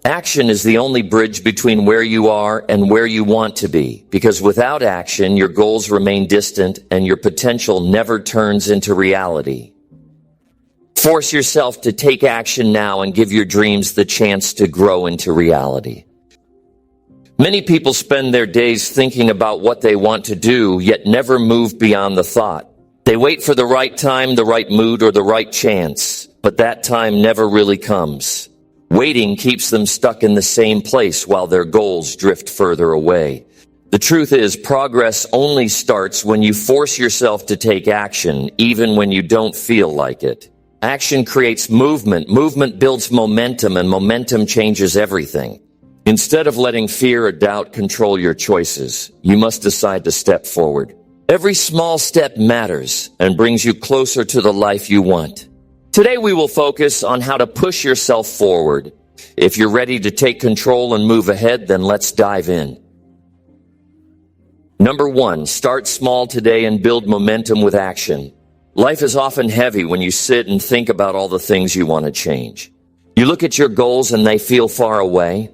Action is the only bridge between where you are and where you want to be, because without action, your goals remain distant and your potential never turns into reality. Force yourself to take action now and give your dreams the chance to grow into reality. Many people spend their days thinking about what they want to do, yet never move beyond the thought. They wait for the right time, the right mood, or the right chance, but that time never really comes. Waiting keeps them stuck in the same place while their goals drift further away. The truth is, progress only starts when you force yourself to take action, even when you don't feel like it. Action creates movement. Movement builds momentum, and momentum changes everything. Instead of letting fear or doubt control your choices, you must decide to step forward. Every small step matters and brings you closer to the life you want. Today we will focus on how to push yourself forward. If you're ready to take control and move ahead, then let's dive in. Number 1, start small today and build momentum with action. Life is often heavy when you sit and think about all the things you want to change. You look at your goals and they feel far away.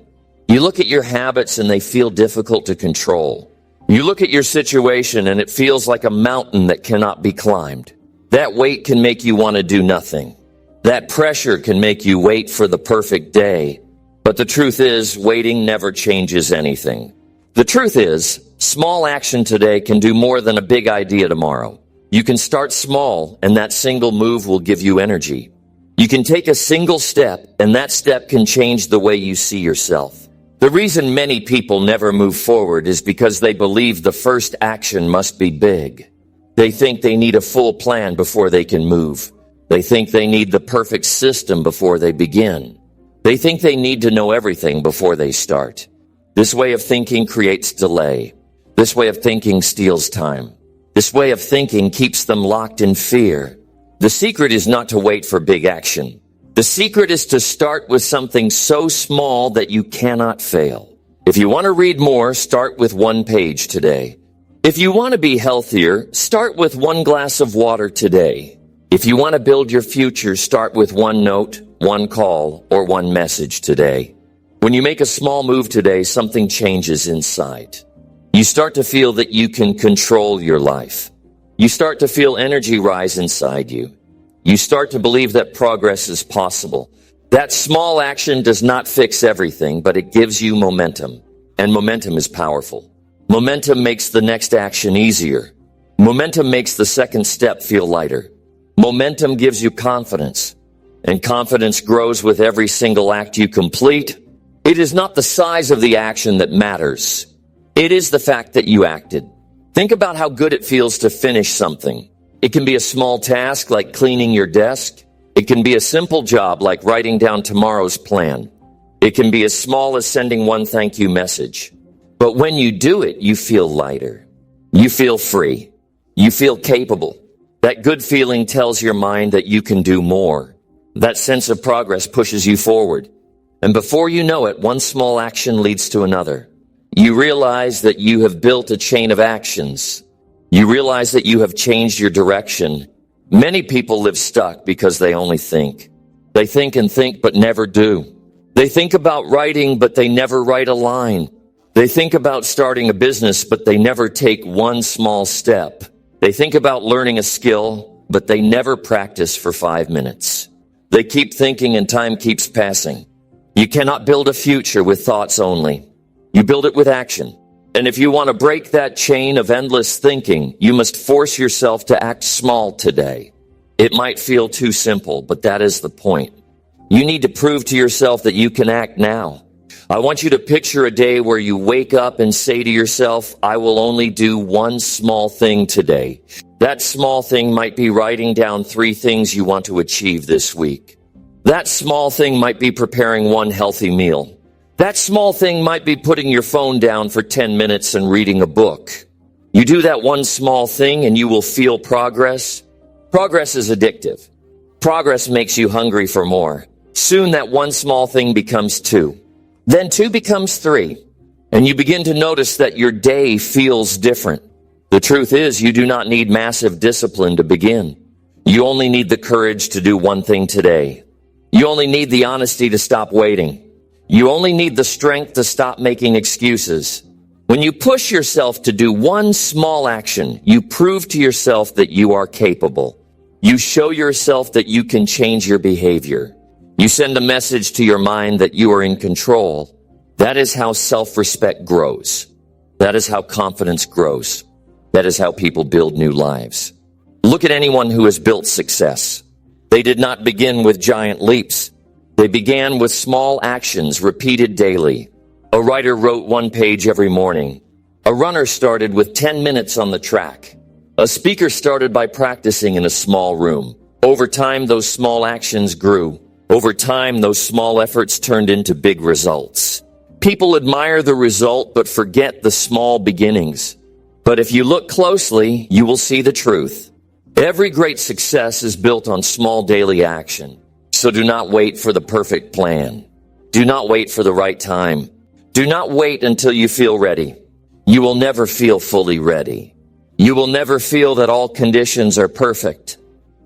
You look at your habits and they feel difficult to control. You look at your situation and it feels like a mountain that cannot be climbed. That weight can make you want to do nothing. That pressure can make you wait for the perfect day. But the truth is, waiting never changes anything. The truth is, small action today can do more than a big idea tomorrow. You can start small, and that single move will give you energy. You can take a single step, and that step can change the way you see yourself. The reason many people never move forward is because they believe the first action must be big. They think they need a full plan before they can move. They think they need the perfect system before they begin. They think they need to know everything before they start. This way of thinking creates delay. This way of thinking steals time. This way of thinking keeps them locked in fear. The secret is not to wait for big action. The secret is to start with something so small that you cannot fail. If you want to read more, start with 1 page today. If you want to be healthier, start with 1 glass of water today. If you want to build your future, start with 1 note, 1 call, or 1 message today. When you make a small move today, something changes inside. You start to feel that you can control your life. You start to feel energy rise inside you. You start to believe that progress is possible. That small action does not fix everything, but it gives you momentum. And momentum is powerful. Momentum makes the next action easier. Momentum makes the second step feel lighter. Momentum gives you confidence. And confidence grows with every single act you complete. It is not the size of the action that matters. It is the fact that you acted. Think about how good it feels to finish something. It can be a small task like cleaning your desk. It can be a simple job like writing down tomorrow's plan. It can be as small as sending 1 thank you message. But when you do it, you feel lighter. You feel free. You feel capable. That good feeling tells your mind that you can do more. That sense of progress pushes you forward. And before you know it, 1 small action leads to another. You realize that you have built a chain of actions. You realize that you have changed your direction. Many people live stuck because they only think. They think and think but never do. They think about writing but they never write a line. They think about starting a business but they never take 1 small step. They think about learning a skill but they never practice for 5 minutes. They keep thinking and time keeps passing. You cannot build a future with thoughts only. You build it with action. And if you want to break that chain of endless thinking, you must force yourself to act small today. It might feel too simple, but that is the point. You need to prove to yourself that you can act now. I want you to picture a day where you wake up and say to yourself, I will only do 1 small thing today. That small thing might be writing down 3 things you want to achieve this week. That small thing might be preparing 1 healthy meal. That small thing might be putting your phone down for 10 minutes and reading a book. You do that 1 small thing and you will feel progress. Progress is addictive. Progress makes you hungry for more. Soon that 1 small thing becomes 2. Then 2 becomes 3. And you begin to notice that your day feels different. The truth is, you do not need massive discipline to begin. You only need the courage to do 1 thing today. You only need the honesty to stop waiting. You only need the strength to stop making excuses. When you push yourself to do one small action, you prove to yourself that you are capable. You show yourself that you can change your behavior. You send a message to your mind that you are in control. That is how self-respect grows. That is how confidence grows. That is how people build new lives. Look at anyone who has built success. They did not begin with giant leaps. They began with small actions repeated daily. A writer wrote one page every morning. A runner started with 10 minutes on the track. A speaker started by practicing in a small room. Over time, those small actions grew. Over time, those small efforts turned into big results. People admire the result but forget the small beginnings. But if you look closely, you will see the truth. Every great success is built on small daily action. So do not wait for the perfect plan. Do not wait for the right time. Do not wait until you feel ready. You will never feel fully ready. You will never feel that all conditions are perfect.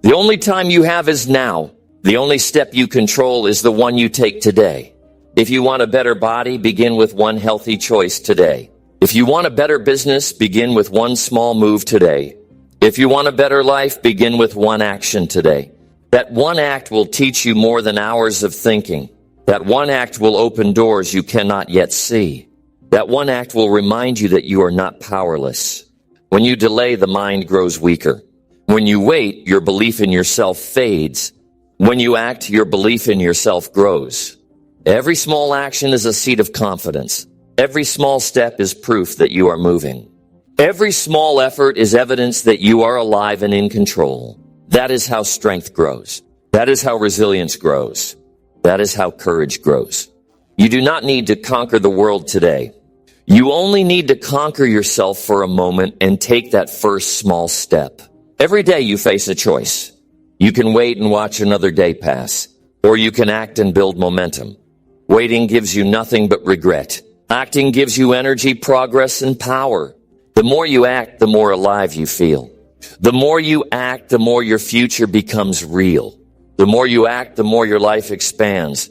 The only time you have is now. The only step you control is the one you take today. If you want a better body, begin with one healthy choice today. If you want a better business, begin with one small move today. If you want a better life, begin with one action today. That one act will teach you more than hours of thinking. That one act will open doors you cannot yet see. That one act will remind you that you are not powerless. When you delay, the mind grows weaker. When you wait, your belief in yourself fades. When you act, your belief in yourself grows. Every small action is a seed of confidence. Every small step is proof that you are moving. Every small effort is evidence that you are alive and in control. That is how strength grows. That is how resilience grows. That is how courage grows. You do not need to conquer the world today. You only need to conquer yourself for a moment and take that first small step. Every day you face a choice. You can wait and watch another day pass, or you can act and build momentum. Waiting gives you nothing but regret. Acting gives you energy, progress, and power. The more you act, the more alive you feel. The more you act, the more your future becomes real. The more you act, the more your life expands.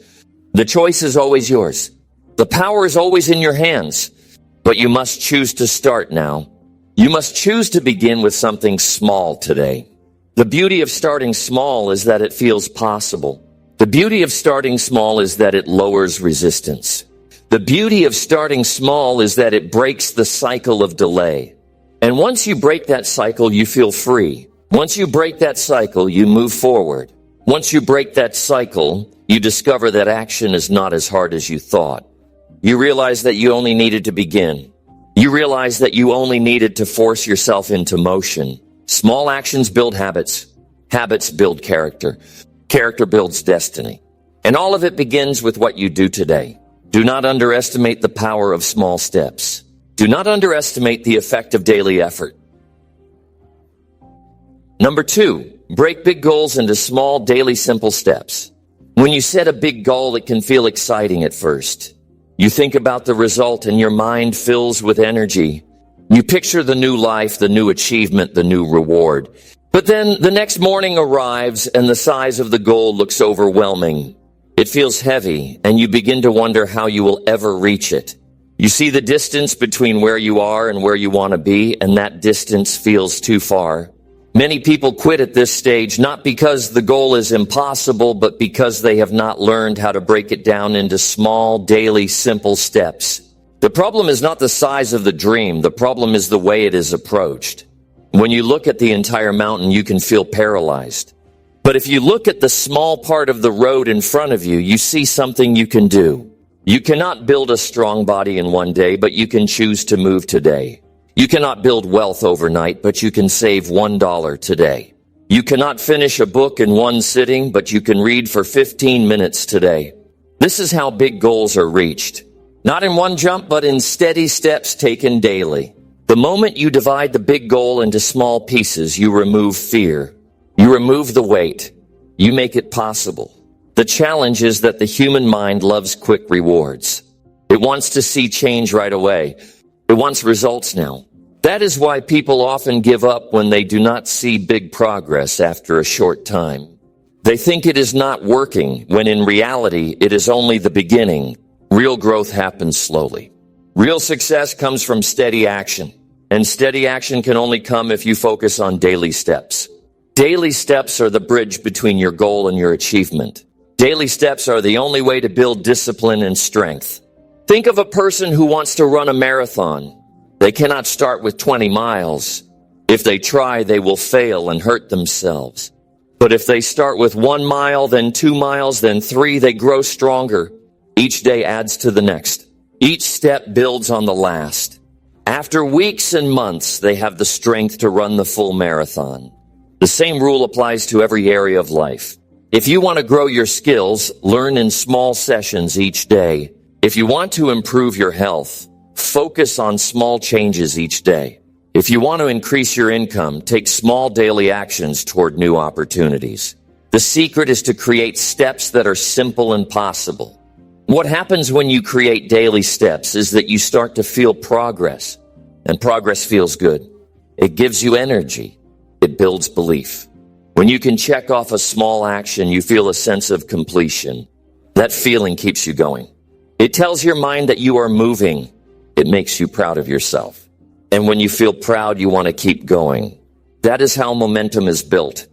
The choice is always yours. The power is always in your hands. But you must choose to start now. You must choose to begin with something small today. The beauty of starting small is that it feels possible. The beauty of starting small is that it lowers resistance. The beauty of starting small is that it breaks the cycle of delay. And once you break that cycle, you feel free. Once you break that cycle, you move forward. Once you break that cycle, you discover that action is not as hard as you thought. You realize that you only needed to begin. You realize that you only needed to force yourself into motion. Small actions build habits. Habits build character. Character builds destiny. And all of it begins with what you do today. Do not underestimate the power of small steps. Do not underestimate the effect of daily effort. Number 2, break big goals into small, daily, simple steps. When you set a big goal, it can feel exciting at first. You think about the result and your mind fills with energy. You picture the new life, the new achievement, the new reward. But then the next morning arrives and the size of the goal looks overwhelming. It feels heavy and you begin to wonder how you will ever reach it. You see the distance between where you are and where you want to be, and that distance feels too far. Many people quit at this stage, not because the goal is impossible, but because they have not learned how to break it down into small, daily, simple steps. The problem is not the size of the dream. The problem is the way it is approached. When you look at the entire mountain, you can feel paralyzed. But if you look at the small part of the road in front of you, you see something you can do. You cannot build a strong body in one day, but you can choose to move today. You cannot build wealth overnight, but you can save $1 today. You cannot finish a book in one sitting, but you can read for 15 minutes today. This is how big goals are reached. Not in one jump, but in steady steps taken daily. The moment you divide the big goal into small pieces, you remove fear. You remove the weight. You make it possible. The challenge is that the human mind loves quick rewards. It wants to see change right away. It wants results now. That is why people often give up when they do not see big progress after a short time. They think it is not working, when in reality it is only the beginning. Real growth happens slowly. Real success comes from steady action. And steady action can only come if you focus on daily steps. Daily steps are the bridge between your goal and your achievement. Daily steps are the only way to build discipline and strength. Think of a person who wants to run a marathon. They cannot start with 20 miles. If they try, they will fail and hurt themselves. But if they start with 1 mile, then 2 miles, then 3, they grow stronger. Each day adds to the next. Each step builds on the last. After weeks and months, they have the strength to run the full marathon. The same rule applies to every area of life. If you want to grow your skills, learn in small sessions each day. If you want to improve your health, focus on small changes each day. If you want to increase your income, take small daily actions toward new opportunities. The secret is to create steps that are simple and possible. What happens when you create daily steps is that you start to feel progress, and progress feels good. It gives you energy. It builds belief. When you can check off a small action, you feel a sense of completion. That feeling keeps you going. It tells your mind that you are moving. It makes you proud of yourself. And when you feel proud, you want to keep going. That is how momentum is built.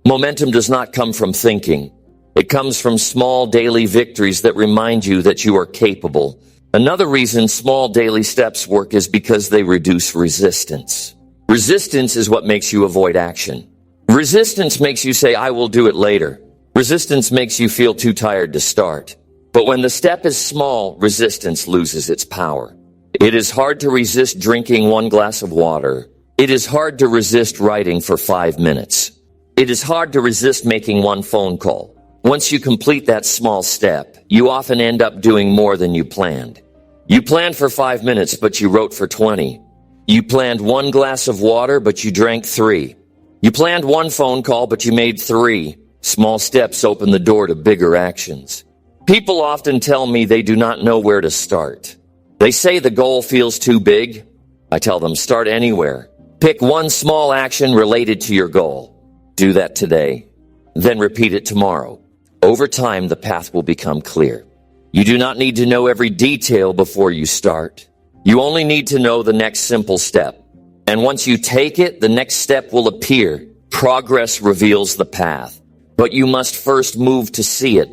Momentum does not come from thinking. It comes from small daily victories that remind you that you are capable. Another reason small daily steps work is because they reduce resistance. Resistance is what makes you avoid action. Resistance makes you say, I will do it later. Resistance makes you feel too tired to start. But when the step is small, resistance loses its power. It is hard to resist drinking 1 glass of water. It is hard to resist writing for 5 minutes. It is hard to resist making 1 phone call. Once you complete that small step, you often end up doing more than you planned. You planned for 5 minutes, but you wrote for 20. You planned 1 glass of water, but you drank 3. You planned 1 phone call, but you made 3. Small steps open the door to bigger actions. People often tell me they do not know where to start. They say the goal feels too big. I tell them, start anywhere. Pick 1 small action related to your goal. Do that today. Then repeat it tomorrow. Over time, the path will become clear. You do not need to know every detail before you start. You only need to know the next simple step. And once you take it, the next step will appear. Progress reveals the path. But you must first move to see it.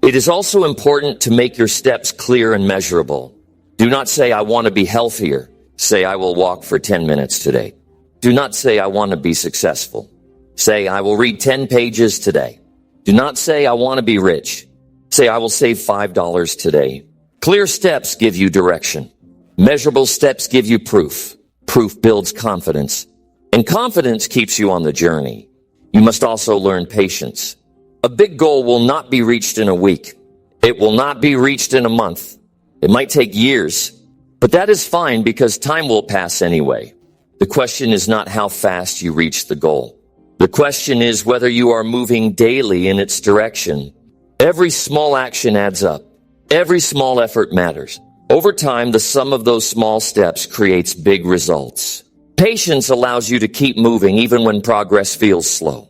It is also important to make your steps clear and measurable. Do not say, I want to be healthier. Say, I will walk for 10 minutes today. Do not say, I want to be successful. Say, I will read 10 pages today. Do not say, I want to be rich. Say, I will save $5 today. Clear steps give you direction. Measurable steps give you proof. Proof builds confidence. And confidence keeps you on the journey. You must also learn patience. A big goal will not be reached in a week. It will not be reached in a month. It might take years. But that is fine because time will pass anyway. The question is not how fast you reach the goal. The question is whether you are moving daily in its direction. Every small action adds up. Every small effort matters. Over time, the sum of those small steps creates big results. Patience allows you to keep moving even when progress feels slow.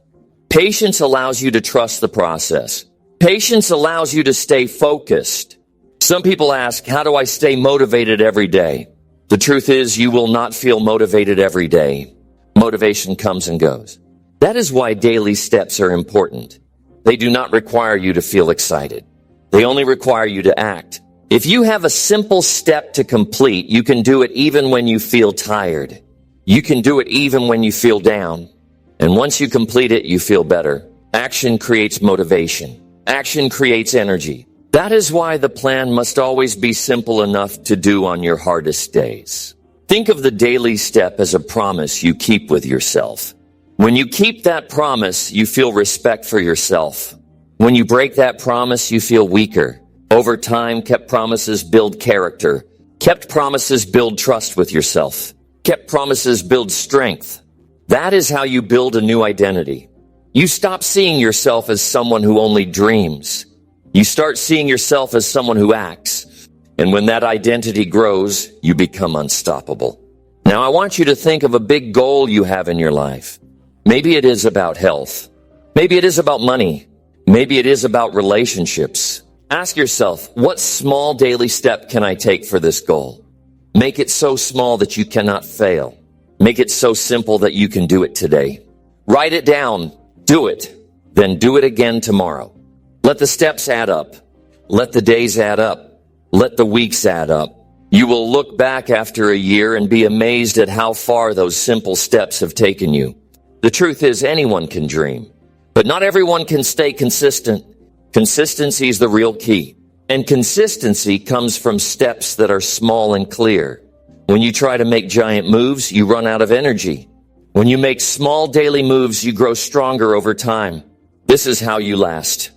Patience allows you to trust the process. Patience allows you to stay focused. Some people ask, how do I stay motivated every day? The truth is, you will not feel motivated every day. Motivation comes and goes. That is why daily steps are important. They do not require you to feel excited. They only require you to act. If you have a simple step to complete, you can do it even when you feel tired. You can do it even when you feel down. And once you complete it, you feel better. Action creates motivation. Action creates energy. That is why the plan must always be simple enough to do on your hardest days. Think of the daily step as a promise you keep with yourself. When you keep that promise, you feel respect for yourself. When you break that promise, you feel weaker. Over time, kept promises build character. Kept promises build trust with yourself. Kept promises build strength. That is how you build a new identity. You stop seeing yourself as someone who only dreams. You start seeing yourself as someone who acts. And when that identity grows, you become unstoppable. Now, I want you to think of a big goal you have in your life. Maybe it is about health. Maybe it is about money. Maybe it is about relationships. Ask yourself, what small daily step can I take for this goal? Make it so small that you cannot fail. Make it so simple that you can do it today. Write it down. Do it. Then do it again tomorrow. Let the steps add up. Let the days add up. Let the weeks add up. You will look back after a year and be amazed at how far those simple steps have taken you. The truth is, anyone can dream, but not everyone can stay consistent. Consistency is the real key. And consistency comes from steps that are small and clear. When you try to make giant moves, you run out of energy. When you make small daily moves, you grow stronger over time. This is how you last.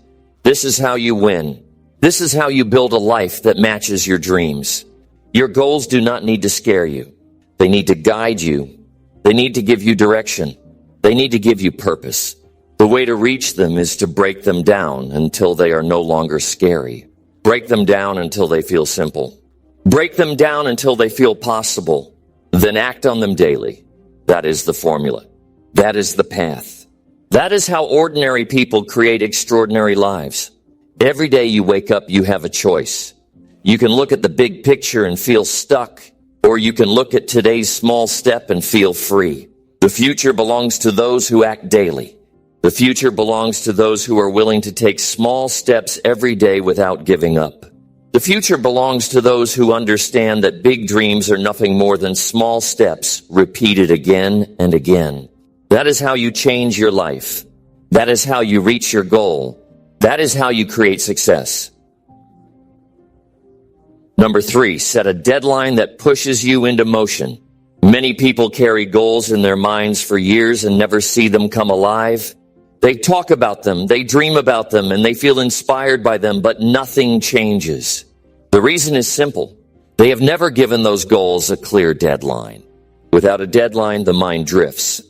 This is how you win. This is how you build a life that matches your dreams. Your goals do not need to scare you. They need to guide you. They need to give you direction. They need to give you purpose. The way to reach them is to break them down until they are no longer scary. Break them down until they feel simple. Break them down until they feel possible. Then act on them daily. That is the formula. That is the path. That is how ordinary people create extraordinary lives. Every day you wake up, you have a choice. You can look at the big picture and feel stuck, or you can look at today's small step and feel free. The future belongs to those who act daily. The future belongs to those who are willing to take small steps every day without giving up. The future belongs to those who understand that big dreams are nothing more than small steps repeated again and again. That is how you change your life. That is how you reach your goal. That is how you create success. Number 3, set a deadline that pushes you into motion. Many people carry goals in their minds for years and never see them come alive. They talk about them, they dream about them, and they feel inspired by them, but nothing changes. The reason is simple. They have never given those goals a clear deadline. Without a deadline, the mind drifts.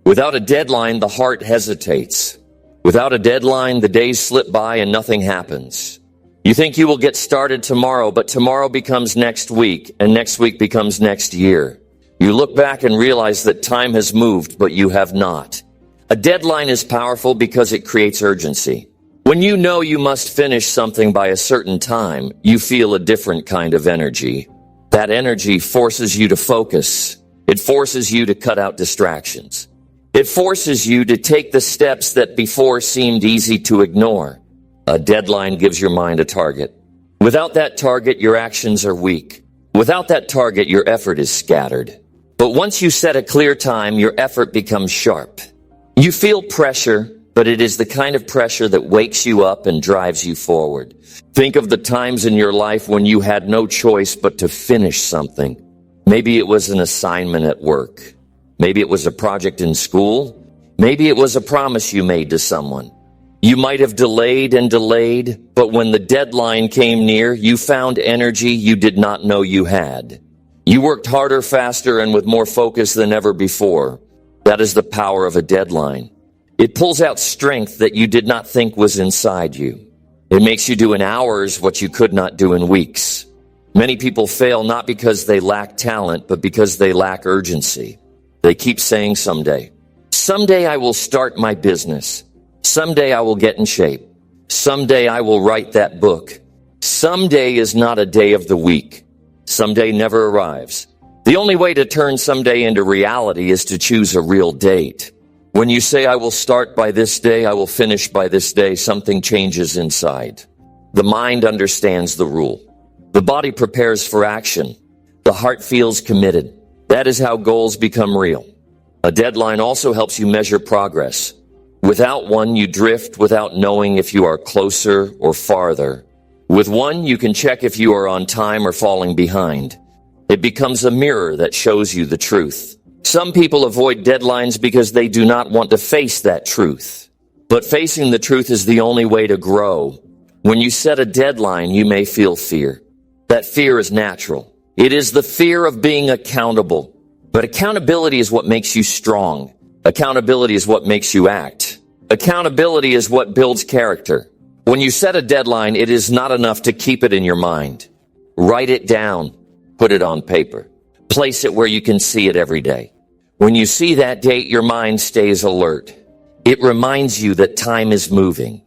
Without a deadline, the heart hesitates. Without a deadline, the days slip by and nothing happens. You think you will get started tomorrow, but tomorrow becomes next week, and next week becomes next year. You look back and realize that time has moved, but you have not. A deadline is powerful because it creates urgency. When you know you must finish something by a certain time, you feel a different kind of energy. That energy forces you to focus. It forces you to cut out distractions. It forces you to take the steps that before seemed easy to ignore. A deadline gives your mind a target. Without that target, your actions are weak. Without that target, your effort is scattered. But once you set a clear time, your effort becomes sharp. You feel pressure, but it is the kind of pressure that wakes you up and drives you forward. Think of the times in your life when you had no choice but to finish something. Maybe it was an assignment at work. Maybe it was a project in school. Maybe it was a promise you made to someone. You might have delayed and delayed, but when the deadline came near, you found energy you did not know you had. You worked harder, faster, and with more focus than ever before. That is the power of a deadline. It pulls out strength that you did not think was inside you. It makes you do in hours what you could not do in weeks. Many people fail not because they lack talent, but because they lack urgency. They keep saying someday. Someday I will start my business. Someday I will get in shape. Someday I will write that book. Someday is not a day of the week. Someday never arrives. The only way to turn someday into reality is to choose a real date. When you say, I will start by this day, I will finish by this day, something changes inside. The mind understands the rule. The body prepares for action. The heart feels committed. That is how goals become real. A deadline also helps you measure progress. Without one, you drift without knowing if you are closer or farther. With one, you can check if you are on time or falling behind. It becomes a mirror that shows you the truth. Some people avoid deadlines because they do not want to face that truth. But facing the truth is the only way to grow. When you set a deadline, you may feel fear. That fear is natural. It is the fear of being accountable. But accountability is what makes you strong. Accountability is what makes you act. Accountability is what builds character. When you set a deadline, it is not enough to keep it in your mind. Write it down. Put it on paper. Place it where you can see it every day. When you see that date, your mind stays alert. It reminds you that time is moving.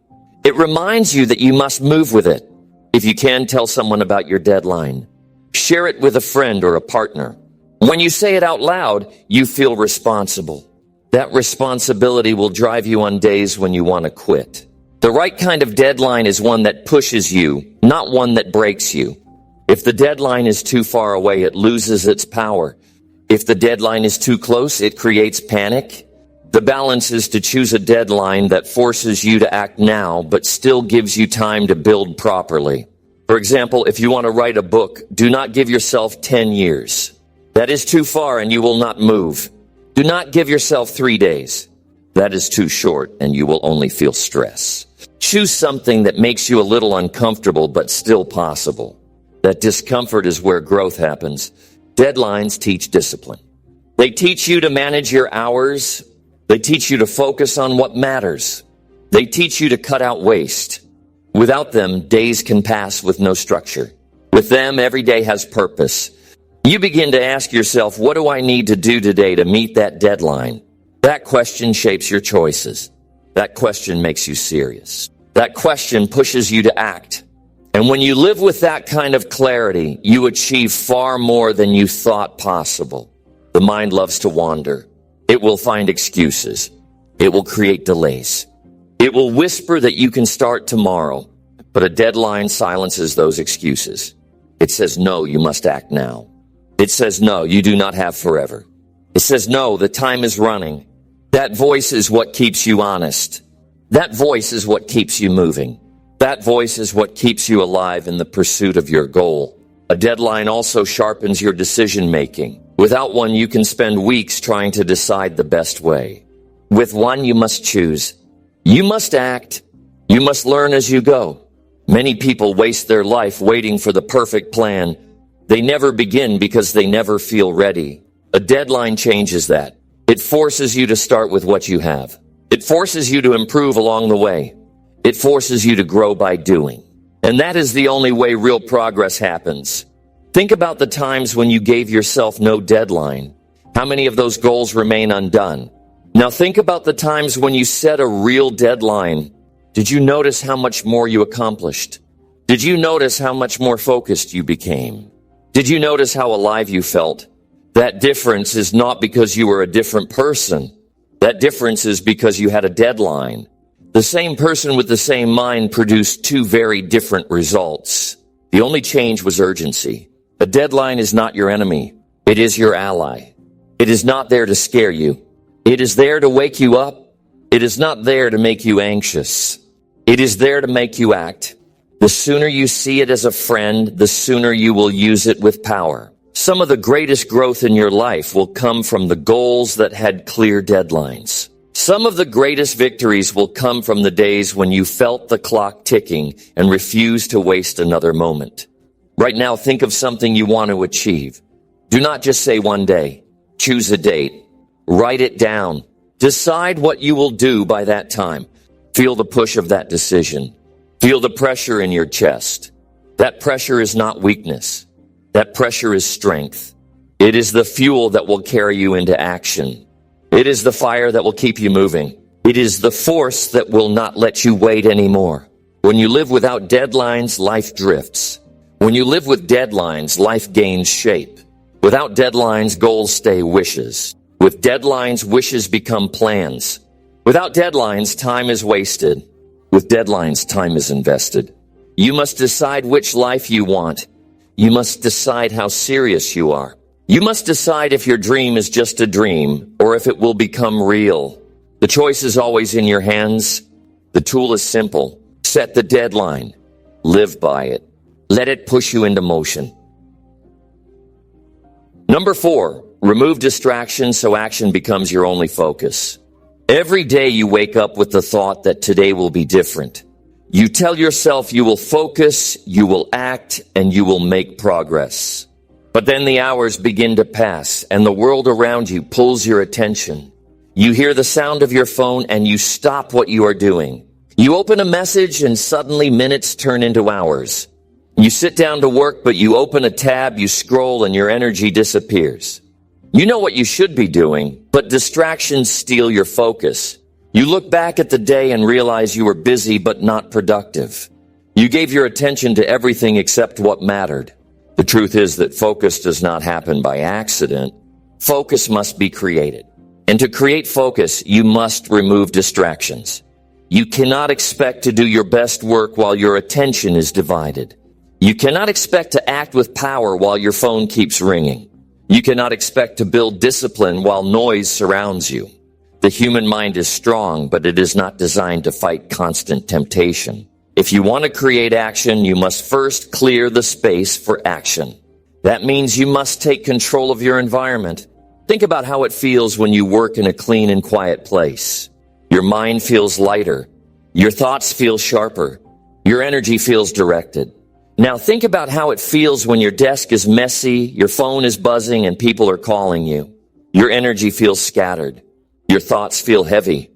It reminds you that you must move with it. If you can, tell someone about your deadline. Share it with a friend or a partner. When you say it out loud, you feel responsible. That responsibility will drive you on days when you want to quit. The right kind of deadline is one that pushes you, not one that breaks you. If the deadline is too far away, it loses its power. If the deadline is too close, it creates panic. The balance is to choose a deadline that forces you to act now, but still gives you time to build properly. For example, if you want to write a book, do not give yourself 10 years. That is too far and you will not move. Do not give yourself 3 days. That is too short and you will only feel stress. Choose something that makes you a little uncomfortable but still possible. That discomfort is where growth happens. Deadlines teach discipline. They teach you to manage your hours. They teach you to focus on what matters. They teach you to cut out waste. Without them, days can pass with no structure. With them, every day has purpose. You begin to ask yourself, what do I need to do today to meet that deadline? That question shapes your choices. That question makes you serious. That question pushes you to act. And when you live with that kind of clarity, you achieve far more than you thought possible. The mind loves to wander. It will find excuses. It will create delays. It will whisper that you can start tomorrow, but a deadline silences those excuses. It says, no, you must act now. It says, no, you do not have forever. It says, no, the time is running. That voice is what keeps you honest. That voice is what keeps you moving. That voice is what keeps you alive in the pursuit of your goal. A deadline also sharpens your decision making. Without one, you can spend weeks trying to decide the best way. With one, you must choose. You must act. You must learn as you go. Many people waste their life waiting for the perfect plan. They never begin because they never feel ready. A deadline changes that. It forces you to start with what you have. It forces you to improve along the way. It forces you to grow by doing. And that is the only way real progress happens. Think about the times when you gave yourself no deadline. How many of those goals remain undone? Now think about the times when you set a real deadline. Did you notice how much more you accomplished? Did you notice how much more focused you became? Did you notice how alive you felt? That difference is not because you were a different person. That difference is because you had a deadline. The same person with the same mind produced two very different results. The only change was urgency. A deadline is not your enemy. It is your ally. It is not there to scare you. It is there to wake you up. It is not there to make you anxious. It is there to make you act. The sooner you see it as a friend, the sooner you will use it with power. Some of the greatest growth in your life will come from the goals that had clear deadlines. Some of the greatest victories will come from the days when you felt the clock ticking and refused to waste another moment. Right now, think of something you want to achieve. Do not just say one day. Choose a date. Write it down. Decide what you will do by that time. Feel the push of that decision. Feel the pressure in your chest. That pressure is not weakness. That pressure is strength. It is the fuel that will carry you into action. It is the fire that will keep you moving. It is the force that will not let you wait anymore. When you live without deadlines, life drifts. When you live with deadlines, life gains shape. Without deadlines, goals stay wishes. With deadlines, wishes become plans. Without deadlines, time is wasted. With deadlines, time is invested. You must decide which life you want. You must decide how serious you are. You must decide if your dream is just a dream or if it will become real. The choice is always in your hands. The tool is simple. Set the deadline. Live by it. Let it push you into motion. Number 4, remove distractions so action becomes your only focus. Every day you wake up with the thought that today will be different. You tell yourself you will focus, you will act, and you will make progress. But then the hours begin to pass, and the world around you pulls your attention. You hear the sound of your phone, and you stop what you are doing. You open a message, and suddenly minutes turn into hours. You sit down to work, but you open a tab, you scroll, and your energy disappears. You know what you should be doing, but distractions steal your focus. You look back at the day and realize you were busy but not productive. You gave your attention to everything except what mattered. The truth is that focus does not happen by accident. Focus must be created. And to create focus, you must remove distractions. You cannot expect to do your best work while your attention is divided. You cannot expect to act with power while your phone keeps ringing. You cannot expect to build discipline while noise surrounds you. The human mind is strong, but it is not designed to fight constant temptation. If you want to create action, you must first clear the space for action. That means you must take control of your environment. Think about how it feels when you work in a clean and quiet place. Your mind feels lighter. Your thoughts feel sharper. Your energy feels directed. Now think about how it feels when your desk is messy, your phone is buzzing, and people are calling you. Your energy feels scattered. Your thoughts feel heavy.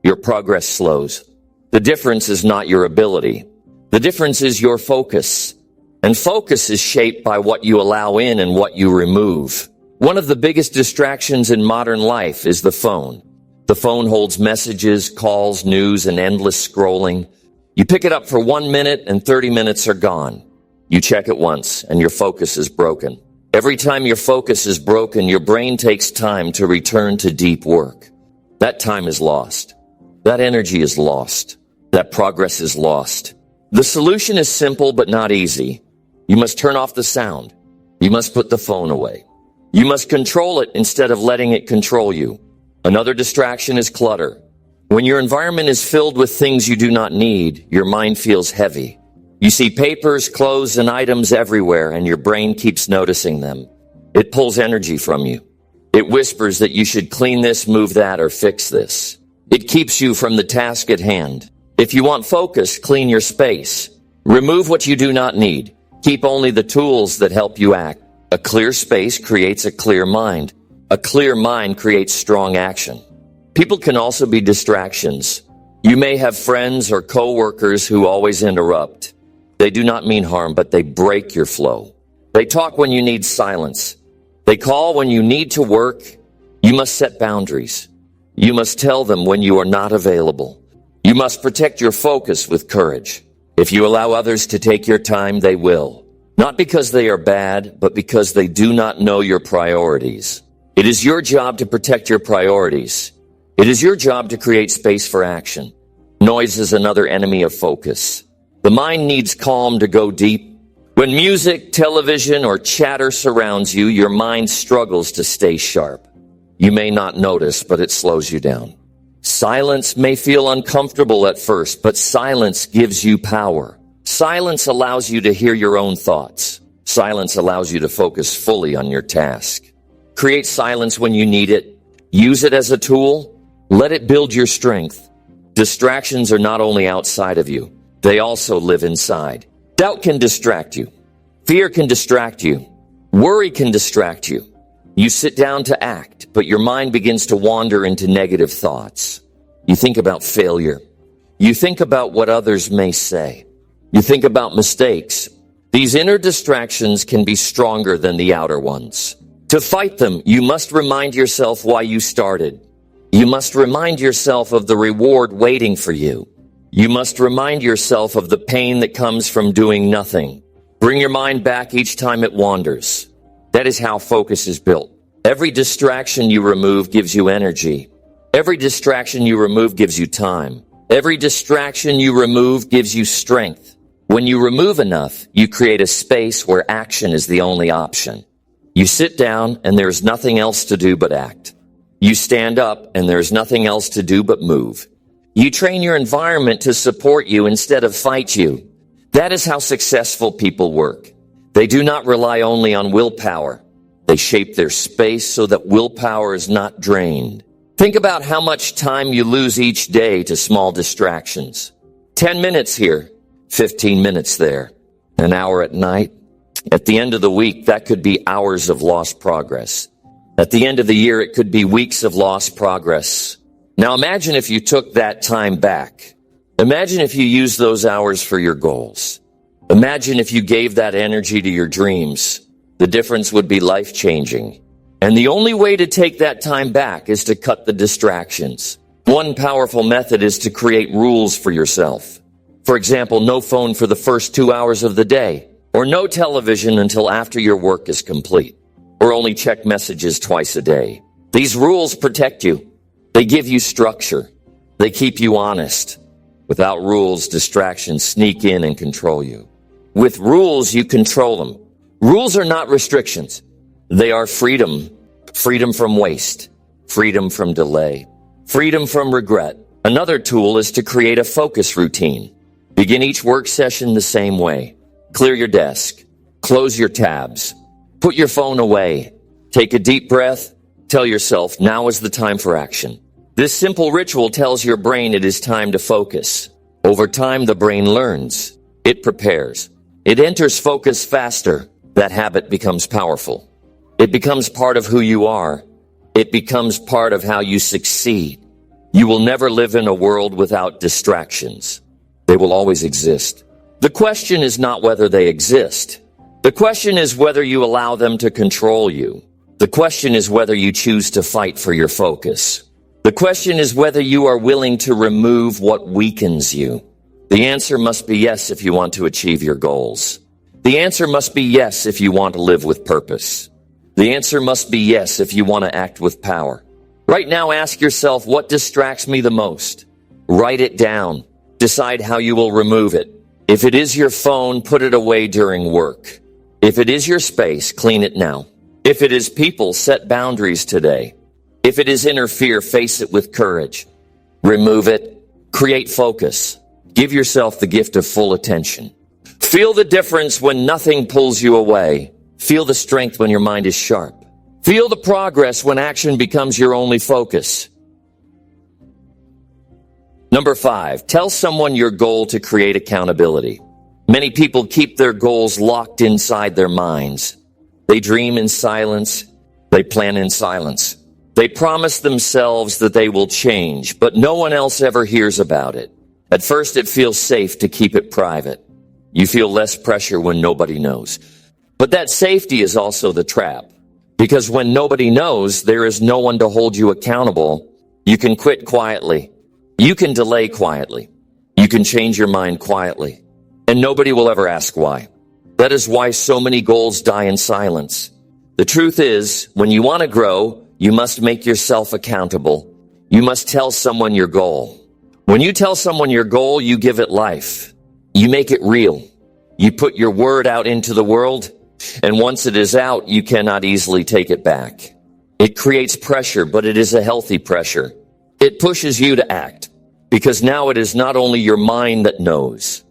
Your progress slows. The difference is not your ability. The difference is your focus. And focus is shaped by what you allow in and what you remove. One of the biggest distractions in modern life is the phone. The phone holds messages, calls, news, and endless scrolling. You pick it up for 1 minute and 30 minutes are gone. You check it once and your focus is broken. Every time your focus is broken, your brain takes time to return to deep work. That time is lost. That energy is lost. That progress is lost. The solution is simple but not easy. You must turn off the sound. You must put the phone away. You must control it instead of letting it control you. Another distraction is clutter. When your environment is filled with things you do not need, your mind feels heavy. You see papers, clothes, and items everywhere, and your brain keeps noticing them. It pulls energy from you. It whispers that you should clean this, move that, or fix this. It keeps you from the task at hand. If you want focus, clean your space. Remove what you do not need. Keep only the tools that help you act. A clear space creates a clear mind. A clear mind creates strong action. People can also be distractions. You may have friends or coworkers who always interrupt. They do not mean harm, but they break your flow. They talk when you need silence. They call when you need to work. You must set boundaries. You must tell them when you are not available. You must protect your focus with courage. If you allow others to take your time, they will. Not because they are bad, but because they do not know your priorities. It is your job to protect your priorities. It is your job to create space for action. Noise is another enemy of focus. The mind needs calm to go deep. When music, television, or chatter surrounds you, your mind struggles to stay sharp. You may not notice, but it slows you down. Silence may feel uncomfortable at first, but silence gives you power. Silence allows you to hear your own thoughts. Silence allows you to focus fully on your task. Create silence when you need it. Use it as a tool. Let it build your strength. Distractions are not only outside of you, they also live inside. Doubt can distract you. Fear can distract you. Worry can distract you. You sit down to act, but your mind begins to wander into negative thoughts. You think about failure. You think about what others may say. You think about mistakes. These inner distractions can be stronger than the outer ones. To fight them, you must remind yourself why you started. You must remind yourself of the reward waiting for you. You must remind yourself of the pain that comes from doing nothing. Bring your mind back each time it wanders. That is how focus is built. Every distraction you remove gives you energy. Every distraction you remove gives you time. Every distraction you remove gives you strength. When you remove enough, you create a space where action is the only option. You sit down and there's nothing else to do but act. You stand up and there's nothing else to do but move. You train your environment to support you instead of fight you. That is how successful people work. They do not rely only on willpower. They shape their space so that willpower is not drained. Think about how much time you lose each day to small distractions. 10 minutes here, 15 minutes there, an hour at night. At the end of the week, that could be hours of lost progress. At the end of the year, it could be weeks of lost progress. Now imagine if you took that time back. Imagine if you used those hours for your goals. Imagine if you gave that energy to your dreams. The difference would be life-changing. And the only way to take that time back is to cut the distractions. One powerful method is to create rules for yourself. For example, no phone for the first 2 hours of the day, or no television until after your work is complete, or only check messages twice a day. These rules protect you. They give you structure. They keep you honest. Without rules, distractions sneak in and control you. With rules, you control them. Rules are not restrictions. They are freedom. Freedom from waste. Freedom from delay. Freedom from regret. Another tool is to create a focus routine. Begin each work session the same way. Clear your desk. Close your tabs. Put your phone away. Take a deep breath. Tell yourself, now is the time for action. This simple ritual tells your brain it is time to focus. Over time, the brain learns. It prepares. It enters focus faster. That habit becomes powerful. It becomes part of who you are. It becomes part of how you succeed. You will never live in a world without distractions. They will always exist. The question is not whether they exist. The question is whether you allow them to control you. The question is whether you choose to fight for your focus. The question is whether you are willing to remove what weakens you. The answer must be yes if you want to achieve your goals. The answer must be yes if you want to live with purpose. The answer must be yes if you want to act with power. Right now, ask yourself, what distracts me the most? Write it down. Decide how you will remove it. If it is your phone, put it away during work. If it is your space, clean it now. If it is people, set boundaries today. If it is inner fear, face it with courage. Remove it. Create focus. Give yourself the gift of full attention. Feel the difference when nothing pulls you away. Feel the strength when your mind is sharp. Feel the progress when action becomes your only focus. Number 5, tell someone your goal to create accountability. Many people keep their goals locked inside their minds. They dream in silence. They plan in silence. They promise themselves that they will change, but no one else ever hears about it. At first, it feels safe to keep it private. You feel less pressure when nobody knows. But that safety is also the trap. Because when nobody knows, there is no one to hold you accountable. You can quit quietly. You can delay quietly. You can change your mind quietly. And nobody will ever ask why. That is why so many goals die in silence. The truth is, when you want to grow, you must make yourself accountable. You must tell someone your goal. When you tell someone your goal, you give it life. You make it real. You put your word out into the world, and once it is out, you cannot easily take it back. It creates pressure, but it is a healthy pressure. It pushes you to act, because now it is not only your mind that knows.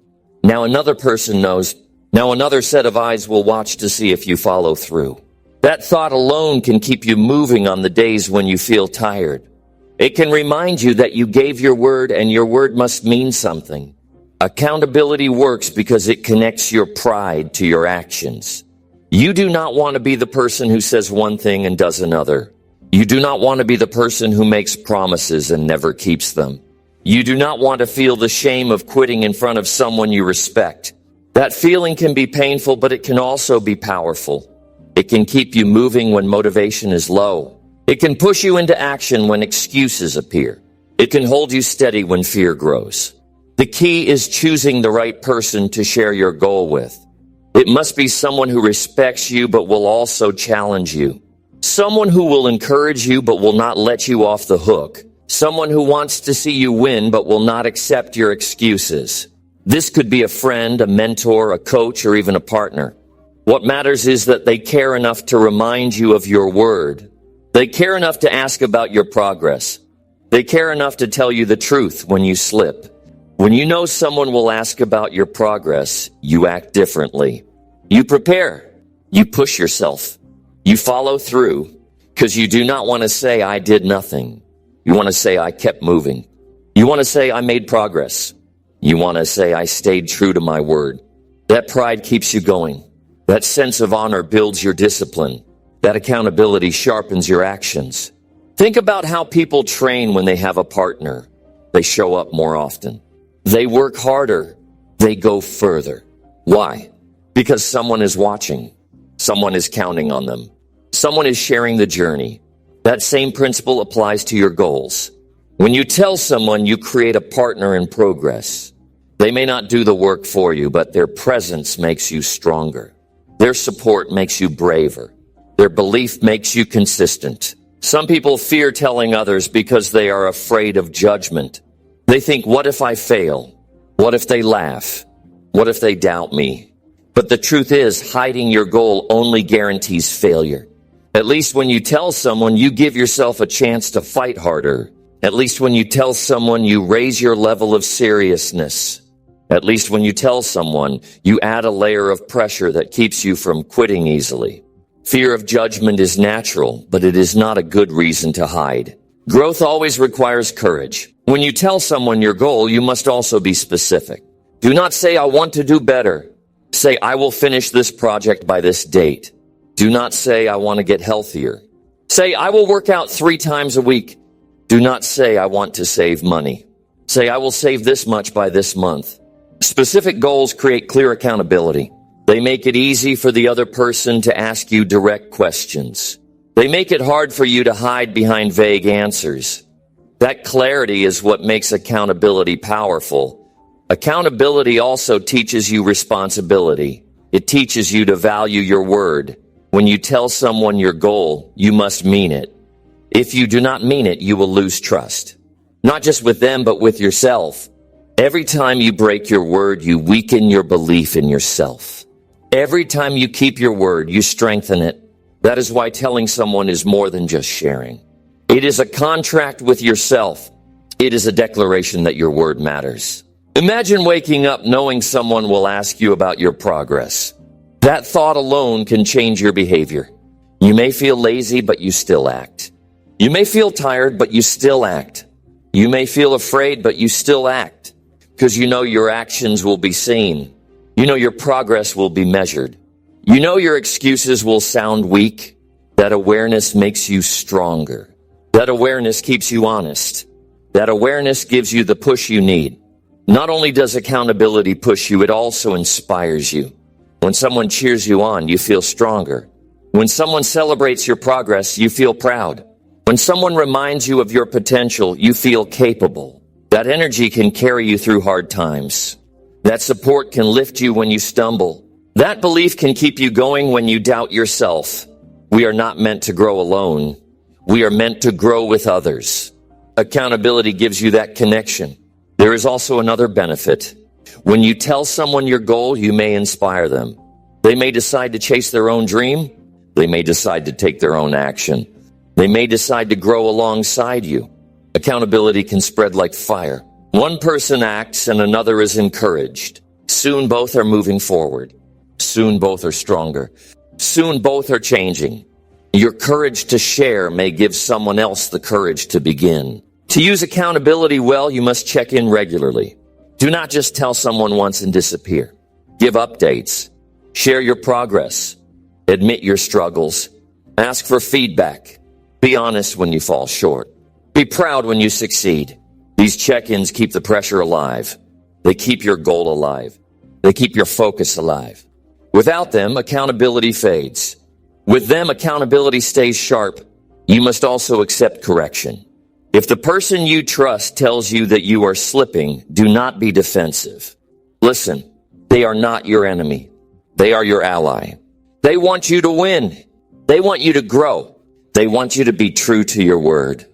Now another person knows. Now another set of eyes will watch to see if you follow through. That thought alone can keep you moving on the days when you feel tired. It can remind you that you gave your word and your word must mean something. Accountability works because it connects your pride to your actions. You do not want to be the person who says one thing and does another. You do not want to be the person who makes promises and never keeps them. You do not want to feel the shame of quitting in front of someone you respect. That feeling can be painful, but it can also be powerful. It can keep you moving when motivation is low. It can push you into action when excuses appear. It can hold you steady when fear grows. The key is choosing the right person to share your goal with. It must be someone who respects you but will also challenge you. Someone who will encourage you but will not let you off the hook. Someone who wants to see you win but will not accept your excuses. This could be a friend, a mentor, a coach, or even a partner. What matters is that they care enough to remind you of your word. They care enough to ask about your progress. They care enough to tell you the truth when you slip. When you know someone will ask about your progress, you act differently. You prepare. You push yourself. You follow through because you do not want to say, I did nothing. You want to say, I kept moving. You want to say, I made progress. You want to say, I stayed true to my word. That pride keeps you going. That sense of honor builds your discipline. That accountability sharpens your actions. Think about how people train when they have a partner. They show up more often. They work harder. They go further. Why? Because someone is watching. Someone is counting on them. Someone is sharing the journey. That same principle applies to your goals. When you tell someone, you create a partner in progress. They may not do the work for you, but their presence makes you stronger. Their support makes you braver. Their belief makes you consistent. Some people fear telling others because they are afraid of judgment. They think, what if I fail? What if they laugh? What if they doubt me? But the truth is, hiding your goal only guarantees failure. At least when you tell someone, you give yourself a chance to fight harder. At least when you tell someone, you raise your level of seriousness. At least when you tell someone, you add a layer of pressure that keeps you from quitting easily. Fear of judgment is natural, but it is not a good reason to hide. Growth always requires courage. When you tell someone your goal, you must also be specific. Do not say, I want to do better. Say, I will finish this project by this date. Do not say, I want to get healthier. Say, I will work out 3 times a week. Do not say, I want to save money. Say, I will save this much by this month. Specific goals create clear accountability. They make it easy for the other person to ask you direct questions. They make it hard for you to hide behind vague answers. That clarity is what makes accountability powerful. Accountability also teaches you responsibility. It teaches you to value your word. When you tell someone your goal, you must mean it. If you do not mean it, you will lose trust. Not just with them, but with yourself. Every time you break your word, you weaken your belief in yourself. Every time you keep your word, you strengthen it. That is why telling someone is more than just sharing. It is a contract with yourself. It is a declaration that your word matters. Imagine waking up knowing someone will ask you about your progress. That thought alone can change your behavior. You may feel lazy, but you still act. You may feel tired, but you still act. You may feel afraid, but you still act. Because you know your actions will be seen. You know your progress will be measured. You know your excuses will sound weak. That awareness makes you stronger. That awareness keeps you honest. That awareness gives you the push you need. Not only does accountability push you, it also inspires you. When someone cheers you on, you feel stronger. When someone celebrates your progress, you feel proud. When someone reminds you of your potential, you feel capable. That energy can carry you through hard times. That support can lift you when you stumble. That belief can keep you going when you doubt yourself. We are not meant to grow alone. We are meant to grow with others. Accountability gives you that connection. There is also another benefit. When you tell someone your goal, you may inspire them. They may decide to chase their own dream. They may decide to take their own action. They may decide to grow alongside you. Accountability can spread like fire. One person acts and another is encouraged. Soon both are moving forward. Soon both are stronger. Soon both are changing. Your courage to share may give someone else the courage to begin. To use accountability well, you must check in regularly. Do not just tell someone once and disappear. Give updates. Share your progress. Admit your struggles. Ask for feedback. Be honest when you fall short. Be proud when you succeed. These check-ins keep the pressure alive. They keep your goal alive. They keep your focus alive. Without them, accountability fades. With them, accountability stays sharp. You must also accept correction. If the person you trust tells you that you are slipping, do not be defensive. Listen, they are not your enemy. They are your ally. They want you to win. They want you to grow. They want you to be true to your word.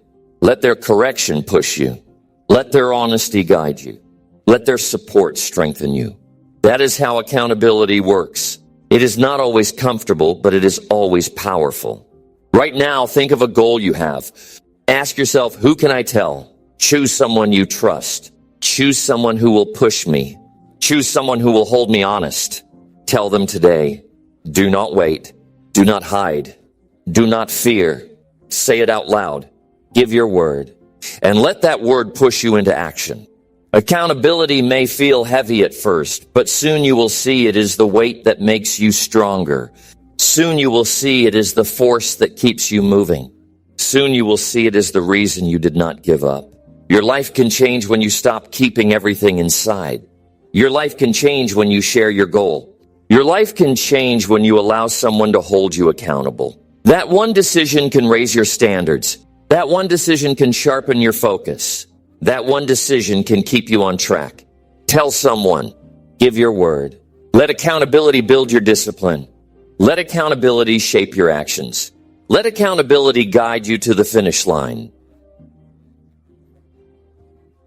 Let their correction push you. Let their honesty guide you. Let their support strengthen you. That is how accountability works. It is not always comfortable, but it is always powerful. Right now, think of a goal you have. Ask yourself, who can I tell? Choose someone you trust. Choose someone who will push me. Choose someone who will hold me honest. Tell them today. Do not wait. Do not hide. Do not fear. Say it out loud. Give your word. And let that word push you into action. Accountability may feel heavy at first, but soon you will see it is the weight that makes you stronger. Soon you will see it is the force that keeps you moving. Soon you will see it is the reason you did not give up. Your life can change when you stop keeping everything inside. Your life can change when you share your goal. Your life can change when you allow someone to hold you accountable. That one decision can raise your standards. That one decision can sharpen your focus. That one decision can keep you on track. Tell someone. Give your word. Let accountability build your discipline. Let accountability shape your actions. Let accountability guide you to the finish line.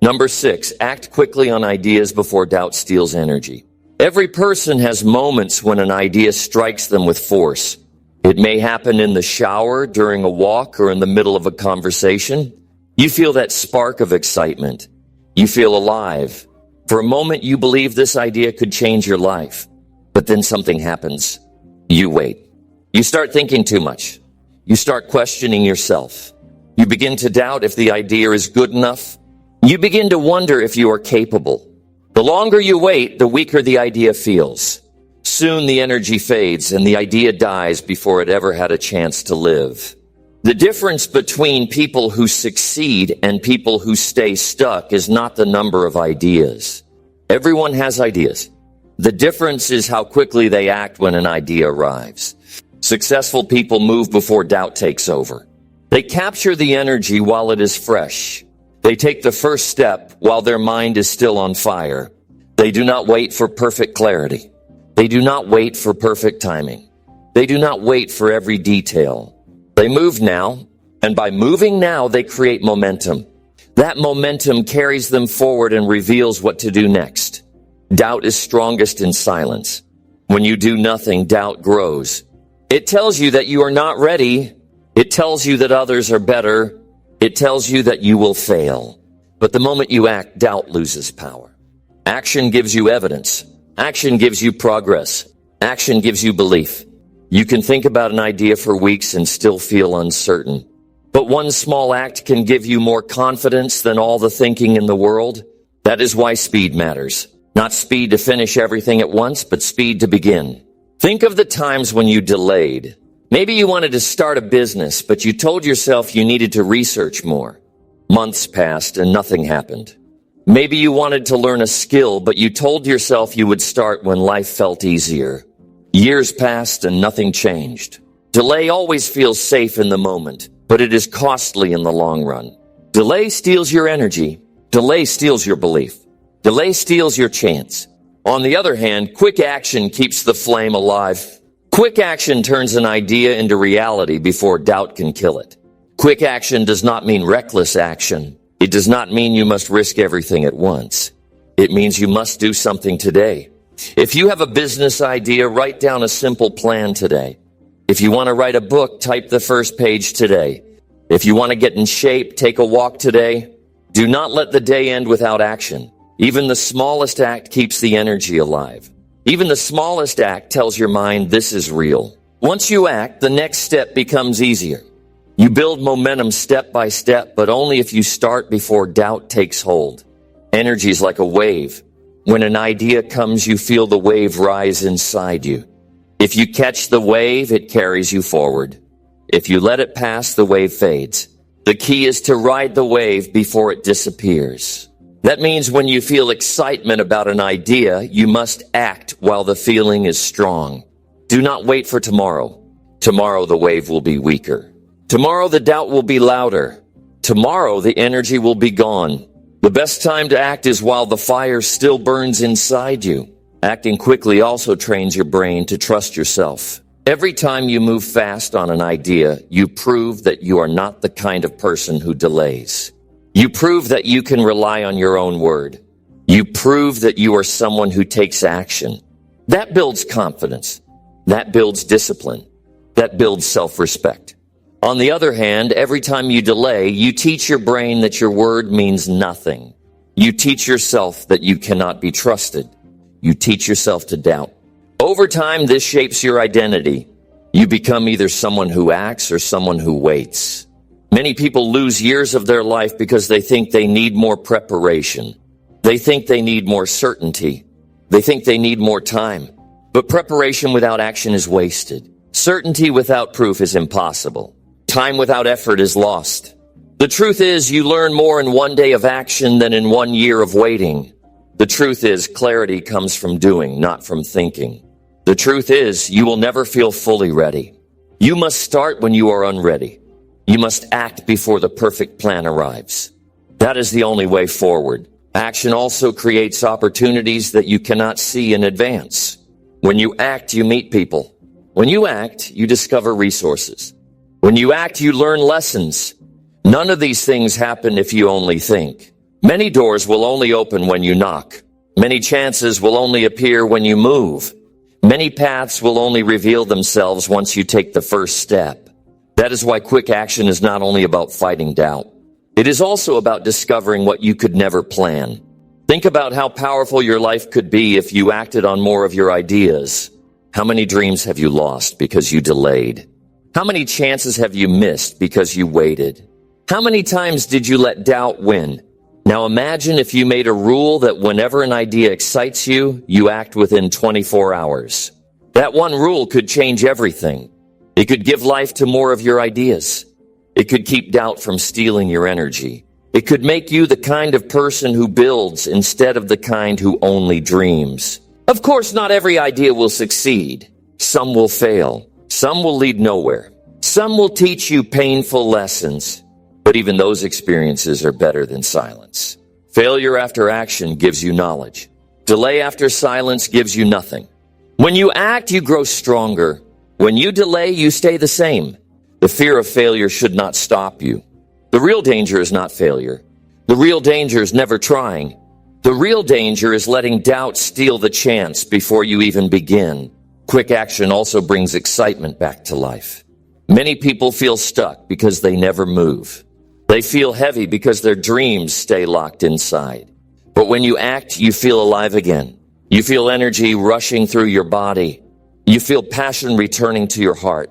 Number 6, act quickly on ideas before doubt steals energy. Every person has moments when an idea strikes them with force. It may happen in the shower, during a walk, or in the middle of a conversation. You feel that spark of excitement. You feel alive. For a moment, you believe this idea could change your life. But then something happens. You wait. You start thinking too much. You start questioning yourself. You begin to doubt if the idea is good enough. You begin to wonder if you are capable. The longer you wait, the weaker the idea feels. Soon the energy fades and the idea dies before it ever had a chance to live. The difference between people who succeed and people who stay stuck is not the number of ideas. Everyone has ideas. The difference is how quickly they act when an idea arrives. Successful people move before doubt takes over. They capture the energy while it is fresh. They take the first step while their mind is still on fire. They do not wait for perfect clarity. They do not wait for perfect timing. They do not wait for every detail. They move now, and by moving now, they create momentum. That momentum carries them forward and reveals what to do next. Doubt is strongest in silence. When you do nothing, doubt grows. It tells you that you are not ready. It tells you that others are better. It tells you that you will fail. But the moment you act, doubt loses power. Action gives you evidence. Action gives you progress. Action gives you belief. You can think about an idea for weeks and still feel uncertain. But one small act can give you more confidence than all the thinking in the world. That is why speed matters. Not speed to finish everything at once, but speed to begin. Think of the times when you delayed. Maybe you wanted to start a business, but you told yourself you needed to research more. Months passed and nothing happened. Maybe you wanted to learn a skill, but you told yourself you would start when life felt easier. Years passed and nothing changed. Delay always feels safe in the moment, but it is costly in the long run. Delay steals your energy. Delay steals your belief. Delay steals your chance. On the other hand, quick action keeps the flame alive. Quick action turns an idea into reality before doubt can kill it. Quick action does not mean reckless action. It does not mean you must risk everything at once. It means you must do something today. If you have a business idea, write down a simple plan today. If you want to write a book, type the first page today. If you want to get in shape, take a walk today. Do not let the day end without action. Even the smallest act keeps the energy alive. Even the smallest act tells your mind this is real. Once you act, the next step becomes easier. You build momentum step by step, but only if you start before doubt takes hold. Energy is like a wave. When an idea comes, you feel the wave rise inside you. If you catch the wave, it carries you forward. If you let it pass, the wave fades. The key is to ride the wave before it disappears. That means when you feel excitement about an idea, you must act while the feeling is strong. Do not wait for tomorrow. Tomorrow the wave will be weaker. Tomorrow the doubt will be louder. Tomorrow the energy will be gone. The best time to act is while the fire still burns inside you. Acting quickly also trains your brain to trust yourself. Every time you move fast on an idea, you prove that you are not the kind of person who delays. You prove that you can rely on your own word. You prove that you are someone who takes action. That builds confidence. That builds discipline. That builds self-respect. On the other hand, every time you delay, you teach your brain that your word means nothing. You teach yourself that you cannot be trusted. You teach yourself to doubt. Over time, this shapes your identity. You become either someone who acts or someone who waits. Many people lose years of their life because they think they need more preparation. They think they need more certainty. They think they need more time. But preparation without action is wasted. Certainty without proof is impossible. Time without effort is lost. The truth is, you learn more in one day of action than in 1 year of waiting. The truth is, clarity comes from doing, not from thinking. The truth is, you will never feel fully ready. You must start when you are unready. You must act before the perfect plan arrives. That is the only way forward. Action also creates opportunities that you cannot see in advance. When you act, you meet people. When you act, you discover resources. When you act, you learn lessons. None of these things happen if you only think. Many doors will only open when you knock. Many chances will only appear when you move. Many paths will only reveal themselves once you take the first step. That is why quick action is not only about fighting doubt. It is also about discovering what you could never plan. Think about how powerful your life could be if you acted on more of your ideas. How many dreams have you lost because you delayed? How many chances have you missed because you waited? How many times did you let doubt win? Now imagine if you made a rule that whenever an idea excites you, you act within 24 hours. That one rule could change everything. It could give life to more of your ideas. It could keep doubt from stealing your energy. It could make you the kind of person who builds instead of the kind who only dreams. Of course, not every idea will succeed. Some will fail. Some will lead nowhere. Some will teach you painful lessons. But even those experiences are better than silence. Failure after action gives you knowledge. Delay after silence gives you nothing. When you act, you grow stronger. When you delay, you stay the same. The fear of failure should not stop you. The real danger is not failure. The real danger is never trying. The real danger is letting doubt steal the chance before you even begin. Quick action also brings excitement back to life. Many people feel stuck because they never move. They feel heavy because their dreams stay locked inside. But when you act, you feel alive again. You feel energy rushing through your body. You feel passion returning to your heart.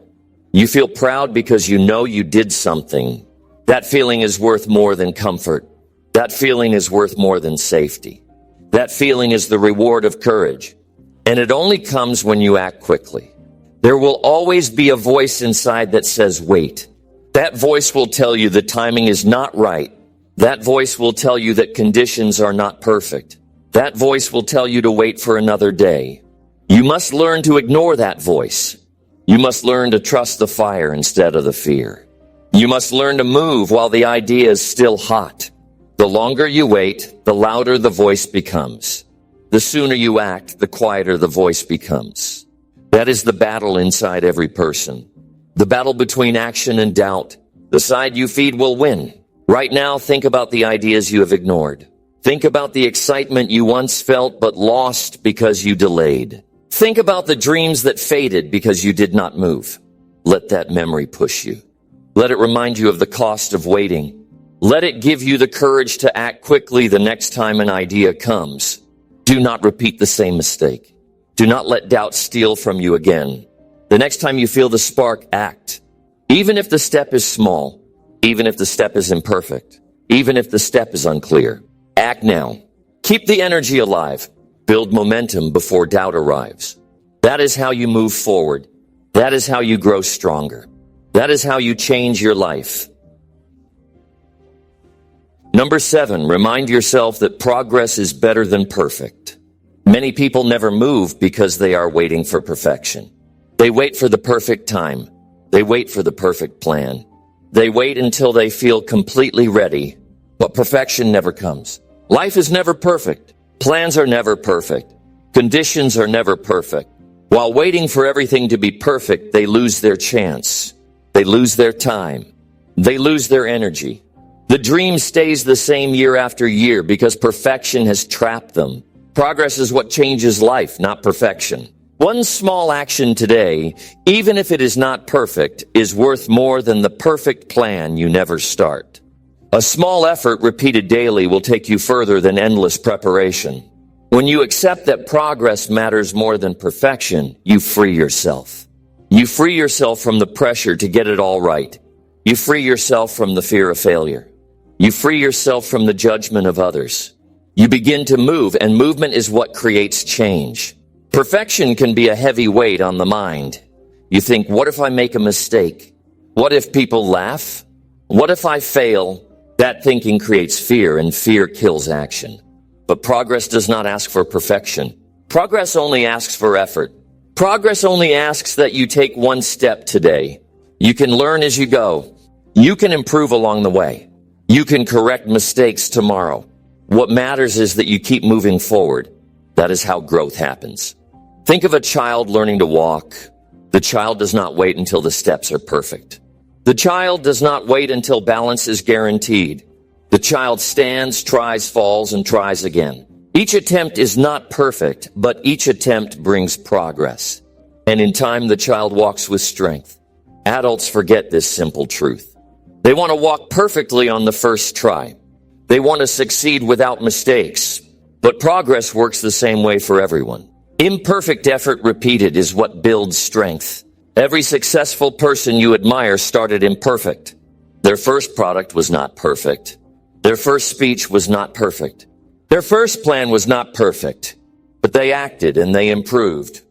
You feel proud because you know you did something. That feeling is worth more than comfort. That feeling is worth more than safety. That feeling is the reward of courage. And it only comes when you act quickly. There will always be a voice inside that says, wait. That voice will tell you the timing is not right. That voice will tell you that conditions are not perfect. That voice will tell you to wait for another day. You must learn to ignore that voice. You must learn to trust the fire instead of the fear. You must learn to move while the idea is still hot. The longer you wait, the louder the voice becomes. The sooner you act, the quieter the voice becomes. That is the battle inside every person. The battle between action and doubt. The side you feed will win. Right now, think about the ideas you have ignored. Think about the excitement you once felt but lost because you delayed. Think about the dreams that faded because you did not move. Let that memory push you. Let it remind you of the cost of waiting. Let it give you the courage to act quickly the next time an idea comes. Do not repeat the same mistake. Do not let doubt steal from you again. The next time you feel the spark, act. Even if the step is small, even if the step is imperfect, even if the step is unclear, act now. Keep the energy alive. Build momentum before doubt arrives. That is how you move forward. That is how you grow stronger. That is how you change your life. Number 7, remind yourself that progress is better than perfect. Many people never move because they are waiting for perfection. They wait for the perfect time. They wait for the perfect plan. They wait until they feel completely ready, but perfection never comes. Life is never perfect. Plans are never perfect. Conditions are never perfect. While waiting for everything to be perfect, they lose their chance. They lose their time. They lose their energy. The dream stays the same year after year because perfection has trapped them. Progress is what changes life, not perfection. One small action today, even if it is not perfect, is worth more than the perfect plan you never start. A small effort repeated daily will take you further than endless preparation. When you accept that progress matters more than perfection, you free yourself. You free yourself from the pressure to get it all right. You free yourself from the fear of failure. You free yourself from the judgment of others. You begin to move, and movement is what creates change. Perfection can be a heavy weight on the mind. You think, what if I make a mistake? What if people laugh? What if I fail? That thinking creates fear, and fear kills action. But progress does not ask for perfection. Progress only asks for effort. Progress only asks that you take one step today. You can learn as you go. You can improve along the way. You can correct mistakes tomorrow. What matters is that you keep moving forward. That is how growth happens. Think of a child learning to walk. The child does not wait until the steps are perfect. The child does not wait until balance is guaranteed. The child stands, tries, falls, and tries again. Each attempt is not perfect, but each attempt brings progress. And in time, the child walks with strength. Adults forget this simple truth. They want to walk perfectly on the first try. They want to succeed without mistakes. But progress works the same way for everyone. Imperfect effort repeated is what builds strength. Every successful person you admire started imperfect. Their first product was not perfect. Their first speech was not perfect. Their first plan was not perfect. But they acted and they improved.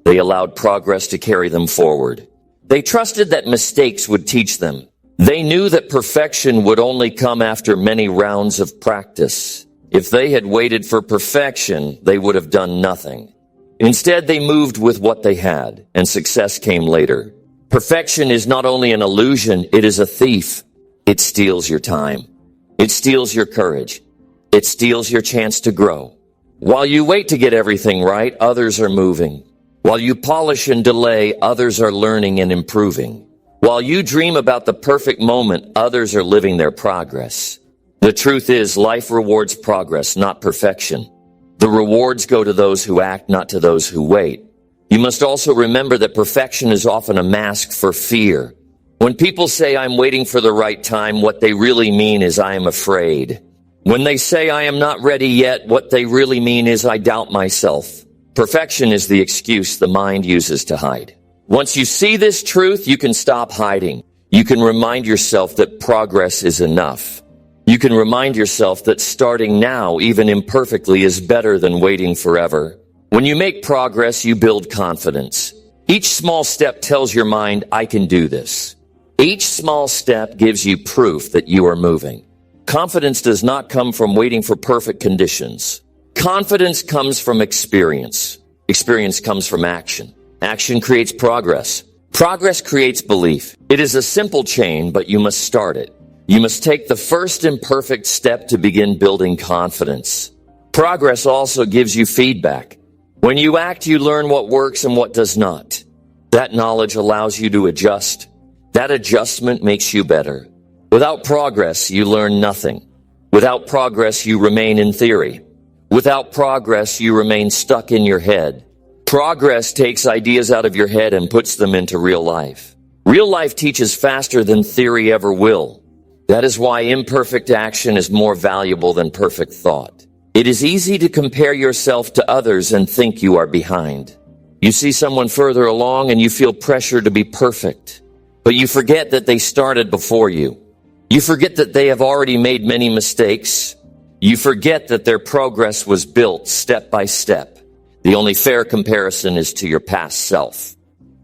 They allowed progress to carry them forward. They trusted that mistakes would teach them. They knew that perfection would only come after many rounds of practice. If they had waited for perfection, they would have done nothing. Instead, they moved with what they had, and success came later. Perfection is not only an illusion, it is a thief. It steals your time. It steals your courage. It steals your chance to grow. While you wait to get everything right, others are moving. While you polish and delay, others are learning and improving. While you dream about the perfect moment, others are living their progress. The truth is, life rewards progress, not perfection. The rewards go to those who act, not to those who wait. You must also remember that perfection is often a mask for fear. When people say, "I'm waiting for the right time," what they really mean is, "I am afraid." When they say, "I am not ready yet," what they really mean is, "I doubt myself." Perfection is the excuse the mind uses to hide. Once you see this truth, you can stop hiding. You can remind yourself that progress is enough. You can remind yourself that starting now, even imperfectly, is better than waiting forever. When you make progress, you build confidence. Each small step tells your mind, "I can do this." Each small step gives you proof that you are moving. Confidence does not come from waiting for perfect conditions. Confidence comes from experience. Experience comes from action. Action creates progress. Progress creates belief. It is a simple chain, but you must start it. You must take the first imperfect step to begin building confidence. Progress also gives you feedback. When you act, you learn what works and what does not. That knowledge allows you to adjust. That adjustment makes you better. Without progress, you learn nothing. Without progress, you remain in theory. Without progress, you remain stuck in your head. Progress takes ideas out of your head and puts them into real life. Real life teaches faster than theory ever will. That is why imperfect action is more valuable than perfect thought. It is easy to compare yourself to others and think you are behind. You see someone further along and you feel pressure to be perfect. But you forget that they started before you. You forget that they have already made many mistakes. You forget that their progress was built step by step. The only fair comparison is to your past self.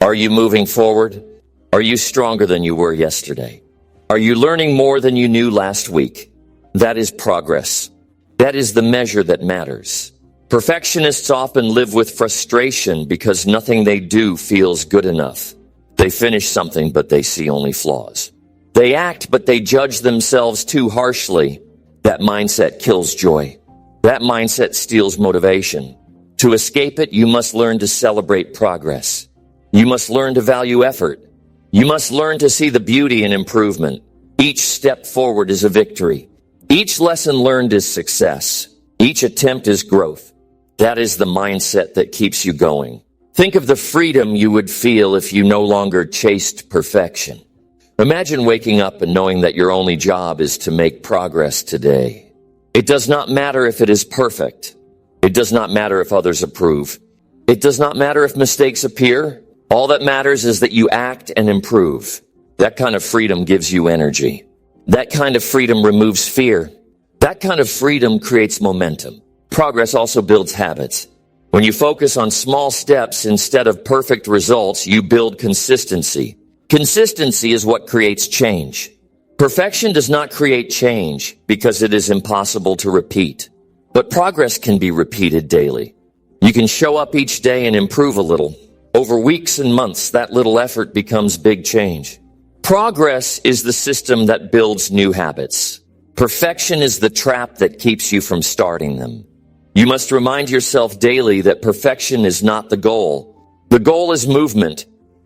Are you moving forward? Are you stronger than you were yesterday? Are you learning more than you knew last week? That is progress. That is the measure that matters. Perfectionists often live with frustration because nothing they do feels good enough. They finish something, but they see only flaws. They act, but they judge themselves too harshly. That mindset kills joy. That mindset steals motivation. To escape it, you must learn to celebrate progress. You must learn to value effort. You must learn to see the beauty in improvement. Each step forward is a victory. Each lesson learned is success. Each attempt is growth. That is the mindset that keeps you going. Think of the freedom you would feel if you no longer chased perfection. Imagine waking up and knowing that your only job is to make progress today. It does not matter if it is perfect. It does not matter if others approve. It does not matter if mistakes appear. All that matters is that you act and improve. That kind of freedom gives you energy. That kind of freedom removes fear. That kind of freedom creates momentum. Progress also builds habits. When you focus on small steps instead of perfect results, you build consistency. Consistency is what creates change. Perfection does not create change because it is impossible to repeat. But progress can be repeated daily. You can show up each day and improve a little. Over weeks and months, that little effort becomes big change. Progress is the system that builds new habits. Perfection is the trap that keeps you from starting them. You must remind yourself daily that perfection is not the goal. The goal is movement.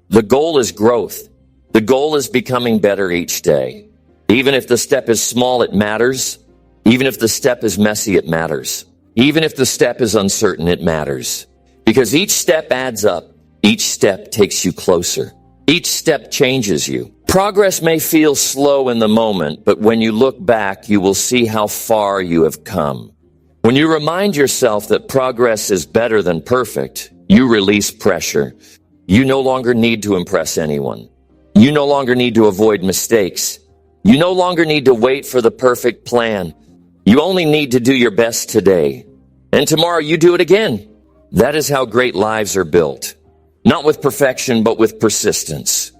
The goal is growth. The goal is becoming better each day. Even if the step is small, it matters. Even if the step is messy, it matters. Even if the step is uncertain, it matters. Because each step adds up. Each step takes you closer. Each step changes you. Progress may feel slow in the moment, but when you look back, you will see how far you have come. When you remind yourself that progress is better than perfect, you release pressure. You no longer need to impress anyone. You no longer need to avoid mistakes. You no longer need to wait for the perfect plan. You only need to do your best today. And tomorrow you do it again. That is how great lives are built. Not with perfection, but with persistence.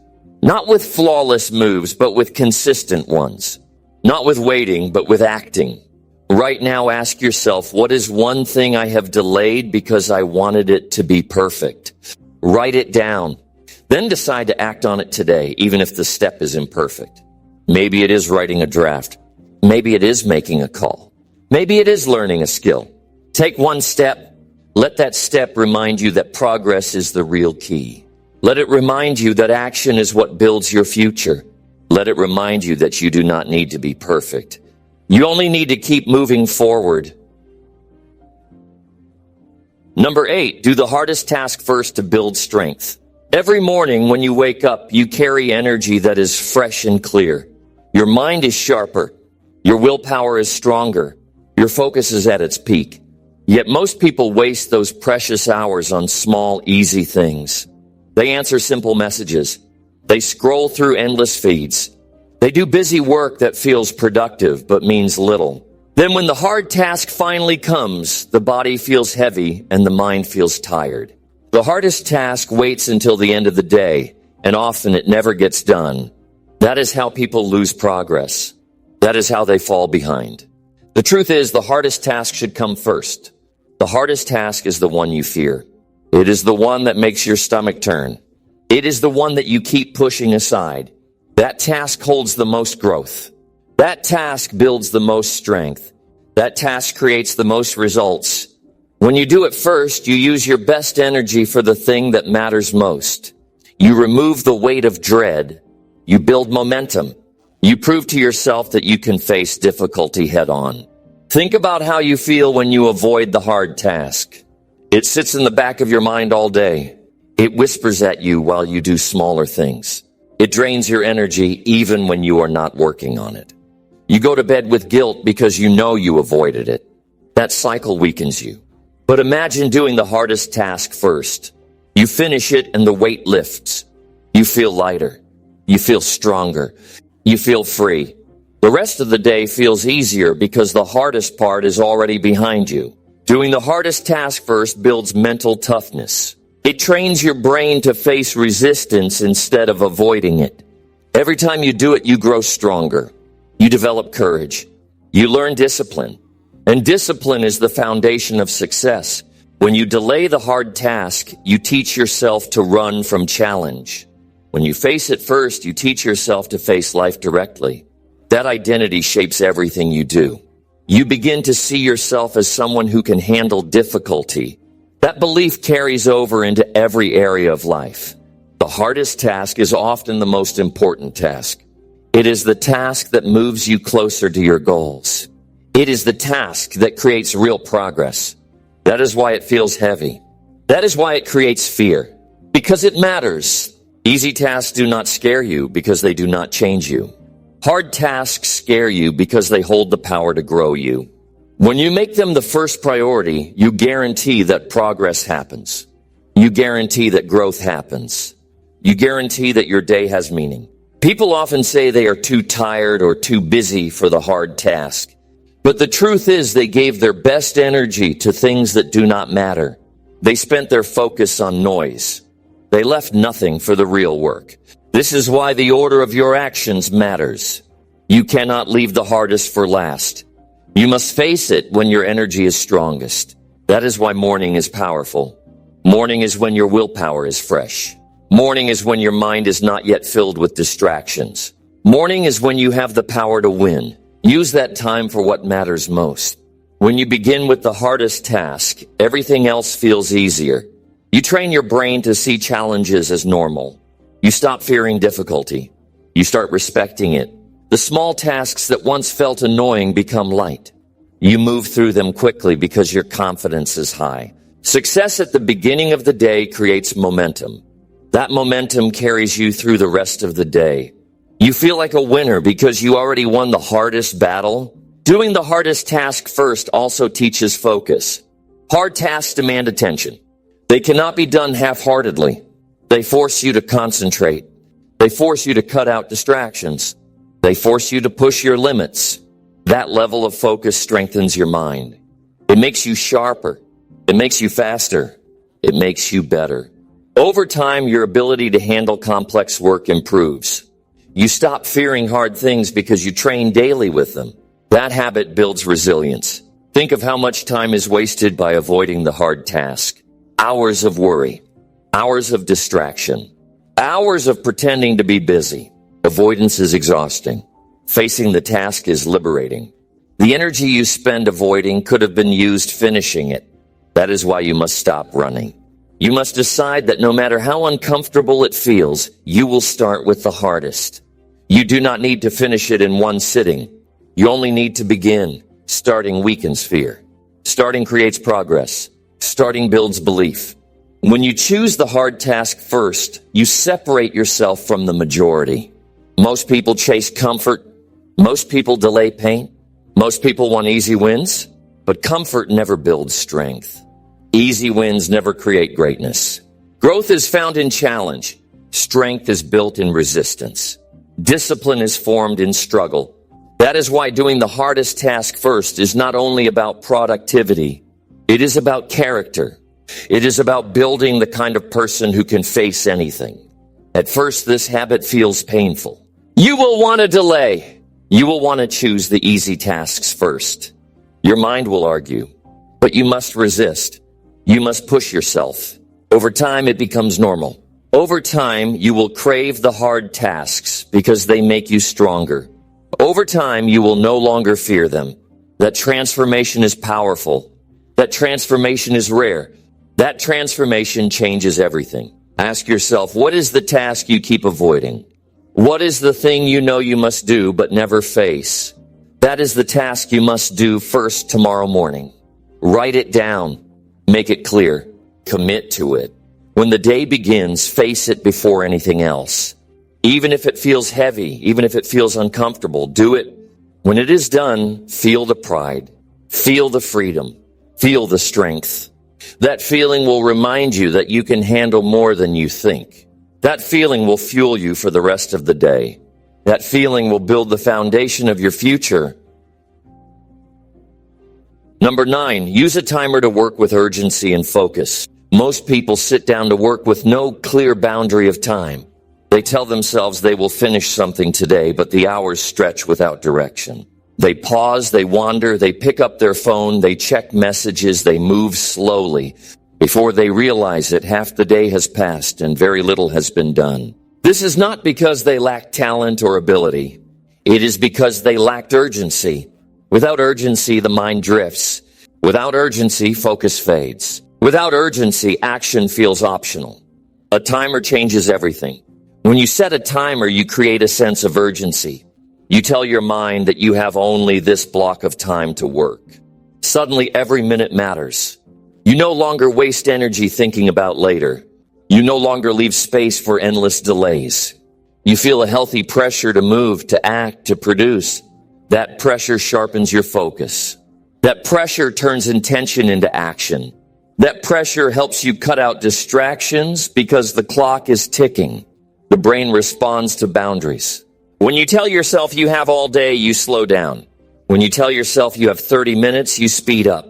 Not with flawless moves, but with consistent ones. Not with waiting, but with acting. Right now, ask yourself, what is one thing I have delayed because I wanted it to be perfect? Write it down. Then decide to act on it today, even if the step is imperfect. Maybe it is writing a draft. Maybe it is making a call. Maybe it is learning a skill. Take one step. Let that step remind you that progress is the real key. Let it remind you that action is what builds your future. Let it remind you that you do not need to be perfect. You only need to keep moving forward. Number 8, do the hardest task first to build strength. Every morning when you wake up, you carry energy that is fresh and clear. Your mind is sharper. Your willpower is stronger. Your focus is at its peak. Yet most people waste those precious hours on small, easy things. They answer simple messages. They scroll through endless feeds. They do busy work that feels productive but means little. Then when the hard task finally comes, the body feels heavy and the mind feels tired. The hardest task waits until the end of the day, and often it never gets done. That is how people lose progress. That is how they fall behind. The truth is, the hardest task should come first. The hardest task is the one you fear. It is the one that makes your stomach turn. It is the one that you keep pushing aside. That task holds the most growth. That task builds the most strength. That task creates the most results. When you do it first, you use your best energy for the thing that matters most. You remove the weight of dread. You build momentum. You prove to yourself that you can face difficulty head on. Think about how you feel when you avoid the hard task. It sits in the back of your mind all day. It whispers at you while you do smaller things. It drains your energy even when you are not working on it. You go to bed with guilt because you know you avoided it. That cycle weakens you. But imagine doing the hardest task first. You finish it and the weight lifts. You feel lighter. You feel stronger. You feel free. The rest of the day feels easier because the hardest part is already behind you. Doing the hardest task first builds mental toughness. It trains your brain to face resistance instead of avoiding it. Every time you do it, you grow stronger. You develop courage. You learn discipline. And discipline is the foundation of success. When you delay the hard task, you teach yourself to run from challenge. When you face it first, you teach yourself to face life directly. That identity shapes everything you do. You begin to see yourself as someone who can handle difficulty. That belief carries over into every area of life. The hardest task is often the most important task. It is the task that moves you closer to your goals. It is the task that creates real progress. That is why it feels heavy. That is why it creates fear. Because it matters. Easy tasks do not scare you because they do not change you. Hard tasks scare you because they hold the power to grow you. When you make them the first priority, you guarantee that progress happens. You guarantee that growth happens. You guarantee that your day has meaning. People often say they are too tired or too busy for the hard task. But the truth is they gave their best energy to things that do not matter. They spent their focus on noise. They left nothing for the real work. This is why the order of your actions matters. You cannot leave the hardest for last. You must face it when your energy is strongest. That is why morning is powerful. Morning is when your willpower is fresh. Morning is when your mind is not yet filled with distractions. Morning is when you have the power to win. Use that time for what matters most. When you begin with the hardest task, everything else feels easier. You train your brain to see challenges as normal. You stop fearing difficulty. You start respecting it. The small tasks that once felt annoying become light. You move through them quickly because your confidence is high. Success at the beginning of the day creates momentum. That momentum carries you through the rest of the day. You feel like a winner because you already won the hardest battle. Doing the hardest task first also teaches focus. Hard tasks demand attention. They cannot be done half-heartedly. They force you to concentrate. They force you to cut out distractions. They force you to push your limits. That level of focus strengthens your mind. It makes you sharper. It makes you faster. It makes you better. Over time, your ability to handle complex work improves. You stop fearing hard things because you train daily with them. That habit builds resilience. Think of how much time is wasted by avoiding the hard task. Hours of worry. Hours of distraction. Hours of pretending to be busy. Avoidance is exhausting. Facing the task is liberating. The energy you spend avoiding could have been used finishing it. That is why you must stop running. You must decide that no matter how uncomfortable it feels, you will start with the hardest. You do not need to finish it in one sitting. You only need to begin. Starting weakens fear. Starting creates progress. Starting builds belief. When you choose the hard task first, you separate yourself from the majority. Most people chase comfort. Most people delay pain. Most people want easy wins, but comfort never builds strength. Easy wins never create greatness. Growth is found in challenge. Strength is built in resistance. Discipline is formed in struggle. That is why doing the hardest task first is not only about productivity. It is about character. It is about building the kind of person who can face anything. At first, this habit feels painful. You will want to delay. You will want to choose the easy tasks first. Your mind will argue, but you must resist. You must push yourself. Over time, it becomes normal. Over time, you will crave the hard tasks because they make you stronger. Over time, you will no longer fear them. That transformation is powerful. That transformation is rare. That transformation changes everything. Ask yourself, what is the task you keep avoiding? What is the thing you know you must do but never face? That is the task you must do first tomorrow morning. Write it down. Make it clear. Commit to it. When the day begins, face it before anything else. Even if it feels heavy, even if it feels uncomfortable, do it. When it is done, feel the pride. Feel the freedom. Feel the strength. That feeling will remind you that you can handle more than you think. That feeling will fuel you for the rest of the day. That feeling will build the foundation of your future. Number 9, use a timer to work with urgency and focus. Most people sit down to work with no clear boundary of time. They tell themselves they will finish something today, but the hours stretch without direction. They pause, they wander, they pick up their phone, they check messages, they move slowly. Before they realize it, half the day has passed and very little has been done. This is not because they lack talent or ability. It is because they lacked urgency. Without urgency, the mind drifts. Without urgency, focus fades. Without urgency, action feels optional. A timer changes everything. When you set a timer, you create a sense of urgency. You tell your mind that you have only this block of time to work. Suddenly, every minute matters. You no longer waste energy thinking about later. You no longer leave space for endless delays. You feel a healthy pressure to move, to act, to produce. That pressure sharpens your focus. That pressure turns intention into action. That pressure helps you cut out distractions because the clock is ticking. The brain responds to boundaries. When you tell yourself you have all day, you slow down. When you tell yourself you have 30 minutes, you speed up.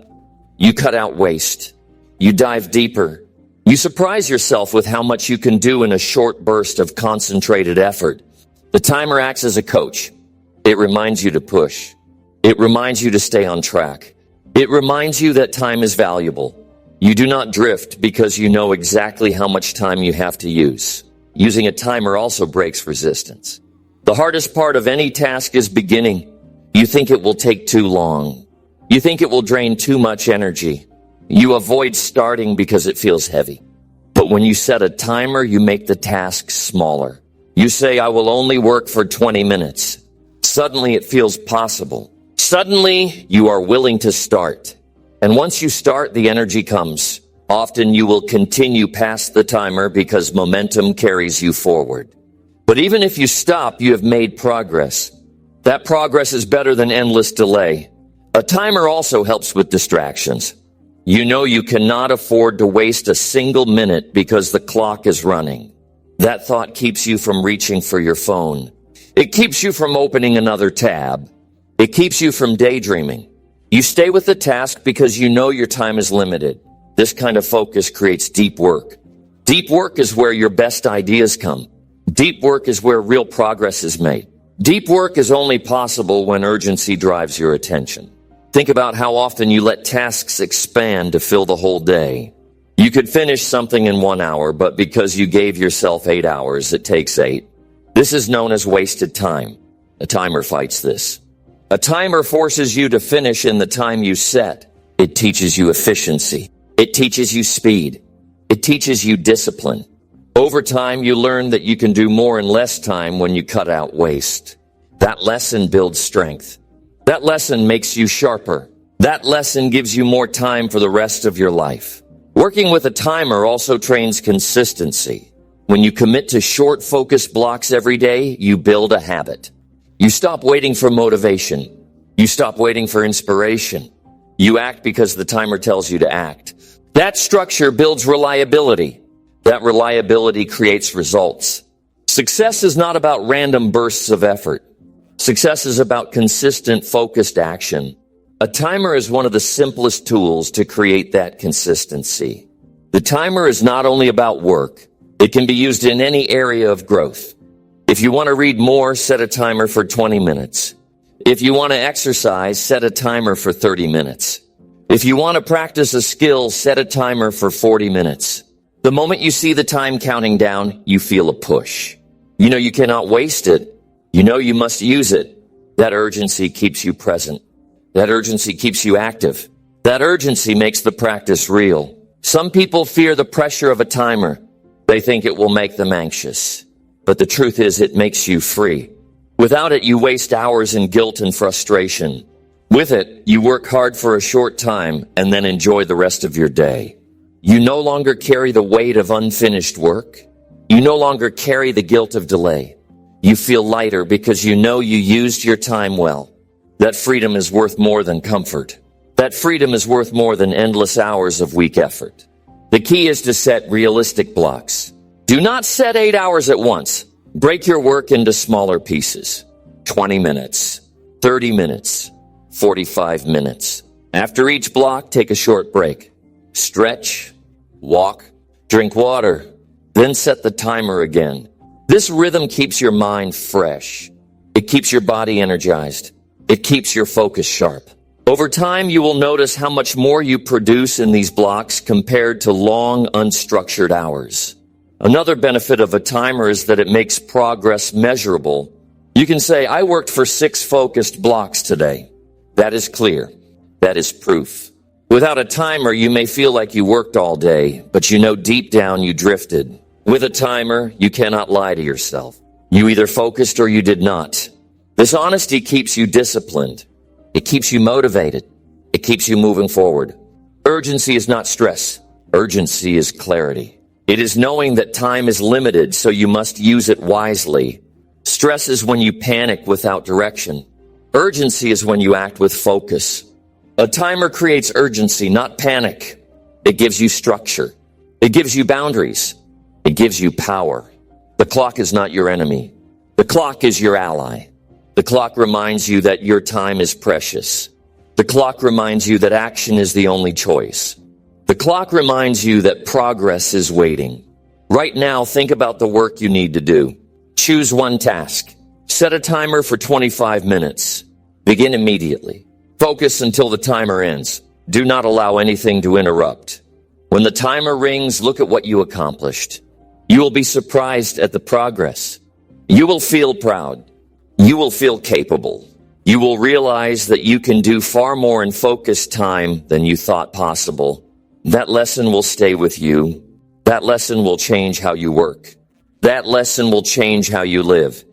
You cut out waste. You dive deeper. You surprise yourself with how much you can do in a short burst of concentrated effort. The timer acts as a coach. It reminds you to push. It reminds you to stay on track. It reminds you that time is valuable. You do not drift because you know exactly how much time you have to use. Using a timer also breaks resistance. The hardest part of any task is beginning. You think it will take too long. You think it will drain too much energy. You avoid starting because it feels heavy. But when you set a timer, you make the task smaller. You say, I will only work for 20 minutes. Suddenly it feels possible. Suddenly you are willing to start. And once you start, the energy comes. Often you will continue past the timer because momentum carries you forward. But even if you stop, you have made progress. That progress is better than endless delay. A timer also helps with distractions. You know you cannot afford to waste a single minute because the clock is running. That thought keeps you from reaching for your phone. It keeps you from opening another tab. It keeps you from daydreaming. You stay with the task because you know your time is limited. This kind of focus creates deep work. Deep work is where your best ideas come. Deep work is where real progress is made. Deep work is only possible when urgency drives your attention. Think about how often you let tasks expand to fill the whole day. You could finish something in 1 hour, but because you gave yourself 8 hours, it takes 8. This is known as wasted time. A timer fights this. A timer forces you to finish in the time you set. It teaches you efficiency. It teaches you speed. It teaches you discipline. Over time, you learn that you can do more in less time when you cut out waste. That lesson builds strength. That lesson makes you sharper. That lesson gives you more time for the rest of your life. Working with a timer also trains consistency. When you commit to short, focused blocks every day, you build a habit. You stop waiting for motivation. You stop waiting for inspiration. You act because the timer tells you to act. That structure builds reliability. That reliability creates results. Success is not about random bursts of effort. Success is about consistent, focused action. A timer is one of the simplest tools to create that consistency. The timer is not only about work. It can be used in any area of growth. If you want to read more, set a timer for 20 minutes. If you want to exercise, set a timer for 30 minutes. If you want to practice a skill, set a timer for 40 minutes. The moment you see the time counting down, you feel a push. You know you cannot waste it. You know you must use it. That urgency keeps you present. That urgency keeps you active. That urgency makes the practice real. Some people fear the pressure of a timer. They think it will make them anxious. But the truth is, it makes you free. Without it, you waste hours in guilt and frustration. With it, you work hard for a short time and then enjoy the rest of your day. You no longer carry the weight of unfinished work. You no longer carry the guilt of delay. You feel lighter because you know you used your time well. That freedom is worth more than comfort. That freedom is worth more than endless hours of weak effort. The key is to set realistic blocks. Do not set 8 hours at once. Break your work into smaller pieces. 20 minutes, 30 minutes, 45 minutes. After each block, take a short break. Stretch, walk, drink water, then set the timer again. This rhythm keeps your mind fresh. It keeps your body energized. It keeps your focus sharp. Over time, you will notice how much more you produce in these blocks compared to long, unstructured hours. Another benefit of a timer is that it makes progress measurable. You can say, I worked for 6 focused blocks today. That is clear. That is proof. Without a timer, you may feel like you worked all day, but you know deep down you drifted. With a timer, you cannot lie to yourself. You either focused or you did not. This honesty keeps you disciplined. It keeps you motivated. It keeps you moving forward. Urgency is not stress. Urgency is clarity. It is knowing that time is limited, so you must use it wisely. Stress is when you panic without direction. Urgency is when you act with focus. A timer creates urgency, not panic. It gives you structure. It gives you boundaries. It gives you power. The clock is not your enemy. The clock is your ally. The clock reminds you that your time is precious. The clock reminds you that action is the only choice. The clock reminds you that progress is waiting. Right now, think about the work you need to do. Choose one task. Set a timer for 25 minutes. Begin immediately. Focus until the timer ends. Do not allow anything to interrupt. When the timer rings, look at what you accomplished. You will be surprised at the progress. You will feel proud. You will feel capable. You will realize that you can do far more in focused time than you thought possible. That lesson will stay with you. That lesson will change how you work. That lesson will change how you live.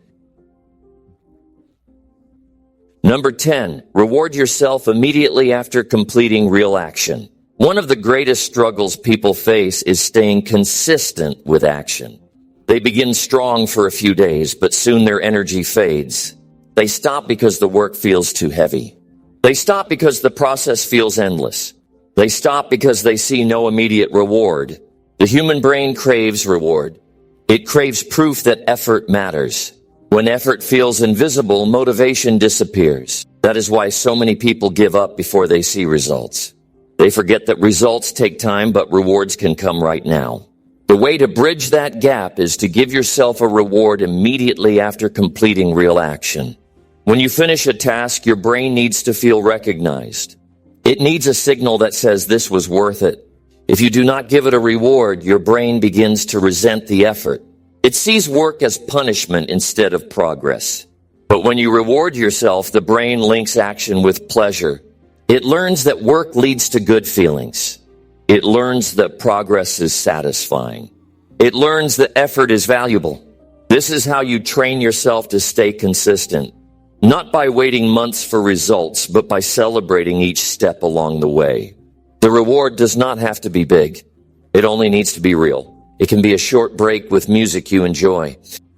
Number 10, reward yourself immediately after completing real action. One of the greatest struggles people face is staying consistent with action. They begin strong for a few days, but soon their energy fades. They stop because the work feels too heavy. They stop because the process feels endless. They stop because they see no immediate reward. The human brain craves reward. It craves proof that effort matters. When effort feels invisible, motivation disappears. That is why so many people give up before they see results. They forget that results take time, but rewards can come right now. The way to bridge that gap is to give yourself a reward immediately after completing real action. When you finish a task, your brain needs to feel recognized. It needs a signal that says this was worth it. If you do not give it a reward, your brain begins to resent the effort. It sees work as punishment instead of progress. But when you reward yourself, the brain links action with pleasure. It learns that work leads to good feelings. It learns that progress is satisfying. It learns that effort is valuable. This is how you train yourself to stay consistent. Not by waiting months for results, but by celebrating each step along the way. The reward does not have to be big. It only needs to be real. It can be a short break with music you enjoy.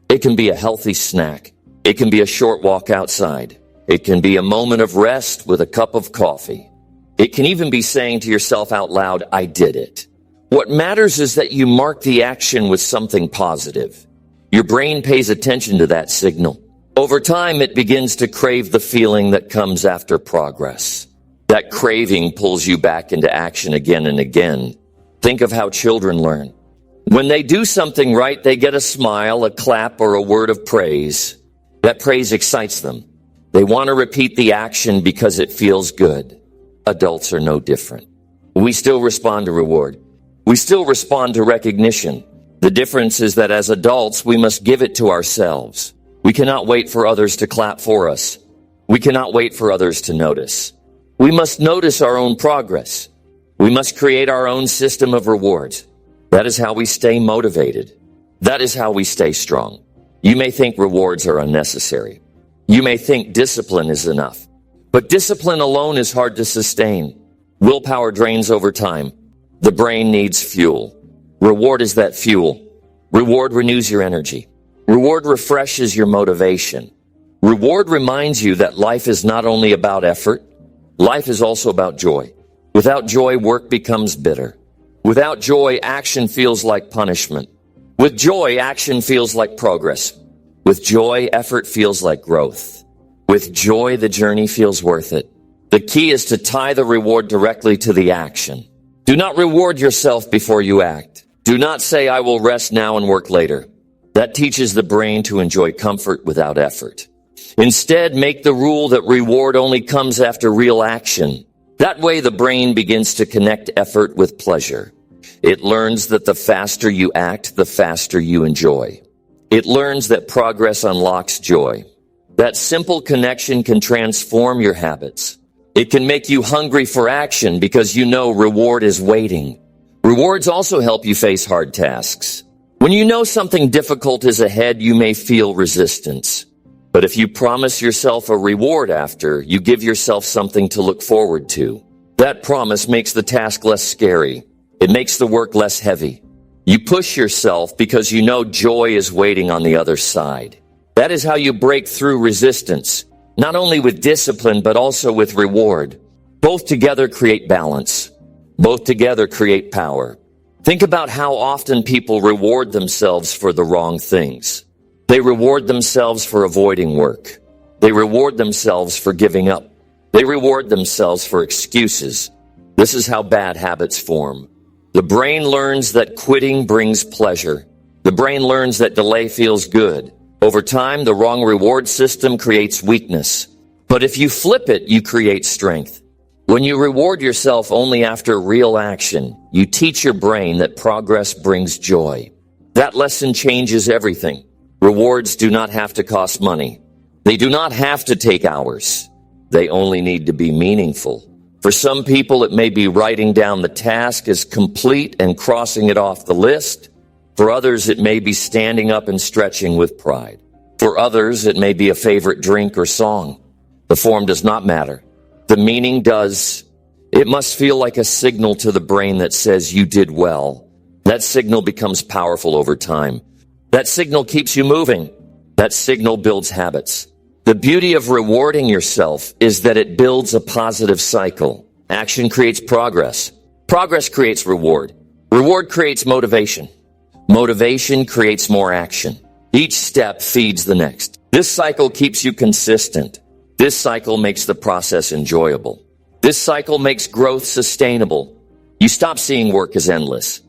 It can be a healthy snack. It can be a short walk outside. It can be a moment of rest with a cup of coffee. It can even be saying to yourself out loud, I did it. What matters is that you mark the action with something positive. Your brain pays attention to that signal. Over time, it begins to crave the feeling that comes after progress. That craving pulls you back into action again and again. Think of how children learn. When they do something right, they get a smile, a clap, or a word of praise. That praise excites them. They want to repeat the action because it feels good. Adults are no different. We still respond to reward. We still respond to recognition. The difference is that as adults, we must give it to ourselves. We cannot wait for others to clap for us. We cannot wait for others to notice. We must notice our own progress. We must create our own system of rewards. That is how we stay motivated. That is how we stay strong. You may think rewards are unnecessary. You may think discipline is enough. But discipline alone is hard to sustain. Willpower drains over time. The brain needs fuel. Reward is that fuel. Reward renews your energy. Reward refreshes your motivation. Reward reminds you that life is not only about effort, life is also about joy. Without joy, work becomes bitter. Without joy, action feels like punishment. With joy, action feels like progress. With joy, effort feels like growth. With joy, the journey feels worth it. The key is to tie the reward directly to the action. Do not reward yourself before you act. Do not say, I will rest now and work later. That teaches the brain to enjoy comfort without effort. Instead, make the rule that reward only comes after real action. That way, the brain begins to connect effort with pleasure. It learns that the faster you act, the faster you enjoy. It learns that progress unlocks joy. That simple connection can transform your habits. It can make you hungry for action because you know reward is waiting. Rewards also help you face hard tasks. When you know something difficult is ahead, you may feel resistance. But if you promise yourself a reward after, you give yourself something to look forward to. That promise makes the task less scary. It makes the work less heavy. You push yourself because you know joy is waiting on the other side. That is how you break through resistance, not only with discipline, but also with reward. Both together create balance. Both together create power. Think about how often people reward themselves for the wrong things. They reward themselves for avoiding work. They reward themselves for giving up. They reward themselves for excuses. This is how bad habits form. The brain learns that quitting brings pleasure. The brain learns that delay feels good. Over time, the wrong reward system creates weakness. But if you flip it, you create strength. When you reward yourself only after real action, you teach your brain that progress brings joy. That lesson changes everything. Rewards do not have to cost money. They do not have to take hours. They only need to be meaningful. For some people, it may be writing down the task as complete and crossing it off the list. For others, it may be standing up and stretching with pride. For others, it may be a favorite drink or song. The form does not matter. The meaning does. It must feel like a signal to the brain that says you did well. That signal becomes powerful over time. That signal keeps you moving. That signal builds habits. The beauty of rewarding yourself is that it builds a positive cycle. Action creates progress. Progress creates reward. Reward creates motivation. Motivation creates more action. Each step feeds the next. This cycle keeps you consistent. This cycle makes the process enjoyable. This cycle makes growth sustainable. You stop seeing work as endless.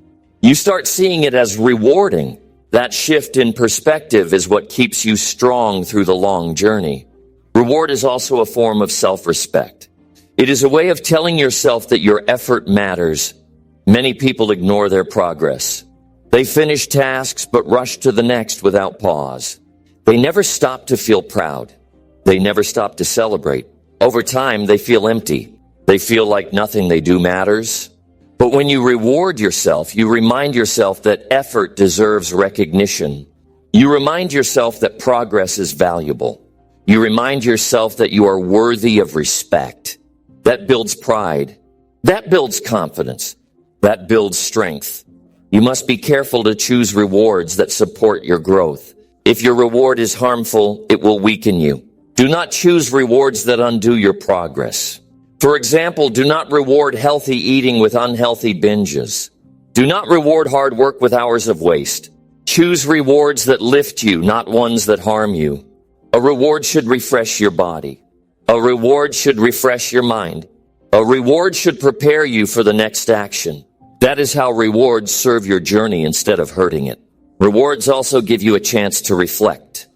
You start seeing it as rewarding. That shift in perspective is what keeps you strong through the long journey. Reward is also a form of self-respect. It is a way of telling yourself that your effort matters. Many people ignore their progress. They finish tasks but rush to the next without pause. They never stop to feel proud. They never stop to celebrate. Over time, they feel empty. They feel like nothing they do matters. But when you reward yourself, you remind yourself that effort deserves recognition. You remind yourself that progress is valuable. You remind yourself that you are worthy of respect. That builds pride. That builds confidence. That builds strength. You must be careful to choose rewards that support your growth. If your reward is harmful, it will weaken you. Do not choose rewards that undo your progress. For example, do not reward healthy eating with unhealthy binges. Do not reward hard work with hours of waste. Choose rewards that lift you, not ones that harm you. A reward should refresh your body. A reward should refresh your mind. A reward should prepare you for the next action. That is how rewards serve your journey instead of hurting it. Rewards also give you a chance to reflect.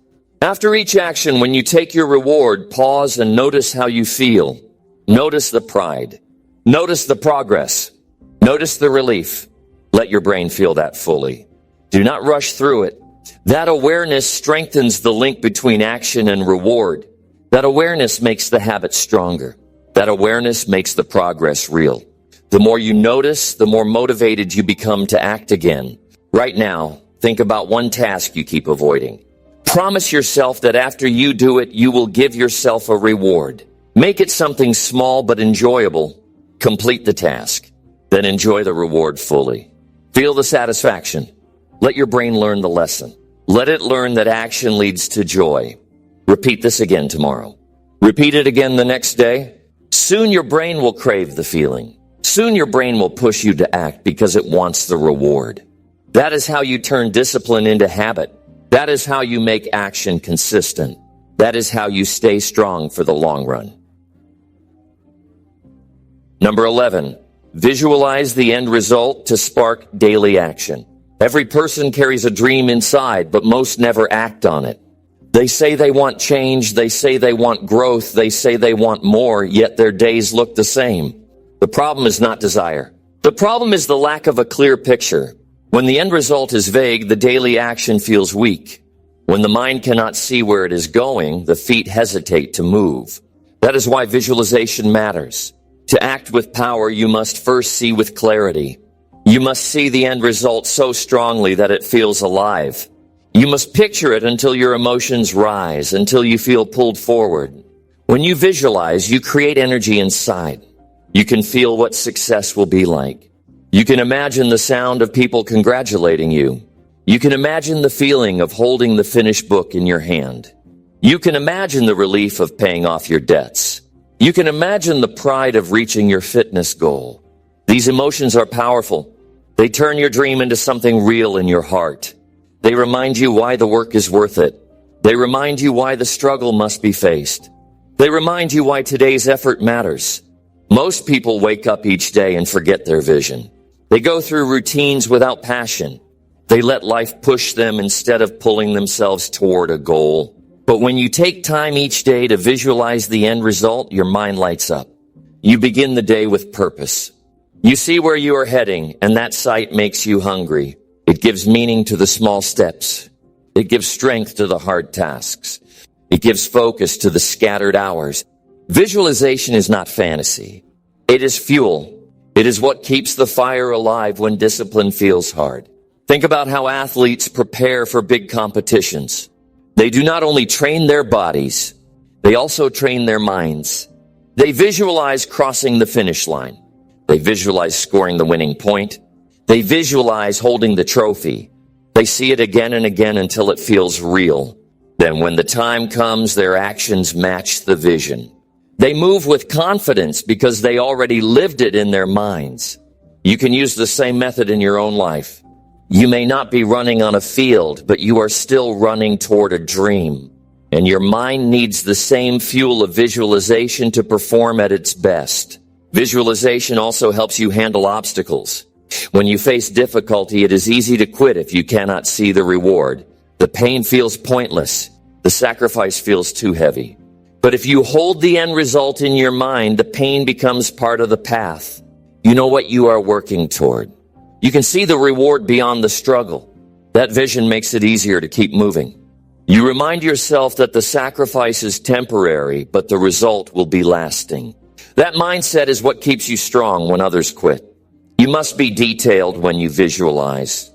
After each action, when you take your reward, pause and notice how you feel. Notice the pride. Notice the progress. Notice the relief. Let your brain feel that fully. Do not rush through it. That awareness strengthens the link between action and reward. That awareness makes the habit stronger. That awareness makes the progress real. The more you notice, the more motivated you become to act again. Right now, think about one task you keep avoiding. Promise yourself that after you do it, you will give yourself a reward. Make it something small but enjoyable. Complete the task. Then enjoy the reward fully. Feel the satisfaction. Let your brain learn the lesson. Let it learn that action leads to joy. Repeat this again tomorrow. Repeat it again the next day. Soon your brain will crave the feeling. Soon your brain will push you to act because it wants the reward. That is how you turn discipline into habit. That is how you make action consistent. That is how you stay strong for the long run. Number 11, visualize the end result to spark daily action. Every person carries a dream inside, but most never act on it. They say they want change, they say they want growth, they say they want more, yet their days look the same. The problem is not desire. The problem is the lack of a clear picture. When the end result is vague, the daily action feels weak. When the mind cannot see where it is going, the feet hesitate to move. That is why visualization matters. To act with power, you must first see with clarity. You must see the end result so strongly that it feels alive. You must picture it until your emotions rise, until you feel pulled forward. When you visualize, you create energy inside. You can feel what success will be like. You can imagine the sound of people congratulating you. You can imagine the feeling of holding the finished book in your hand. You can imagine the relief of paying off your debts. You can imagine the pride of reaching your fitness goal. These emotions are powerful. They turn your dream into something real in your heart. They remind you why the work is worth it. They remind you why the struggle must be faced. They remind you why today's effort matters. Most people wake up each day and forget their vision. They go through routines without passion. They let life push them instead of pulling themselves toward a goal. But when you take time each day to visualize the end result, your mind lights up. You begin the day with purpose. You see where you are heading, and that sight makes you hungry. It gives meaning to the small steps. It gives strength to the hard tasks. It gives focus to the scattered hours. Visualization is not fantasy. It is fuel. It is what keeps the fire alive when discipline feels hard. Think about how athletes prepare for big competitions. They do not only train their bodies, they also train their minds. They visualize crossing the finish line. They visualize scoring the winning point. They visualize holding the trophy. They see it again and again until it feels real. Then when the time comes, their actions match the vision. They move with confidence because they already lived it in their minds. You can use the same method in your own life. You may not be running on a field, but you are still running toward a dream. And your mind needs the same fuel of visualization to perform at its best. Visualization also helps you handle obstacles. When you face difficulty, it is easy to quit if you cannot see the reward. The pain feels pointless. The sacrifice feels too heavy. But if you hold the end result in your mind, the pain becomes part of the path. You know what you are working toward. You can see the reward beyond the struggle. That vision makes it easier to keep moving. You remind yourself that the sacrifice is temporary, but the result will be lasting. That mindset is what keeps you strong when others quit. You must be detailed when you visualize.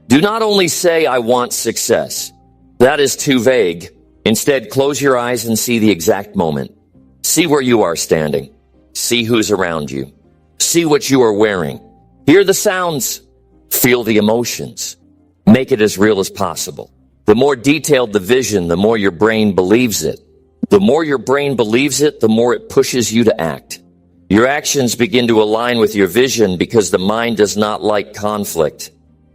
Do not only say, "I want success." That is too vague. Instead, close your eyes and see the exact moment. See where you are standing. See who's around you. See what you are wearing. Hear the sounds. Feel the emotions. Make it as real as possible. The more detailed the vision, the more your brain believes it. The more your brain believes it, the more it pushes you to act. Your actions begin to align with your vision because the mind does not like conflict.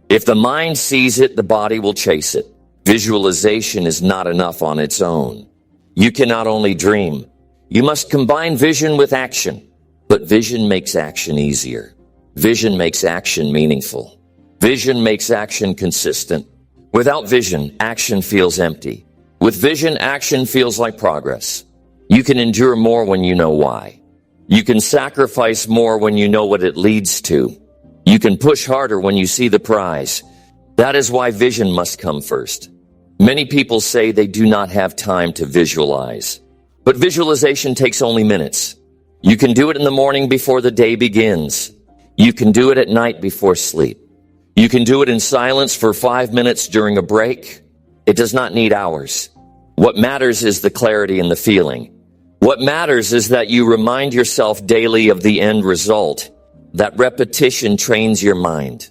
If the mind sees it, the body will chase it. Visualization is not enough on its own. You cannot only dream. You must combine vision with action. But vision makes action easier. Vision makes action meaningful. Vision makes action consistent. Without vision, action feels empty. With vision, action feels like progress. You can endure more when you know why. You can sacrifice more when you know what it leads to. You can push harder when you see the prize. That is why vision must come first. Many people say they do not have time to visualize. But visualization takes only minutes. You can do it in the morning before the day begins. You can do it at night before sleep. You can do it in silence for 5 minutes during a break. It does not need hours. What matters is the clarity and the feeling. What matters is that you remind yourself daily of the end result. That repetition trains your mind.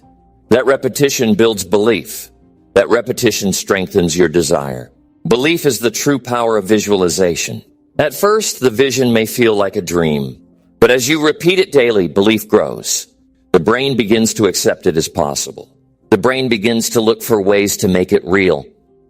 That repetition builds belief. That repetition strengthens your desire. Belief is the true power of visualization. At first, the vision may feel like a dream, but as you repeat it daily, belief grows. The brain begins to accept it as possible. The brain begins to look for ways to make it real.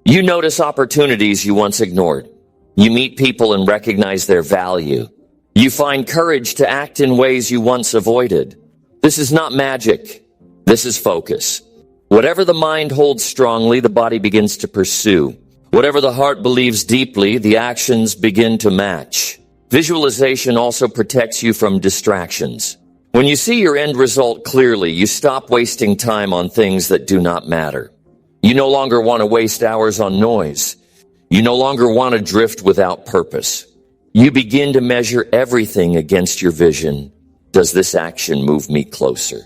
You notice opportunities you once ignored. You meet people and recognize their value. You find courage to act in ways you once avoided. This is not magic. This is focus. Whatever the mind holds strongly, the body begins to pursue. Whatever the heart believes deeply, the actions begin to match. Visualization also protects you from distractions. When you see your end result clearly, you stop wasting time on things that do not matter. You no longer want to waste hours on noise. You no longer want to drift without purpose. You begin to measure everything against your vision. Does this action move me closer?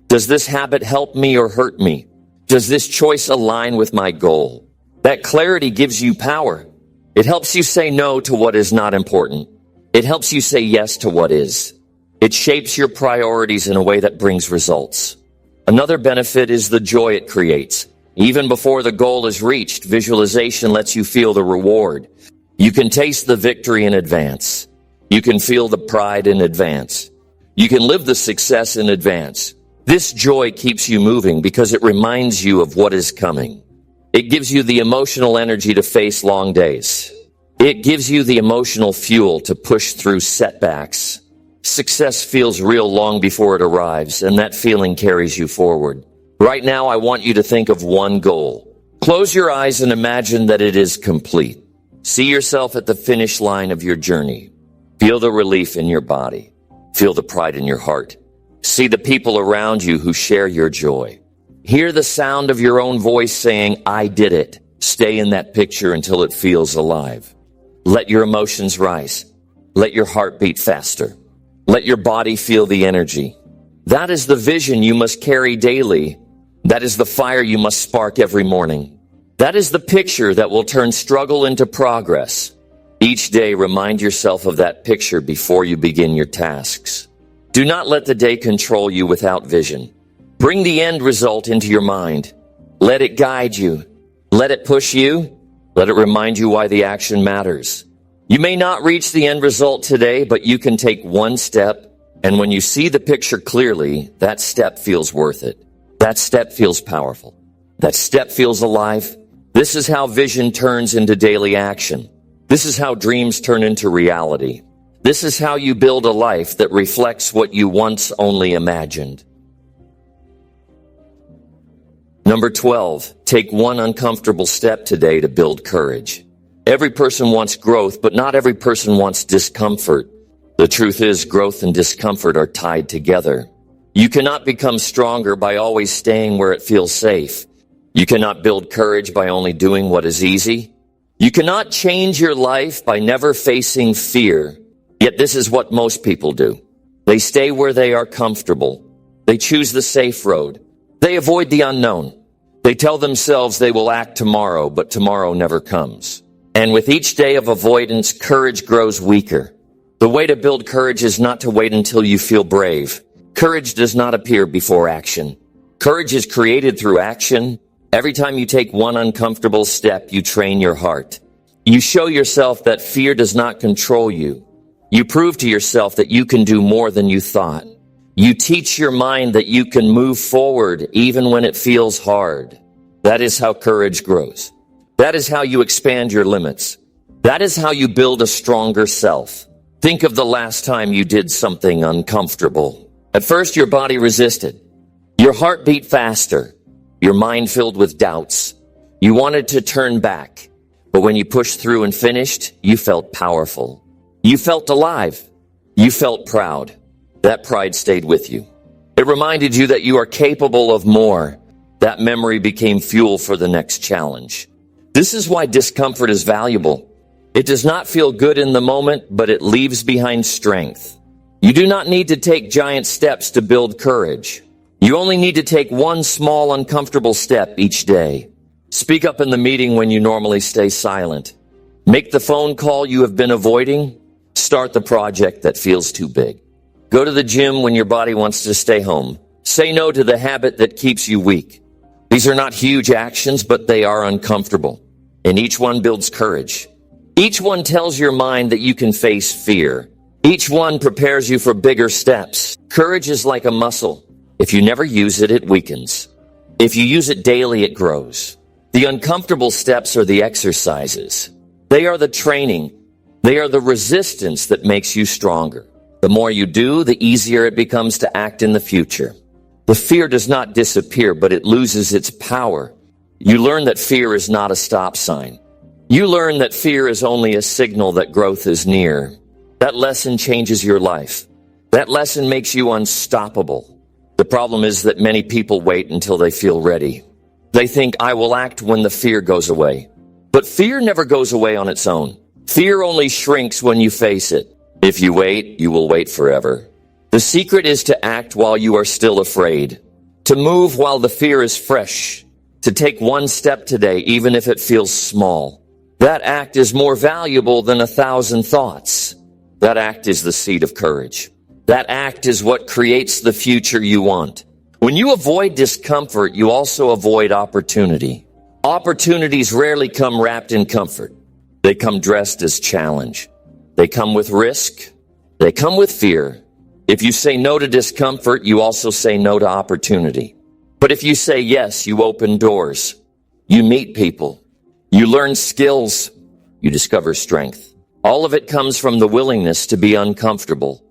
Does this habit help me or hurt me? Does this choice align with my goal? That clarity gives you power. It helps you say no to what is not important. It helps you say yes to what is. It shapes your priorities in a way that brings results. Another benefit is the joy it creates. Even before the goal is reached, visualization lets you feel the reward. You can taste the victory in advance. You can feel the pride in advance. You can live the success in advance. This joy keeps you moving because it reminds you of what is coming. It gives you the emotional energy to face long days. It gives you the emotional fuel to push through setbacks. Success feels real long before it arrives, and that feeling carries you forward. Right now, I want you to think of one goal. Close your eyes and imagine that it is complete. See yourself at the finish line of your journey. Feel the relief in your body. Feel the pride in your heart. See the people around you who share your joy. Hear the sound of your own voice saying, "I did it." Stay in that picture until it feels alive. Let your emotions rise. Let your heart beat faster. Let your body feel the energy. That is the vision you must carry daily. That is the fire you must spark every morning. That is the picture that will turn struggle into progress. Each day, remind yourself of that picture before you begin your tasks. Do not let the day control you without vision. Bring the end result into your mind. Let it guide you. Let it push you. Let it remind you why the action matters. You may not reach the end result today, but you can take one step, and when you see the picture clearly, that step feels worth it. That step feels powerful. That step feels alive. This is how vision turns into daily action. This is how dreams turn into reality. This is how you build a life that reflects what you once only imagined. Number 12, take one uncomfortable step today to build courage. Every person wants growth, but not every person wants discomfort. The truth is, growth and discomfort are tied together. You cannot become stronger by always staying where it feels safe. You cannot build courage by only doing what is easy. You cannot change your life by never facing fear. Yet this is what most people do. They stay where they are comfortable. They choose the safe road. They avoid the unknown. They tell themselves they will act tomorrow, but tomorrow never comes. And with each day of avoidance, courage grows weaker. The way to build courage is not to wait until you feel brave. Courage does not appear before action. Courage is created through action. Every time you take one uncomfortable step, you train your heart. You show yourself that fear does not control you. You prove to yourself that you can do more than you thought. You teach your mind that you can move forward even when it feels hard. That is how courage grows. That is how you expand your limits. That is how you build a stronger self. Think of the last time you did something uncomfortable. At first, your body resisted. Your heart beat faster. Your mind filled with doubts. You wanted to turn back. But when you pushed through and finished, you felt powerful. You felt alive. You felt proud. That pride stayed with you. It reminded you that you are capable of more. That memory became fuel for the next challenge. This is why discomfort is valuable. It does not feel good in the moment, but it leaves behind strength. You do not need to take giant steps to build courage. You only need to take one small, uncomfortable step each day. Speak up in the meeting when you normally stay silent. Make the phone call you have been avoiding. Start the project that feels too big. Go to the gym when your body wants to stay home. Say no to the habit that keeps you weak. These are not huge actions, but they are uncomfortable. And each one builds courage. Each one tells your mind that you can face fear. Each one prepares you for bigger steps. Courage is like a muscle. If you never use it, it weakens. If you use it daily, it grows. The uncomfortable steps are the exercises. They are the training. They are the resistance that makes you stronger. The more you do, the easier it becomes to act in the future. The fear does not disappear, but it loses its power. You learn that fear is not a stop sign. You learn that fear is only a signal that growth is near. That lesson changes your life. That lesson makes you unstoppable. The problem is that many people wait until they feel ready. They think, I will act when the fear goes away. But fear never goes away on its own. Fear only shrinks when you face it. If you wait, you will wait forever. The secret is to act while you are still afraid. To move while the fear is fresh. To take one step today, even if it feels small. That act is more valuable than 1,000 thoughts. That act is the seed of courage. That act is what creates the future you want. When you avoid discomfort, you also avoid opportunity. Opportunities rarely come wrapped in comfort. They come dressed as challenge. They come with risk. They come with fear. If you say no to discomfort, you also say no to opportunity. But if you say yes, you open doors. You meet people. You learn skills. You discover strength. All of it comes from the willingness to be uncomfortable.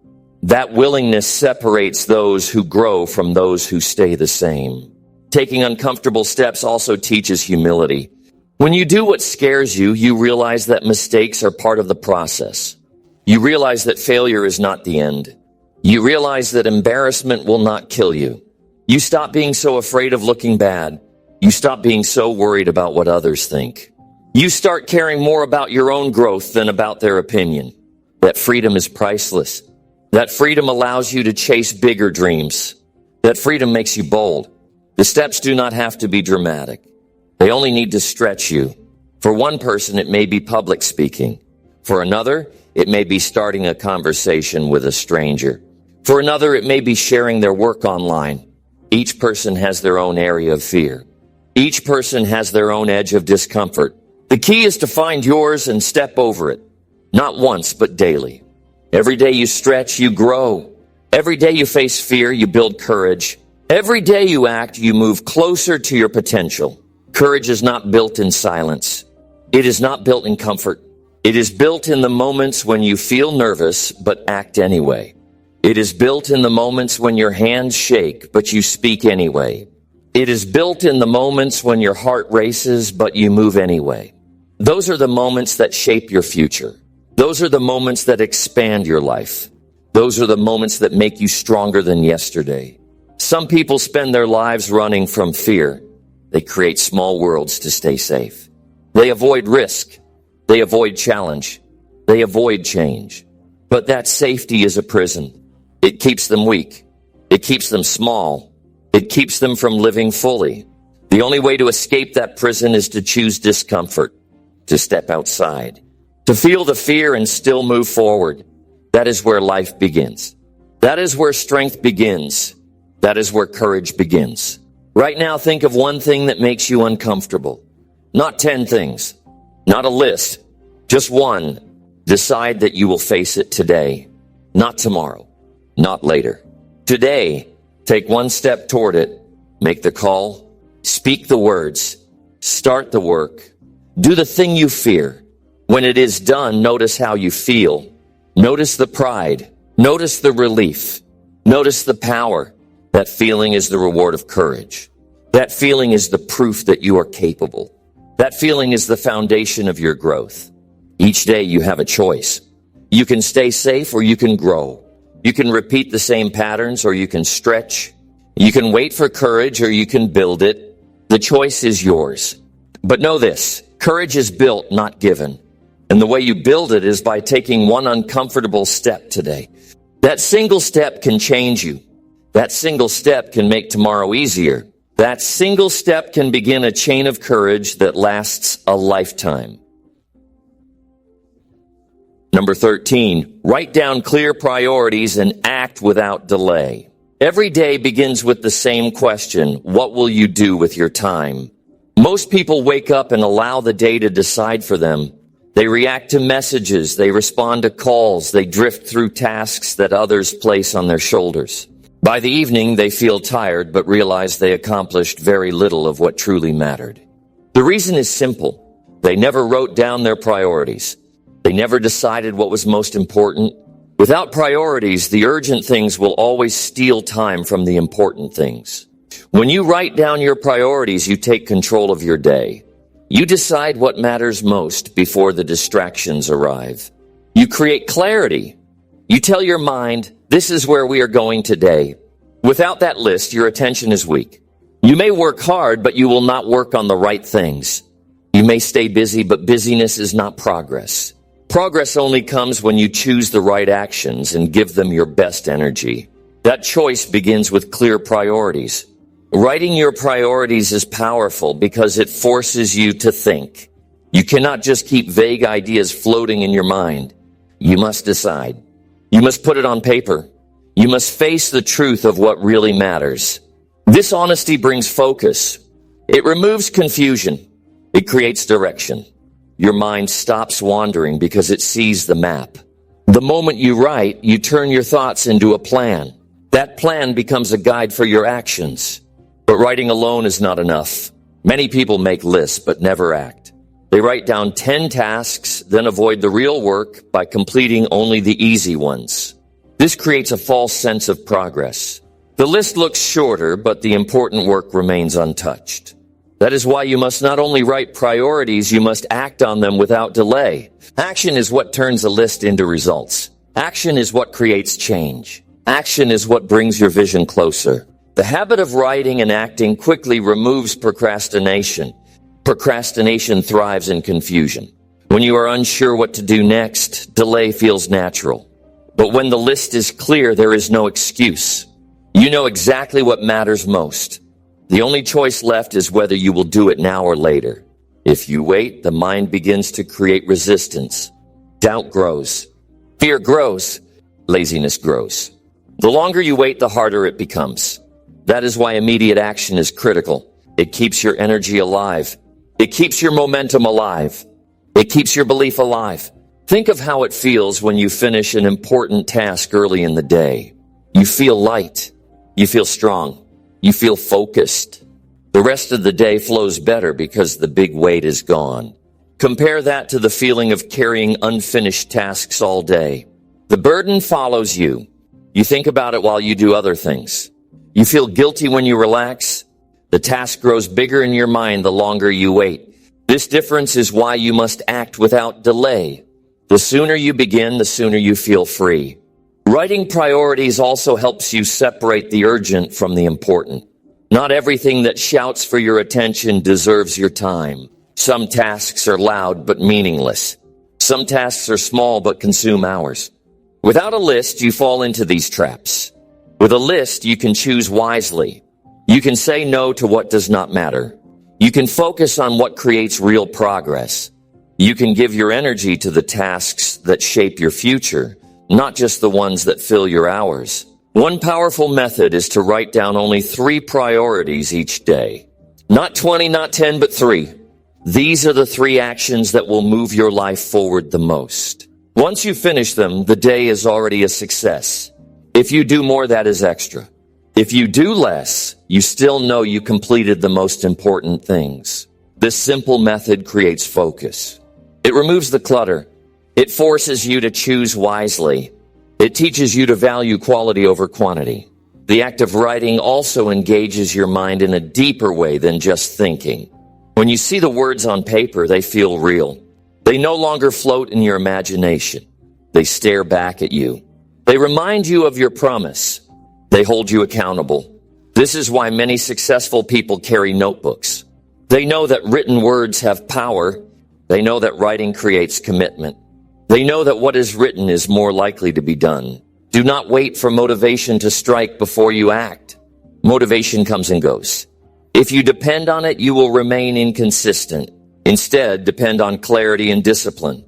That willingness separates those who grow from those who stay the same. Taking uncomfortable steps also teaches humility. When you do what scares you, you realize that mistakes are part of the process. You realize that failure is not the end. You realize that embarrassment will not kill you. You stop being so afraid of looking bad. You stop being so worried about what others think. You start caring more about your own growth than about their opinion. That freedom is priceless. That freedom allows you to chase bigger dreams. That freedom makes you bold. The steps do not have to be dramatic. They only need to stretch you. For one person, it may be public speaking. For another, it may be starting a conversation with a stranger. For another, it may be sharing their work online. Each person has their own area of fear. Each person has their own edge of discomfort. The key is to find yours and step over it. Not once, but daily. Every day you stretch, you grow. Every day you face fear, you build courage. Every day you act, you move closer to your potential. Courage is not built in silence. It is not built in comfort. It is built in the moments when you feel nervous, but act anyway. It is built in the moments when your hands shake, but you speak anyway. It is built in the moments when your heart races, but you move anyway. Those are the moments that shape your future. Those are the moments that expand your life. Those are the moments that make you stronger than yesterday. Some people spend their lives running from fear. They create small worlds to stay safe. They avoid risk. They avoid challenge. They avoid change. But that safety is a prison. It keeps them weak. It keeps them small. It keeps them from living fully. The only way to escape that prison is to choose discomfort, to step outside, to feel the fear and still move forward. That is where life begins. That is where strength begins. That is where courage begins. Right now, think of one thing that makes you uncomfortable. Not 10 things. Not a list. Just one. Decide that you will face it today. Not tomorrow. Not later. Today, take one step toward it. Make the call. Speak the words. Start the work. Do the thing you fear. When it is done, notice how you feel. Notice the pride. Notice the relief. Notice the power. That feeling is the reward of courage. That feeling is the proof that you are capable. That feeling is the foundation of your growth. Each day you have a choice. You can stay safe or you can grow. You can repeat the same patterns or you can stretch. You can wait for courage or you can build it. The choice is yours. But know this, courage is built, not given. And the way you build it is by taking one uncomfortable step today. That single step can change you. That single step can make tomorrow easier. That single step can begin a chain of courage that lasts a lifetime. Number 13, write down clear priorities and act without delay. Every day begins with the same question, what will you do with your time? Most people wake up and allow the day to decide for them. They react to messages, they respond to calls, they drift through tasks that others place on their shoulders. By the evening, they feel tired but realize they accomplished very little of what truly mattered. The reason is simple. They never wrote down their priorities. They never decided what was most important. Without priorities, the urgent things will always steal time from the important things. When you write down your priorities, you take control of your day. You decide what matters most before the distractions arrive. You create clarity. You tell your mind, this is where we are going today. Without that list, your attention is weak. You may work hard, but you will not work on the right things. You may stay busy, but busyness is not progress. Progress only comes when you choose the right actions and give them your best energy. That choice begins with clear priorities. Writing your priorities is powerful because it forces you to think. You cannot just keep vague ideas floating in your mind. You must decide. You must put it on paper. You must face the truth of what really matters. This honesty brings focus. It removes confusion. It creates direction. Your mind stops wandering because it sees the map. The moment you write, you turn your thoughts into a plan. That plan becomes a guide for your actions. But writing alone is not enough. Many people make lists but never act. They write down 10 tasks, then avoid the real work by completing only the easy ones. This creates a false sense of progress. The list looks shorter, but the important work remains untouched. That is why you must not only write priorities, you must act on them without delay. Action is what turns a list into results. Action is what creates change. Action is what brings your vision closer. The habit of writing and acting quickly removes procrastination. Procrastination thrives in confusion. When you are unsure what to do next, delay feels natural. But when the list is clear, there is no excuse. You know exactly what matters most. The only choice left is whether you will do it now or later. If you wait, the mind begins to create resistance. Doubt grows. Fear grows. Laziness grows. The longer you wait, the harder it becomes. That is why immediate action is critical. It keeps your energy alive. It keeps your momentum alive. It keeps your belief alive. Think of how it feels when you finish an important task early in the day. You feel light. You feel strong. You feel focused. The rest of the day flows better because the big weight is gone. Compare that to the feeling of carrying unfinished tasks all day. The burden follows you. You think about it while you do other things. You feel guilty when you relax. The task grows bigger in your mind the longer you wait. This difference is why you must act without delay. The sooner you begin, the sooner you feel free. Writing priorities also helps you separate the urgent from the important. Not everything that shouts for your attention deserves your time. Some tasks are loud but meaningless. Some tasks are small but consume hours. Without a list, you fall into these traps. With a list, you can choose wisely. You can say no to what does not matter. You can focus on what creates real progress. You can give your energy to the tasks that shape your future, not just the ones that fill your hours. One powerful method is to write down only 3 priorities each day. Not 20, not 10, but 3. These are the 3 actions that will move your life forward the most. Once you finish them, the day is already a success. If you do more, that is extra. If you do less, you still know you completed the most important things. This simple method creates focus. It removes the clutter. It forces you to choose wisely. It teaches you to value quality over quantity. The act of writing also engages your mind in a deeper way than just thinking. When you see the words on paper, they feel real. They no longer float in your imagination. They stare back at you. They remind you of your promise. They hold you accountable. This is why many successful people carry notebooks. They know that written words have power. They know that writing creates commitment. They know that what is written is more likely to be done. Do not wait for motivation to strike before you act. Motivation comes and goes. If you depend on it, you will remain inconsistent. Instead, depend on clarity and discipline.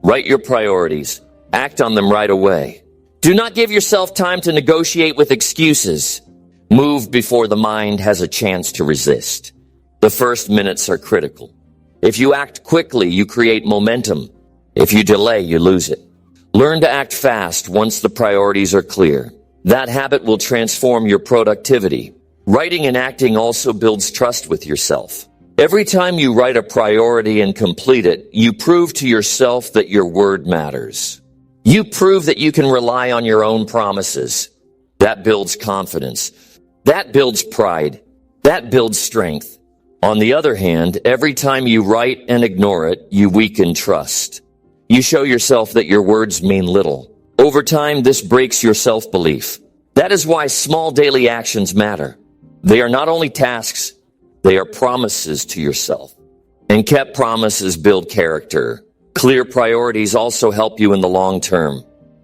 Write your priorities. Act on them right away. Do not give yourself time to negotiate with excuses. Move before the mind has a chance to resist. The first minutes are critical. If you act quickly, you create momentum. If you delay, you lose it. Learn to act fast once the priorities are clear. That habit will transform your productivity. Writing and acting also builds trust with yourself. Every time you write a priority and complete it, you prove to yourself that your word matters. You prove that you can rely on your own promises. That builds confidence. That builds pride. That builds strength. On the other hand, every time you write and ignore it, you weaken trust. You show yourself that your words mean little. Over time, this breaks your self-belief. That is why small daily actions matter. They are not only tasks, they are promises to yourself. And kept promises build character. Clear priorities also help you in the long term.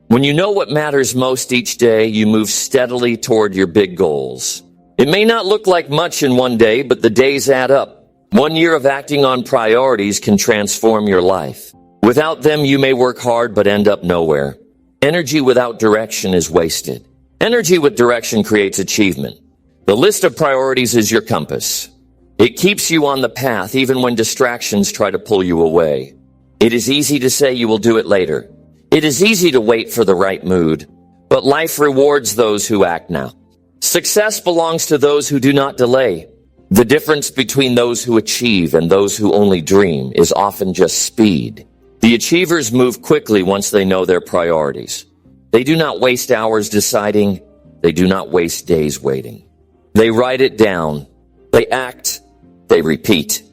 When you know what matters most each day, you move steadily toward your big goals. It may not look like much in one day, but the days add up. 1 year of acting on priorities can transform your life. Without them, you may work hard but end up nowhere. Energy without direction is wasted. Energy with direction creates achievement. The list of priorities is your compass. It keeps you on the path even when distractions try to pull you away. It is easy to say you will do it later. It is easy to wait for the right mood. But life rewards those who act now. Success belongs to those who do not delay. The difference between those who achieve and those who only dream is often just speed. The achievers move quickly once they know their priorities. They do not waste hours deciding. They do not waste days waiting. They write it down. They act. They repeat.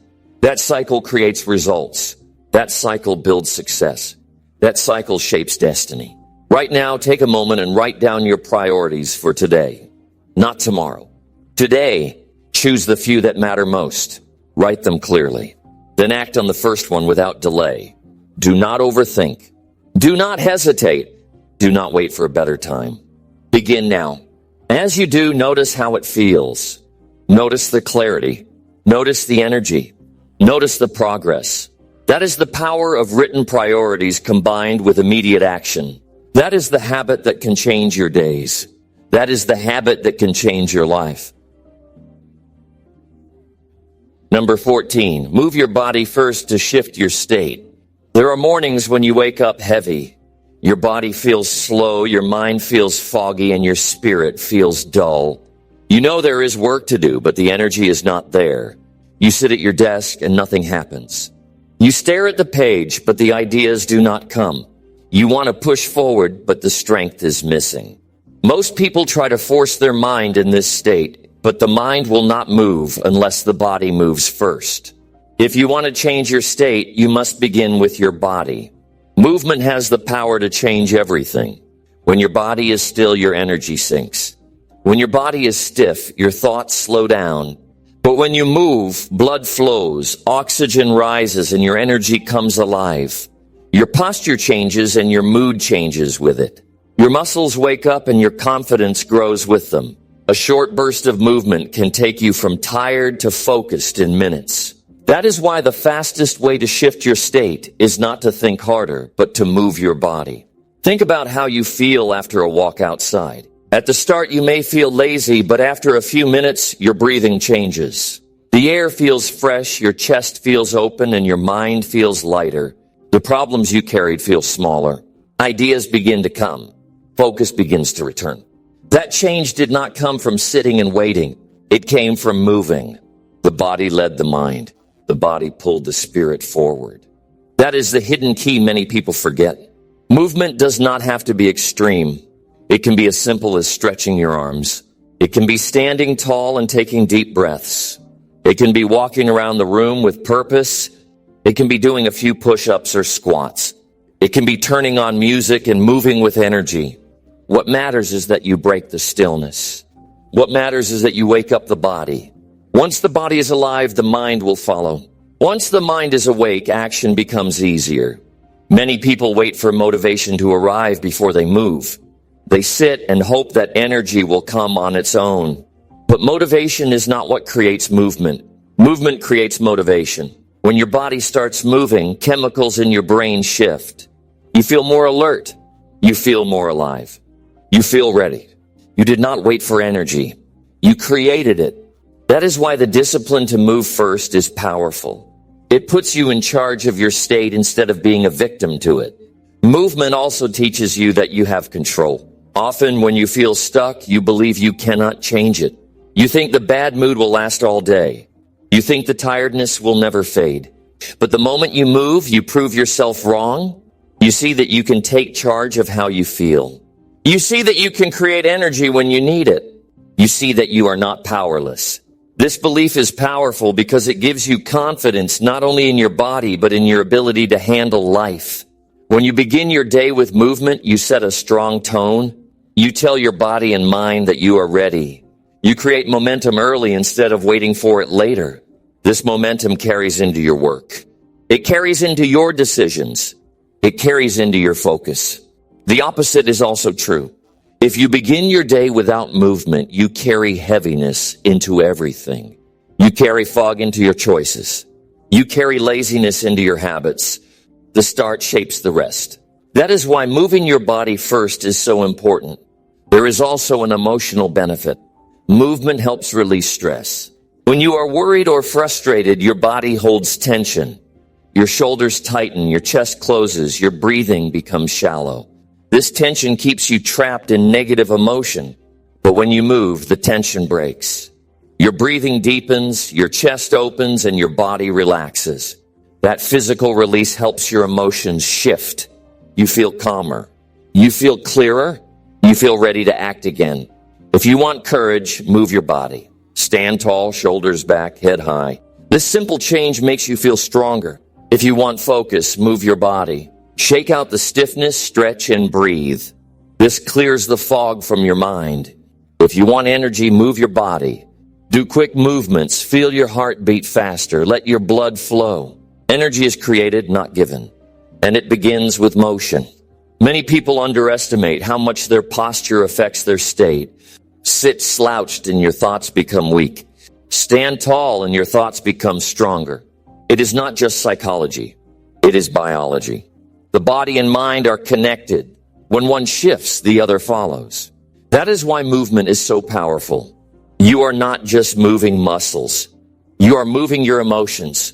That cycle creates results. That cycle builds success. That cycle shapes destiny. Right now, take a moment and write down your priorities for today, not tomorrow. Today, choose the few that matter most. Write them clearly. Then act on the first one without delay. Do not overthink. Do not hesitate. Do not wait for a better time. Begin now. As you do, notice how it feels. Notice the clarity. Notice the energy. Notice the progress. That is the power of written priorities combined with immediate action. That is the habit that can change your days. That is the habit that can change your life. Number 14, move your body first to shift your state. There are mornings when you wake up heavy. Your body feels slow, your mind feels foggy, and your spirit feels dull. You know there is work to do, but the energy is not there. You sit at your desk and nothing happens. You stare at the page, but the ideas do not come. You want to push forward, but the strength is missing. Most people try to force their mind in this state, but the mind will not move unless the body moves first. If you want to change your state, you must begin with your body. Movement has the power to change everything. When your body is still, your energy sinks. When your body is stiff, your thoughts slow down. But when you move, blood flows, oxygen rises, and your energy comes alive. Your posture changes and your mood changes with it. Your muscles wake up and your confidence grows with them. A short burst of movement can take you from tired to focused in minutes. That is why the fastest way to shift your state is not to think harder, but to move your body. Think about how you feel after a walk outside. At the start, you may feel lazy, but after a few minutes, your breathing changes. The air feels fresh, your chest feels open, and your mind feels lighter. The problems you carried feel smaller. Ideas begin to come. Focus begins to return. That change did not come from sitting and waiting. It came from moving. The body led the mind. The body pulled the spirit forward. That is the hidden key many people forget. Movement does not have to be extreme. It can be as simple as stretching your arms. It can be standing tall and taking deep breaths. It can be walking around the room with purpose. It can be doing a few push-ups or squats. It can be turning on music and moving with energy. What matters is that you break the stillness. What matters is that you wake up the body. Once the body is alive, the mind will follow. Once the mind is awake, action becomes easier. Many people wait for motivation to arrive before they move. They sit and hope that energy will come on its own. But motivation is not what creates movement. Movement creates motivation. When your body starts moving, chemicals in your brain shift. You feel more alert. You feel more alive. You feel ready. You did not wait for energy. You created it. That is why the discipline to move first is powerful. It puts you in charge of your state instead of being a victim to it. Movement also teaches you that you have control. Often when you feel stuck, you believe you cannot change it. You think the bad mood will last all day. You think the tiredness will never fade. But the moment you move, you prove yourself wrong. You see that you can take charge of how you feel. You see that you can create energy when you need it. You see that you are not powerless. This belief is powerful because it gives you confidence not only in your body, but in your ability to handle life. When you begin your day with movement, you set a strong tone. You tell your body and mind that you are ready. You create momentum early instead of waiting for it later. This momentum carries into your work. It carries into your decisions. It carries into your focus. The opposite is also true. If you begin your day without movement, you carry heaviness into everything. You carry fog into your choices. You carry laziness into your habits. The start shapes the rest. That is why moving your body first is so important. There is also an emotional benefit. Movement helps release stress. When you are worried or frustrated, your body holds tension. Your shoulders tighten, your chest closes, your breathing becomes shallow. This tension keeps you trapped in negative emotion. But when you move, the tension breaks. Your breathing deepens, your chest opens, and your body relaxes. That physical release helps your emotions shift. You feel calmer. You feel clearer. You feel ready to act again. If you want courage, move your body. Stand tall, shoulders back, head high. This simple change makes you feel stronger. If you want focus, move your body. Shake out the stiffness, stretch, and breathe. This clears the fog from your mind. If you want energy, move your body. Do quick movements. Feel your heart beat faster. Let your blood flow. Energy is created, not given. And it begins with motion. Many people underestimate how much their posture affects their state. Sit slouched and your thoughts become weak. Stand tall and your thoughts become stronger. It is not just psychology. It is biology. The body and mind are connected. When one shifts, the other follows. That is why movement is so powerful. You are not just moving muscles. You are moving your emotions.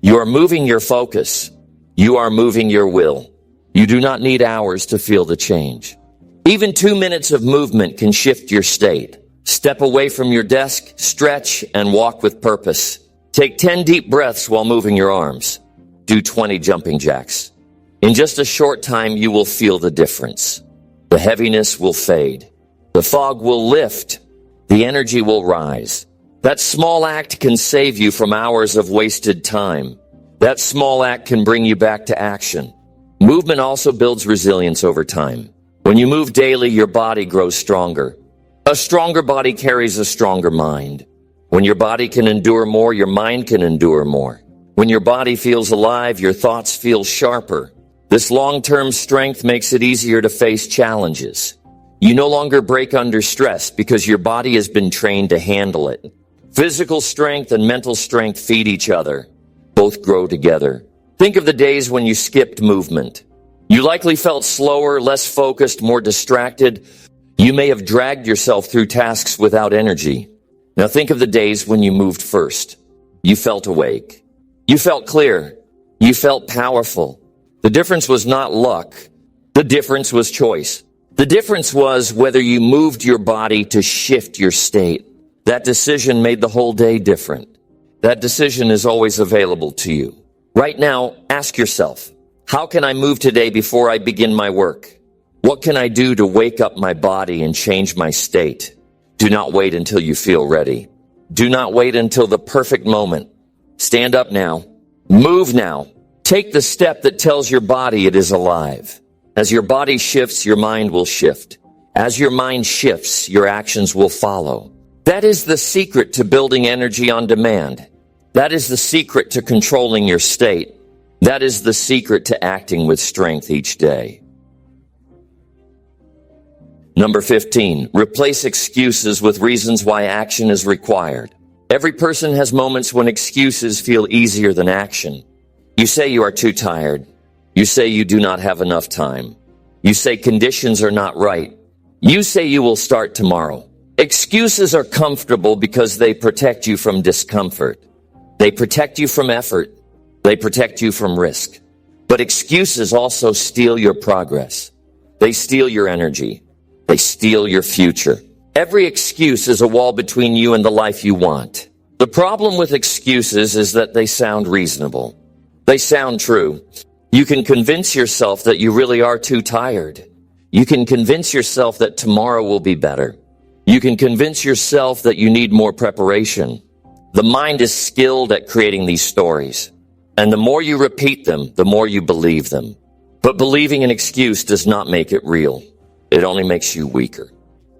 You are moving your focus. You are moving your will. You do not need hours to feel the change. Even 2 minutes of movement can shift your state. Step away from your desk, stretch, and walk with purpose. Take 10 deep breaths while moving your arms. Do 20 jumping jacks. In just a short time, you will feel the difference. The heaviness will fade. The fog will lift. The energy will rise. That small act can save you from hours of wasted time. That small act can bring you back to action. Movement also builds resilience over time. When you move daily, your body grows stronger. A stronger body carries a stronger mind. When your body can endure more, your mind can endure more. When your body feels alive, your thoughts feel sharper. This long-term strength makes it easier to face challenges. You no longer break under stress because your body has been trained to handle it. Physical strength and mental strength feed each other. Both grow together. Think of the days when you skipped movement. You likely felt slower, less focused, more distracted. You may have dragged yourself through tasks without energy. Now think of the days when you moved first. You felt awake. You felt clear. You felt powerful. The difference was not luck. The difference was choice. The difference was whether you moved your body to shift your state. That decision made the whole day different. That decision is always available to you. Right now, ask yourself, how can I move today before I begin my work? What can I do to wake up my body and change my state? Do not wait until you feel ready. Do not wait until the perfect moment. Stand up now. Move now. Take the step that tells your body it is alive. As your body shifts, your mind will shift. As your mind shifts, your actions will follow. That is the secret to building energy on demand. That is the secret to controlling your state. That is the secret to acting with strength each day. Number 15, replace excuses with reasons why action is required. Every person has moments when excuses feel easier than action. You say you are too tired. You say you do not have enough time. You say conditions are not right. You say you will start tomorrow. Excuses are comfortable because they protect you from discomfort. They protect you from effort. They protect you from risk. But excuses also steal your progress. They steal your energy. They steal your future. Every excuse is a wall between you and the life you want. The problem with excuses is that they sound reasonable. They sound true. You can convince yourself that you really are too tired. You can convince yourself that tomorrow will be better. You can convince yourself that you need more preparation. The mind is skilled at creating these stories. And the more you repeat them, the more you believe them. But believing an excuse does not make it real. It only makes you weaker.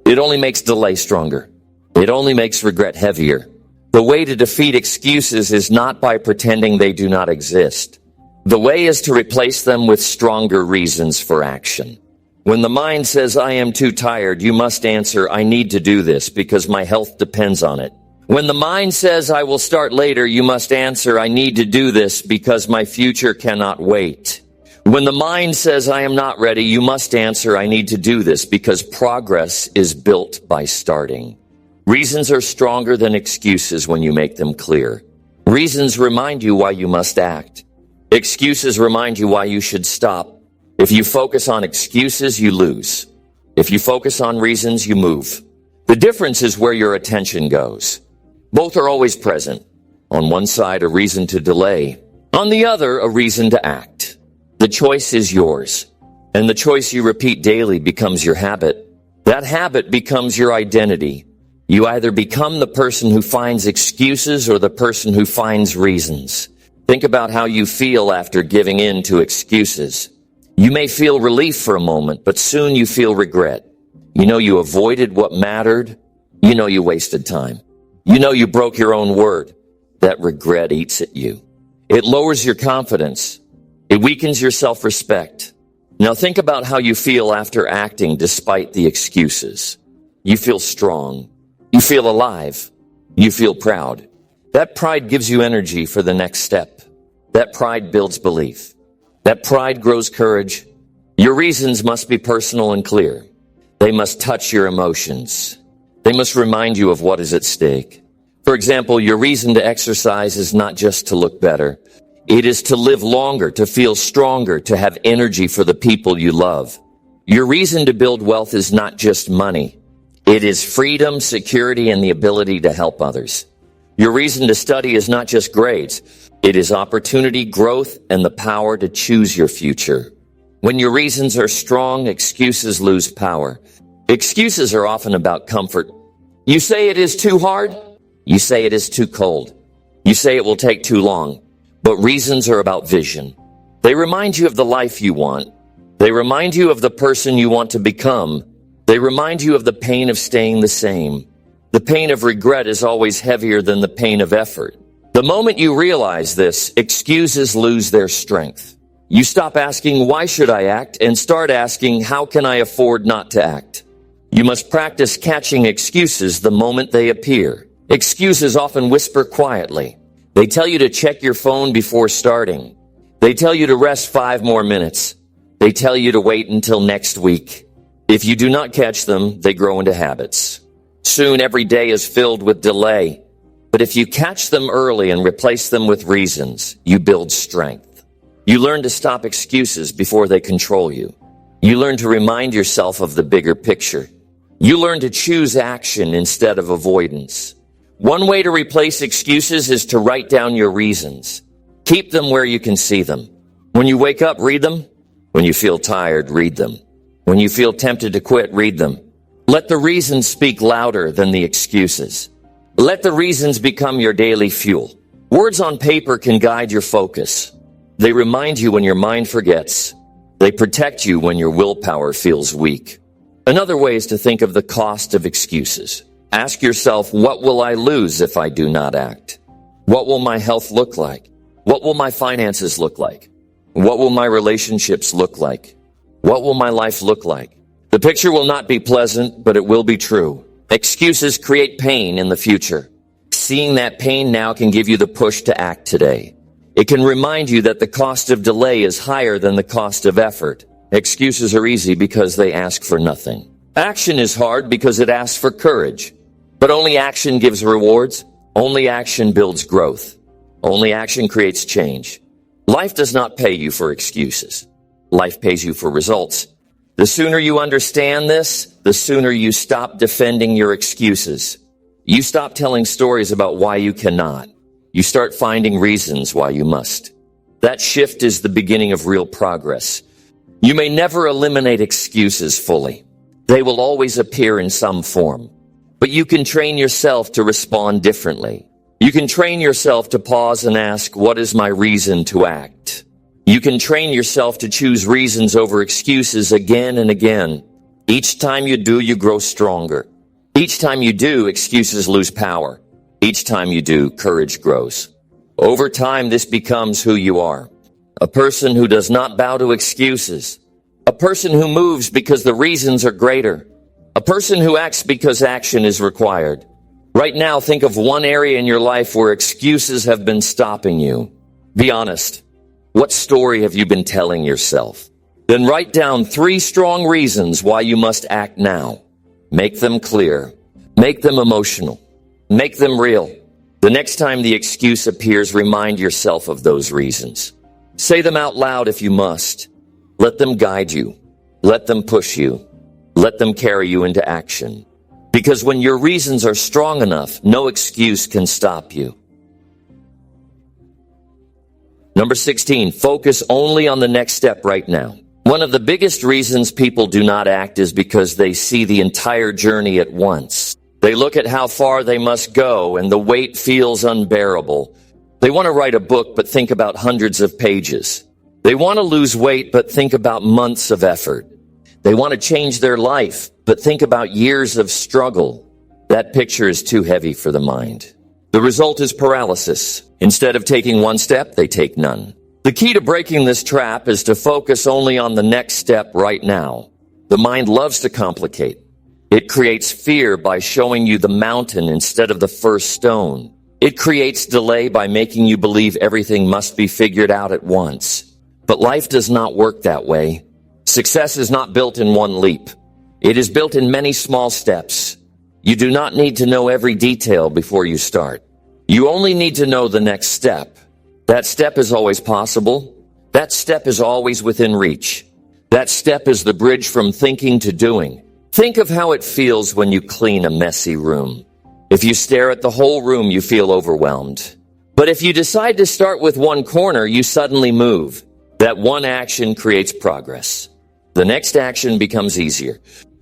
It only makes delay stronger. It only makes regret heavier. The way to defeat excuses is not by pretending they do not exist. The way is to replace them with stronger reasons for action. When the mind says, I am too tired, you must answer, I need to do this because my health depends on it. When the mind says, I will start later, you must answer, I need to do this because my future cannot wait. When the mind says, I am not ready, you must answer, I need to do this because progress is built by starting. Reasons are stronger than excuses when you make them clear. Reasons remind you why you must act. Excuses remind you why you should stop. If you focus on excuses, you lose. If you focus on reasons, you move. The difference is where your attention goes. Both are always present. On one side, a reason to delay. On the other, a reason to act. The choice is yours. And the choice you repeat daily becomes your habit. That habit becomes your identity. You either become the person who finds excuses or the person who finds reasons. Think about how you feel after giving in to excuses. You may feel relief for a moment, but soon you feel regret. You know you avoided what mattered. You know you wasted time. You know you broke your own word. That regret eats at you. It lowers your confidence. It weakens your self-respect. Now think about how you feel after acting despite the excuses. You feel strong. You feel alive. You feel proud. That pride gives you energy for the next step. That pride builds belief. That pride grows courage. Your reasons must be personal and clear. They must touch your emotions. They must remind you of what is at stake. For example, your reason to exercise is not just to look better. It is to live longer, to feel stronger, to have energy for the people you love. Your reason to build wealth is not just money. It is freedom, security, and the ability to help others. Your reason to study is not just grades. It is opportunity, growth, and the power to choose your future. When your reasons are strong, excuses lose power. Excuses are often about comfort. You say it is too hard. You say it is too cold. You say it will take too long. But reasons are about vision. They remind you of the life you want. They remind you of the person you want to become. They remind you of the pain of staying the same. The pain of regret is always heavier than the pain of effort. The moment you realize this, excuses lose their strength. You stop asking, why should I act? And start asking, how can I afford not to act? You must practice catching excuses the moment they appear. Excuses often whisper quietly. They tell you to check your phone before starting. They tell you to rest 5 more minutes. They tell you to wait until next week. If you do not catch them, they grow into habits. Soon every day is filled with delay. But if you catch them early and replace them with reasons, you build strength. You learn to stop excuses before they control you. You learn to remind yourself of the bigger picture. You learn to choose action instead of avoidance. One way to replace excuses is to write down your reasons. Keep them where you can see them. When you wake up, read them. When you feel tired, read them. When you feel tempted to quit, read them. Let the reasons speak louder than the excuses. Let the reasons become your daily fuel. Words on paper can guide your focus. They remind you when your mind forgets. They protect you when your willpower feels weak. Another way is to think of the cost of excuses. Ask yourself, what will I lose if I do not act? What will my health look like? What will my finances look like? What will my relationships look like? What will my life look like? The picture will not be pleasant, but it will be true. Excuses create pain in the future. Seeing that pain now can give you the push to act today. It can remind you that the cost of delay is higher than the cost of effort. Excuses are easy because they ask for nothing. Action is hard because it asks for courage. But only action gives rewards. Only action builds growth. Only action creates change. Life does not pay you for excuses. Life pays you for results. The sooner you understand this, the sooner you stop defending your excuses. You stop telling stories about why you cannot. You start finding reasons why you must. That shift is the beginning of real progress. You may never eliminate excuses fully. They will always appear in some form. But you can train yourself to respond differently. You can train yourself to pause and ask, what is my reason to act? You can train yourself to choose reasons over excuses again and again. Each time you do, you grow stronger. Each time you do, excuses lose power. Each time you do, courage grows. Over time, this becomes who you are. A person who does not bow to excuses. A person who moves because the reasons are greater. A person who acts because action is required. Right now, think of one area in your life where excuses have been stopping you. Be honest. What story have you been telling yourself? Then write down 3 strong reasons why you must act now. Make them clear. Make them emotional. Make them real. The next time the excuse appears, remind yourself of those reasons. Say them out loud if you must. Let them guide you. Let them push you. Let them carry you into action. Because when your reasons are strong enough, no excuse can stop you. Number 16, focus only on the next step right now. One of the biggest reasons people do not act is because they see the entire journey at once. They look at how far they must go and the weight feels unbearable. They want to write a book but think about hundreds of pages. They want to lose weight but think about months of effort. They want to change their life, but think about years of struggle. That picture is too heavy for the mind. The result is paralysis. Instead of taking one step, they take none. The key to breaking this trap is to focus only on the next step right now. The mind loves to complicate. It creates fear by showing you the mountain instead of the first stone. It creates delay by making you believe everything must be figured out at once. But life does not work that way. Success is not built in one leap. It is built in many small steps. You do not need to know every detail before you start. You only need to know the next step. That step is always possible. That step is always within reach. That step is the bridge from thinking to doing. Think of how it feels when you clean a messy room. If you stare at the whole room, you feel overwhelmed. But if you decide to start with one corner, you suddenly move. That one action creates progress. The next action becomes easier.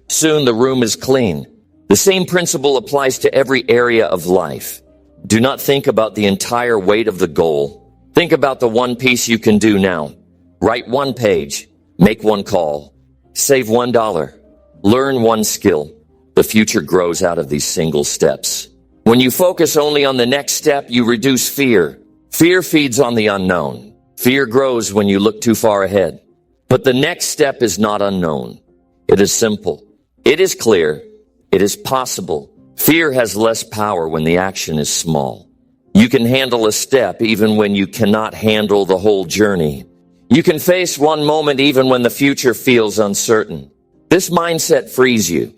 Soon the room is clean. The same principle applies to every area of life. Do not think about the entire weight of the goal. Think about the one piece you can do now. Write one page. Make one call. Save $1. Learn one skill. The future grows out of these single steps. When you focus only on the next step, you reduce fear. Fear feeds on the unknown. Fear grows when you look too far ahead. But the next step is not unknown. It is simple. It is clear. It is possible. Fear has less power when the action is small. You can handle a step even when you cannot handle the whole journey. You can face one moment even when the future feels uncertain. This mindset frees you.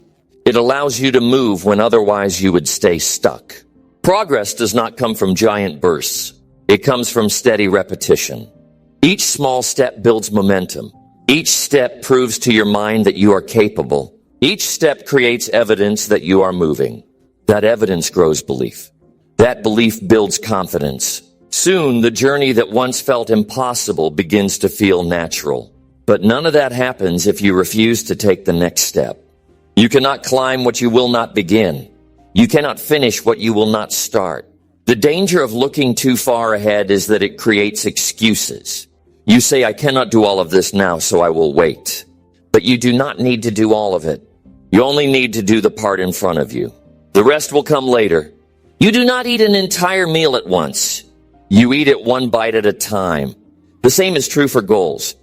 It allows you to move when otherwise you would stay stuck. Progress does not come from giant bursts. It comes from steady repetition. Each small step builds momentum. Each step proves to your mind that you are capable. Each step creates evidence that you are moving. That evidence grows belief. That belief builds confidence. Soon, the journey that once felt impossible begins to feel natural. But none of that happens if you refuse to take the next step. You cannot climb what you will not begin. You cannot finish what you will not start. The danger of looking too far ahead is that it creates excuses. You say, I cannot do all of this now, so I will wait. But you do not need to do all of it. You only need to do the part in front of you. The rest will come later. You do not eat an entire meal at once. You eat it one bite at a time. The same is true for goals.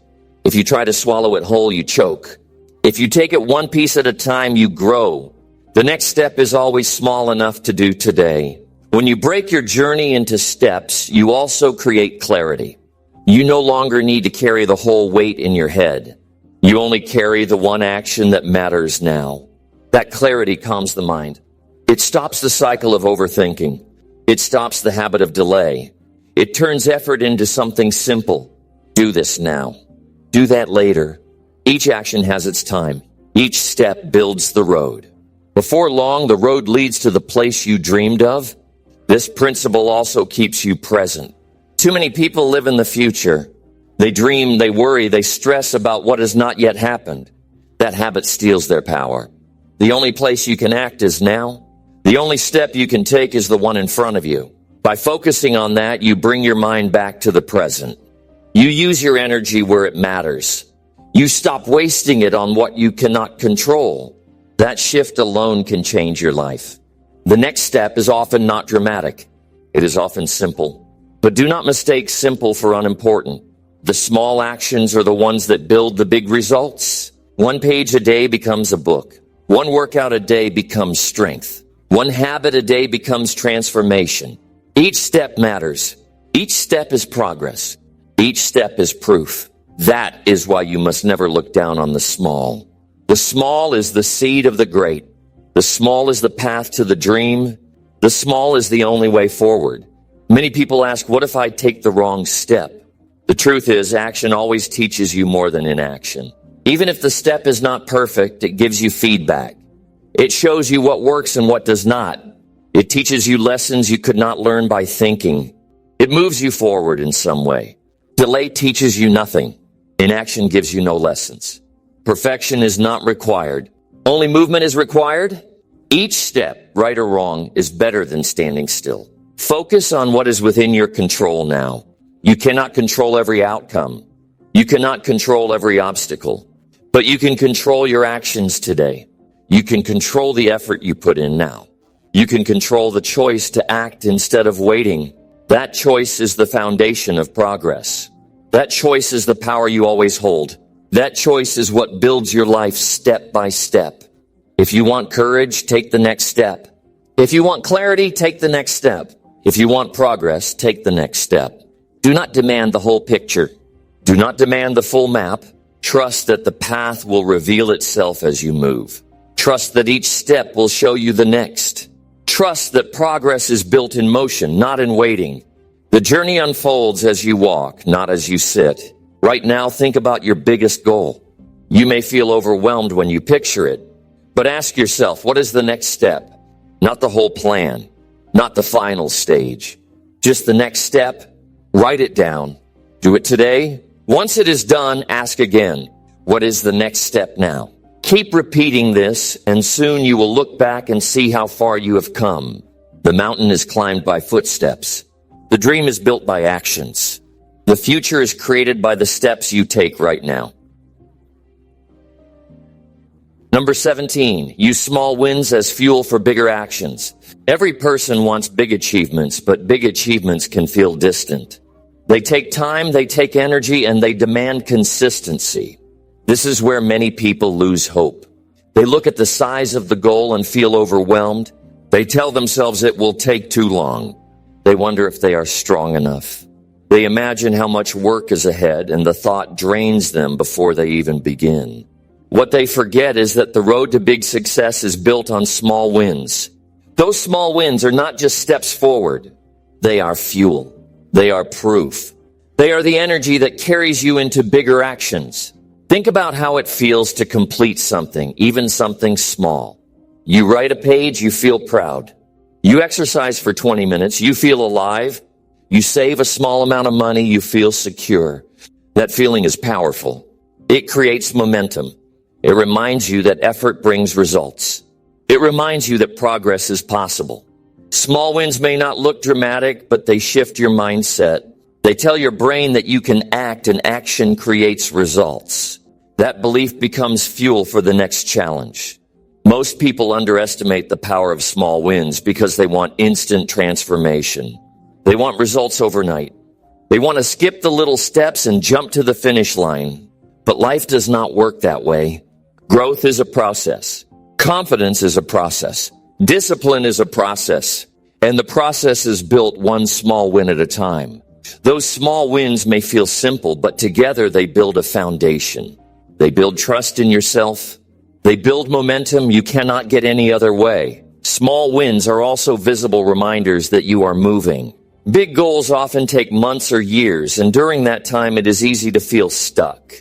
If you try to swallow it whole, you choke. If you take it one piece at a time, you grow. The next step is always small enough to do today. When you break your journey into steps, you also create clarity. You no longer need to carry the whole weight in your head. You only carry the one action that matters now. That clarity calms the mind. It stops the cycle of overthinking. It stops the habit of delay. It turns effort into something simple. Do this now. Do that later. Each action has its time. Each step builds the road. Before long, the road leads to the place you dreamed of. This principle also keeps you present. Too many people live in the future. They dream, they worry, they stress about what has not yet happened. That habit steals their power. The only place you can act is now. The only step you can take is the one in front of you. By focusing on that, you bring your mind back to the present. You use your energy where it matters. You stop wasting it on what you cannot control. That shift alone can change your life. The next step is often not dramatic. It is often simple. But do not mistake simple for unimportant. The small actions are the ones that build the big results. One page a day becomes a book. One workout a day becomes strength. One habit a day becomes transformation. Each step matters. Each step is progress. Each step is proof. That is why you must never look down on the small. The small is the seed of the great. The small is the path to the dream. The small is the only way forward. Many people ask, what if I take the wrong step? The truth is, action always teaches you more than inaction. Even if the step is not perfect, it gives you feedback. It shows you what works and what does not. It teaches you lessons you could not learn by thinking. It moves you forward in some way. Delay teaches you nothing. Inaction gives you no lessons. Perfection is not required. Only movement is required. Each step, right or wrong, is better than standing still. Focus on what is within your control now. You cannot control every outcome. You cannot control every obstacle. But you can control your actions today. You can control the effort you put in now. You can control the choice to act instead of waiting. That choice is the foundation of progress. That choice is the power you always hold. That choice is what builds your life step by step. If you want courage, take the next step. If you want clarity, take the next step. If you want progress, take the next step. Do not demand the whole picture. Do not demand the full map. Trust that the path will reveal itself as you move. Trust that each step will show you the next. Trust that progress is built in motion, not in waiting. The journey unfolds as you walk, not as you sit. Right now, think about your biggest goal. You may feel overwhelmed when you picture it, but ask yourself, what is the next step? Not the whole plan, not the final stage, just the next step. Write it down. Do it today. Once it is done, ask again, what is the next step now? Keep repeating this, and soon you will look back and see how far you have come. The mountain is climbed by footsteps. The dream is built by actions. The future is created by the steps you take right now. Number 17, use small wins as fuel for bigger actions. Every person wants big achievements, but big achievements can feel distant. They take time, they take energy, and they demand consistency. This is where many people lose hope. They look at the size of the goal and feel overwhelmed. They tell themselves it will take too long. They wonder if they are strong enough. They imagine how much work is ahead, and the thought drains them before they even begin. What they forget is that the road to big success is built on small wins. Those small wins are not just steps forward. They are fuel. They are proof. They are the energy that carries you into bigger actions. Think about how it feels to complete something, even something small. You write a page, you feel proud. You exercise for 20 minutes, you feel alive. You save a small amount of money, you feel secure. That feeling is powerful. It creates momentum. It reminds you that effort brings results. It reminds you that progress is possible. Small wins may not look dramatic, but they shift your mindset. They tell your brain that you can act, and action creates results. That belief becomes fuel for the next challenge. Most people underestimate the power of small wins because they want instant transformation. They want results overnight. They want to skip the little steps and jump to the finish line. But life does not work that way. Growth is a process. Confidence is a process. Discipline is a process. And the process is built one small win at a time. Those small wins may feel simple, but together they build a foundation. They build trust in yourself. They build momentum you cannot get any other way. Small wins are also visible reminders that you are moving. Big goals often take months or years, and during that time it is easy to feel stuck.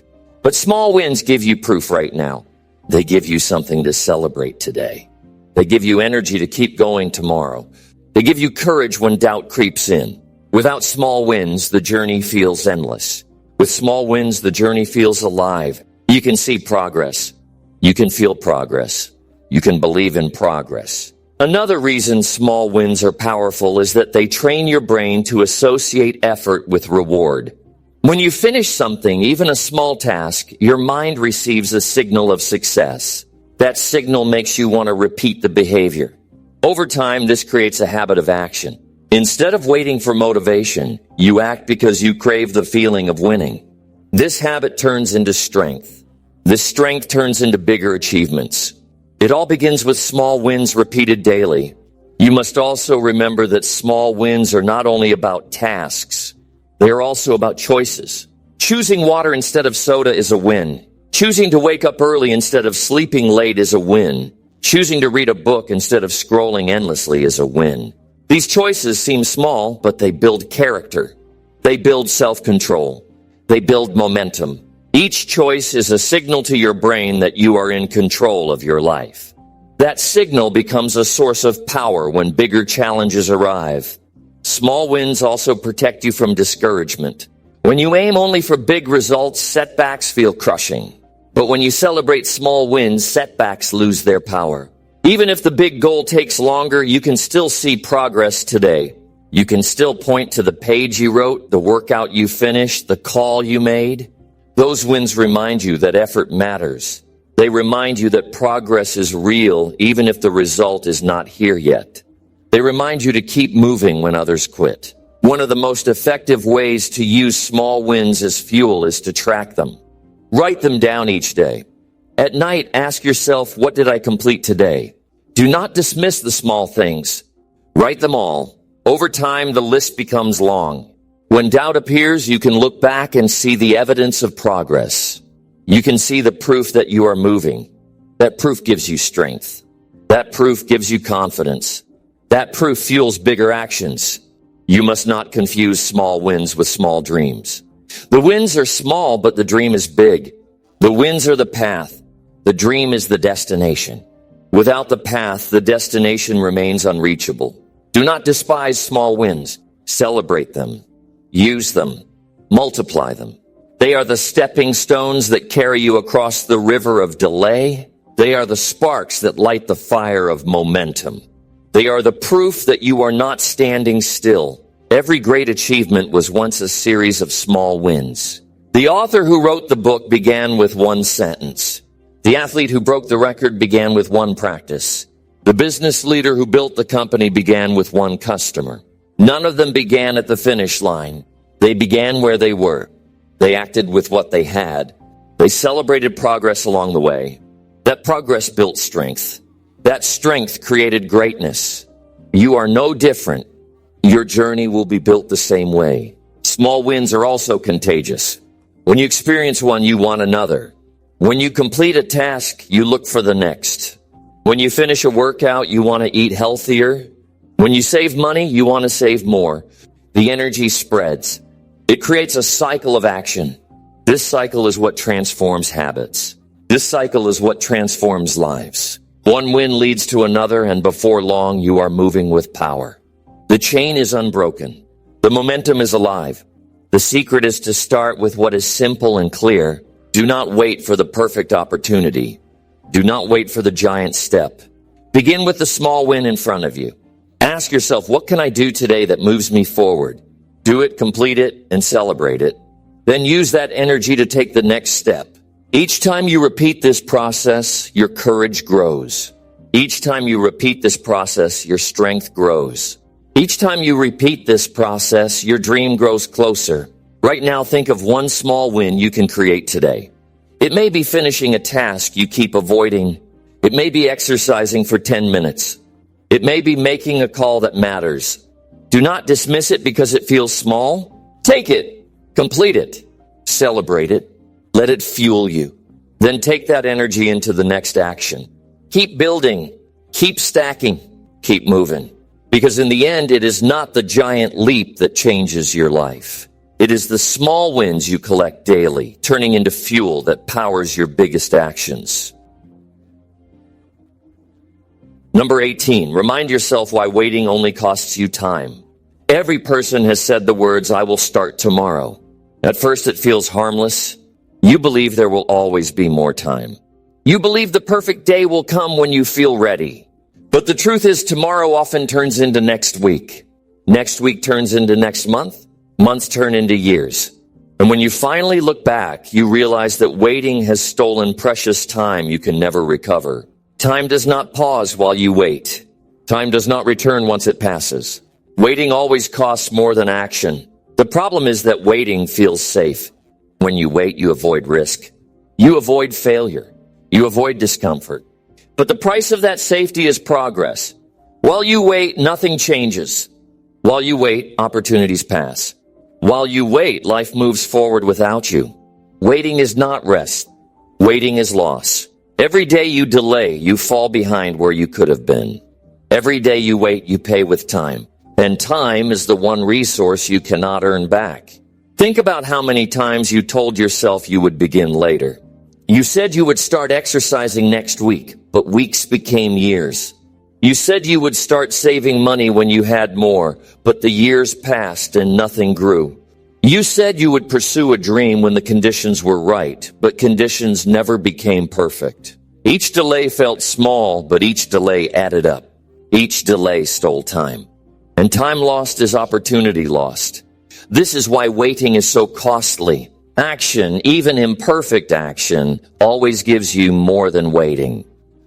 But small wins give you proof right now. They give you something to celebrate today. They give you energy to keep going tomorrow. They give you courage when doubt creeps in. Without small wins, the journey feels endless. With small wins, the journey feels alive. You can see progress. You can feel progress. You can believe in progress. Another reason small wins are powerful is that they train your brain to associate effort with reward. When you finish something, even a small task, your mind receives a signal of success. That signal makes you want to repeat the behavior. Over time, this creates a habit of action. Instead of waiting for motivation, you act because you crave the feeling of winning. This habit turns into strength. This strength turns into bigger achievements. It all begins with small wins repeated daily. You must also remember that small wins are not only about tasks, they are also about choices. Choosing water instead of soda is a win. Choosing to wake up early instead of sleeping late is a win. Choosing to read a book instead of scrolling endlessly is a win. These choices seem small, but they build character. They build self-control. They build momentum. Each choice is a signal to your brain that you are in control of your life. That signal becomes a source of power when bigger challenges arrive. Small wins also protect you from discouragement. When you aim only for big results, setbacks feel crushing. But when you celebrate small wins, setbacks lose their power. Even if the big goal takes longer, you can still see progress today. You can still point to the page you wrote, the workout you finished, the call you made. Those wins remind you that effort matters. They remind you that progress is real even if the result is not here yet. They remind you to keep moving when others quit. One of the most effective ways to use small wins as fuel is to track them. Write them down each day. At night, ask yourself, what did I complete today? Do not dismiss the small things. Write them all. Over time, the list becomes long. When doubt appears, you can look back and see the evidence of progress. You can see the proof that you are moving. That proof gives you strength. That proof gives you confidence. That proof fuels bigger actions. You must not confuse small wins with small dreams. The wins are small, but the dream is big. The wins are the path. The dream is the destination. Without the path, the destination remains unreachable. Do not despise small wins. Celebrate them. Use them. Multiply them. They are the stepping stones that carry you across the river of delay. They are the sparks that light the fire of momentum. They are the proof that you are not standing still. Every great achievement was once a series of small wins. The author who wrote the book began with one sentence. The athlete who broke the record began with one practice. The business leader who built the company began with one customer. None of them began at the finish line. They began where they were. They acted with what they had. They celebrated progress along the way. That progress built strength. That strength created greatness. You are no different. Your journey will be built the same way. Small wins are also contagious. When you experience one, you want another. When you complete a task, you look for the next. When you finish a workout, you want to eat healthier. When you save money, you want to save more. The energy spreads. It creates a cycle of action. This cycle is what transforms habits. This cycle is what transforms lives. One win leads to another, and before long, you are moving with power. The chain is unbroken. The momentum is alive. The secret is to start with what is simple and clear. Do not wait for the perfect opportunity. Do not wait for the giant step. Begin with the small win in front of you. Ask yourself, what can I do today that moves me forward? Do it, complete it, and celebrate it. Then use that energy to take the next step. Each time you repeat this process, your courage grows. Each time you repeat this process, your strength grows. Each time you repeat this process, your dream grows closer. Right now, think of one small win you can create today. It may be finishing a task you keep avoiding. It may be exercising for 10 minutes. It may be making a call that matters. Do not dismiss it because it feels small. Take it, complete it, celebrate it, let it fuel you. Then take that energy into the next action. Keep building, keep stacking, keep moving. Because in the end, it is not the giant leap that changes your life. It is the small wins you collect daily, turning into fuel that powers your biggest actions. Number 18, remind yourself why waiting only costs you time. Every person has said the words, I will start tomorrow. At first it feels harmless. You believe there will always be more time. You believe the perfect day will come when you feel ready. But the truth is tomorrow often turns into next week. Next week turns into next month. Months turn into years. And when you finally look back, you realize that waiting has stolen precious time you can never recover. Time does not pause while you wait. Time does not return once it passes. Waiting always costs more than action. The problem is that waiting feels safe. When you wait, you avoid risk. You avoid failure. You avoid discomfort. But the price of that safety is progress. While you wait, nothing changes. While you wait, opportunities pass. While you wait, life moves forward without you. Waiting is not rest. Waiting is loss. Every day you delay, you fall behind where you could have been. Every day you wait, you pay with time. And time is the one resource you cannot earn back. Think about how many times you told yourself you would begin later. You said you would start exercising next week, but weeks became years. You said you would start saving money when you had more, but the years passed and nothing grew. You said you would pursue a dream when the conditions were right, but conditions never became perfect. Each delay felt small, but each delay added up. Each delay stole time. And time lost is opportunity lost. This is why waiting is so costly. Action, even imperfect action, always gives you more than waiting.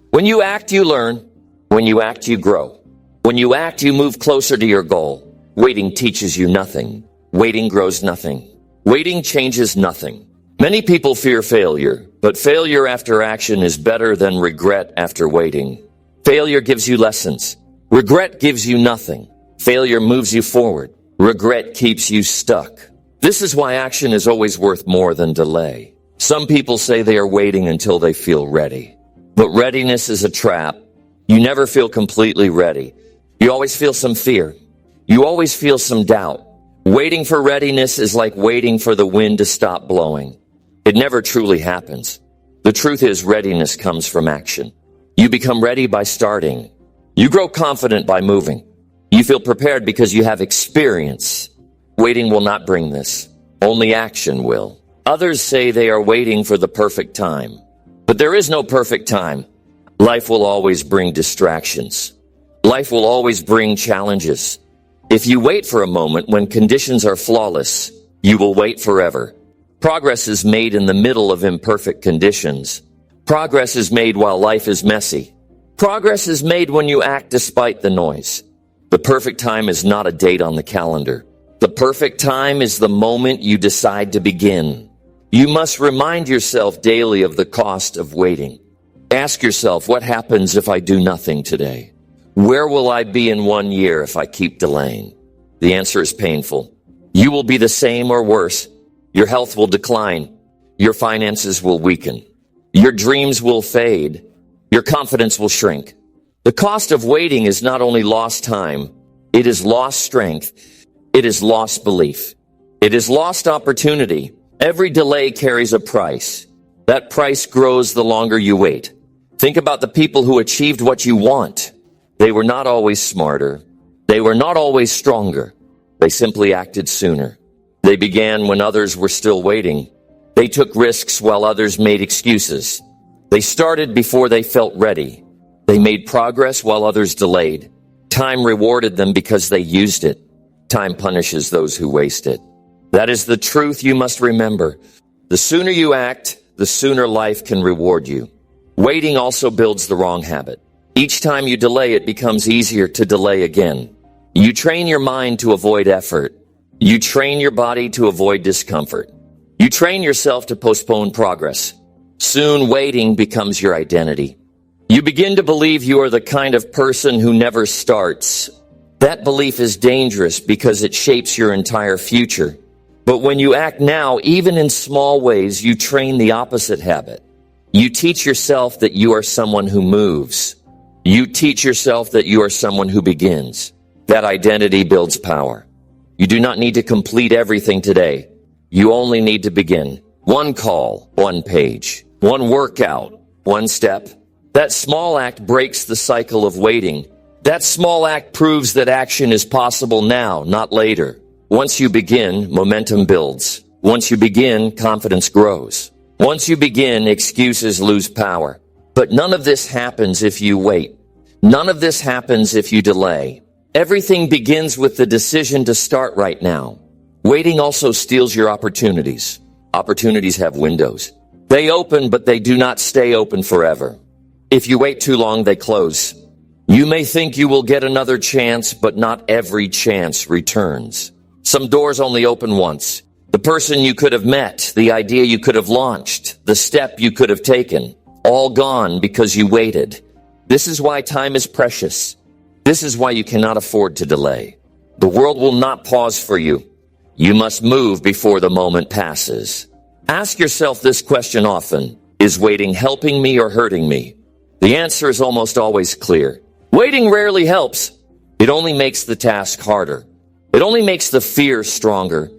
When you act, you learn. When you act, you grow. When you act, you move closer to your goal. Waiting teaches you nothing. Waiting grows nothing. Waiting changes nothing. Many people fear failure, but failure after action is better than regret after waiting. Failure gives you lessons. Regret gives you nothing. Failure moves you forward. Regret keeps you stuck. This is why action is always worth more than delay. Some people say they are waiting until they feel ready. But readiness is a trap. You never feel completely ready. You always feel some fear. You always feel some doubt. Waiting for readiness is like waiting for the wind to stop blowing. It never truly happens. The truth is, readiness comes from action. You become ready by starting. You grow confident by moving. You feel prepared because you have experience. Waiting will not bring this. Only action will. Others say they are waiting for the perfect time. But there is no perfect time. Life will always bring distractions. Life will always bring challenges. If you wait for a moment when conditions are flawless, you will wait forever. Progress is made in the middle of imperfect conditions. Progress is made while life is messy. Progress is made when you act despite the noise. The perfect time is not a date on the calendar. The perfect time is the moment you decide to begin. You must remind yourself daily of the cost of waiting. Ask yourself, what happens if I do nothing today? Where will I be in 1 year if I keep delaying? The answer is painful. You will be the same or worse. Your health will decline. Your finances will weaken. Your dreams will fade. Your confidence will shrink. The cost of waiting is not only lost time, it is lost strength. It is lost belief. It is lost opportunity. Every delay carries a price. That price grows the longer you wait. Think about the people who achieved what you want. They were not always smarter. They were not always stronger. They simply acted sooner. They began when others were still waiting. They took risks while others made excuses. They started before they felt ready. They made progress while others delayed. Time rewarded them because they used it. Time punishes those who waste it. That is the truth you must remember. The sooner you act, the sooner life can reward you. Waiting also builds the wrong habit. Each time you delay, it becomes easier to delay again. You train your mind to avoid effort. You train your body to avoid discomfort. You train yourself to postpone progress. Soon waiting becomes your identity. You begin to believe you are the kind of person who never starts. That belief is dangerous because it shapes your entire future. But when you act now, even in small ways, you train the opposite habit. You teach yourself that you are someone who moves. You teach yourself that you are someone who begins. That identity builds power. You do not need to complete everything today. You only need to begin. One call, one page, one workout, one step. That small act breaks the cycle of waiting. That small act proves that action is possible now, not later. Once you begin, momentum builds. Once you begin, confidence grows. Once you begin, excuses lose power. But none of this happens if you wait. None of this happens if you delay. Everything begins with the decision to start right now. Waiting also steals your opportunities. Opportunities have windows. They open, but they do not stay open forever. If you wait too long, they close. You may think you will get another chance, but not every chance returns. Some doors only open once. The person you could have met, the idea you could have launched, the step you could have taken, all gone because you waited. This is why time is precious. This is why you cannot afford to delay. The world will not pause for you. You must move before the moment passes. Ask yourself this question often. Is waiting helping me or hurting me? The answer is almost always clear. Waiting rarely helps. It only makes the task harder. It only makes the fear stronger.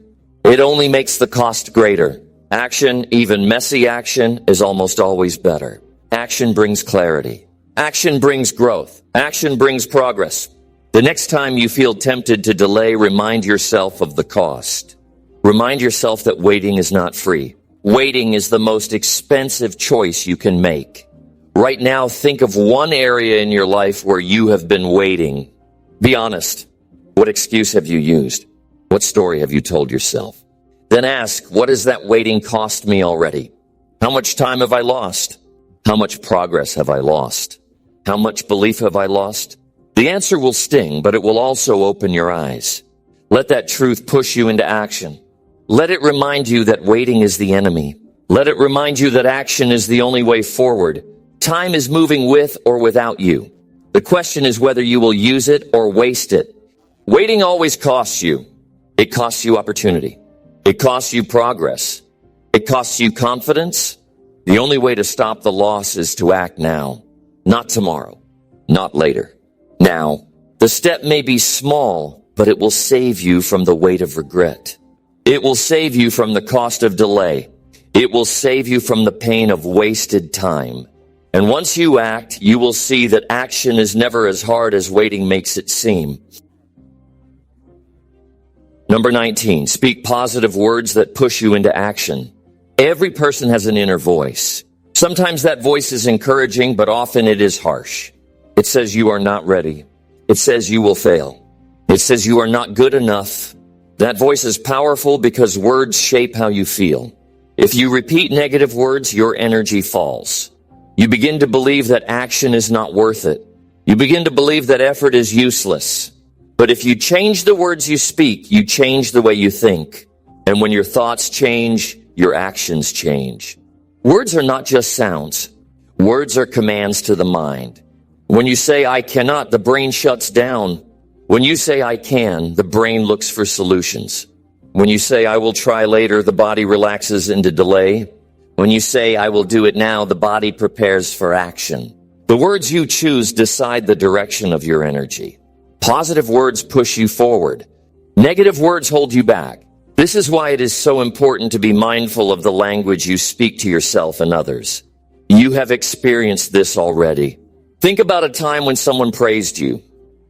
It only makes the cost greater. Action, even messy action, is almost always better. Action brings clarity. Action brings growth. Action brings progress. The next time you feel tempted to delay, remind yourself of the cost. Remind yourself that waiting is not free. Waiting is the most expensive choice you can make. Right now, think of one area in your life where you have been waiting. Be honest. What excuse have you used? What story have you told yourself? Then ask, what has that waiting cost me already? How much time have I lost? How much progress have I lost? How much belief have I lost? The answer will sting, but it will also open your eyes. Let that truth push you into action. Let it remind you that waiting is the enemy. Let it remind you that action is the only way forward. Time is moving with or without you. The question is whether you will use it or waste it. Waiting always costs you. It costs you opportunity. It costs you progress. It costs you confidence. The only way to stop the loss is to act now, not tomorrow, not later. Now, the step may be small, but it will save you from the weight of regret. It will save you from the cost of delay. It will save you from the pain of wasted time. And once you act, you will see that action is never as hard as waiting makes it seem. Number 19, speak positive words that push you into action. Every person has an inner voice. Sometimes that voice is encouraging, but often it is harsh. It says you are not ready. It says you will fail. It says you are not good enough. That voice is powerful because words shape how you feel. If you repeat negative words, your energy falls. You begin to believe that action is not worth it. You begin to believe that effort is useless. But if you change the words you speak, you change the way you think. And when your thoughts change, your actions change. Words are not just sounds. Words are commands to the mind. When you say, I cannot, the brain shuts down. When you say, I can, the brain looks for solutions. When you say, I will try later, the body relaxes into delay. When you say, I will do it now, the body prepares for action. The words you choose decide the direction of your energy. Positive words push you forward. Negative words hold you back. This is why it is so important to be mindful of the language you speak to yourself and others. You have experienced this already. Think about a time when someone praised you.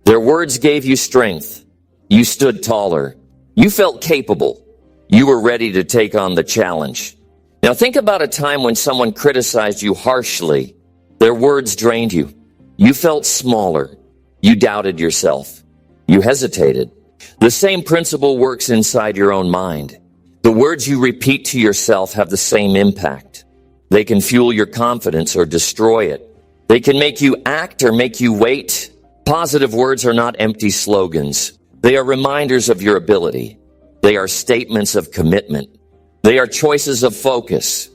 Their words gave you strength. You stood taller. You felt capable. You were ready to take on the challenge. Now think about a time when someone criticized you harshly. Their words drained you. You felt smaller. You doubted yourself. You hesitated. The same principle works inside your own mind. The words you repeat to yourself have the same impact. They can fuel your confidence or destroy it. They can make you act or make you wait. Positive words are not empty slogans. They are reminders of your ability. They are statements of commitment. They are choices of focus.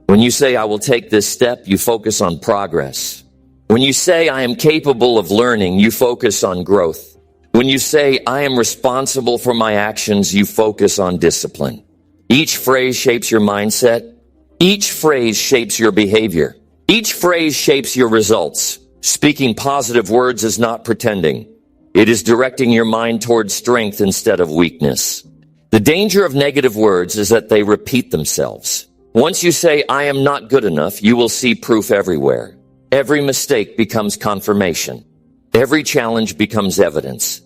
When you say, I will take this step, you focus on progress. When you say, I am capable of learning, you focus on growth. When you say, I am responsible for my actions, you focus on discipline. Each phrase shapes your mindset. Each phrase shapes your behavior. Each phrase shapes your results. Speaking positive words is not pretending. It is directing your mind towards strength instead of weakness. The danger of negative words is that they repeat themselves. Once you say, I am not good enough, you will see proof everywhere. Every mistake becomes confirmation. Every challenge becomes evidence.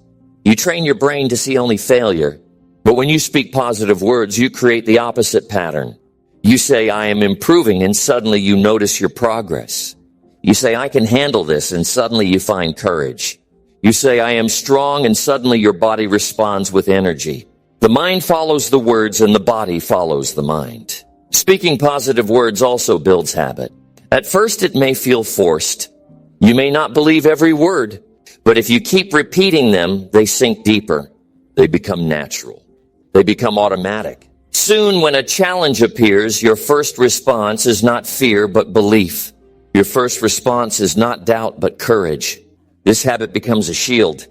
You train your brain to see only failure. But when you speak positive words, you create the opposite pattern. You say, I am improving, and suddenly you notice your progress. You say, I can handle this, and suddenly you find courage. You say, I am strong, and suddenly your body responds with energy. The mind follows the words, and the body follows the mind. Speaking positive words also builds habit. At first, it may feel forced. You may not believe every word, but if you keep repeating them, they sink deeper. They become natural. They become automatic. Soon, when a challenge appears, your first response is not fear, but belief. Your first response is not doubt, but courage. This habit becomes a shield.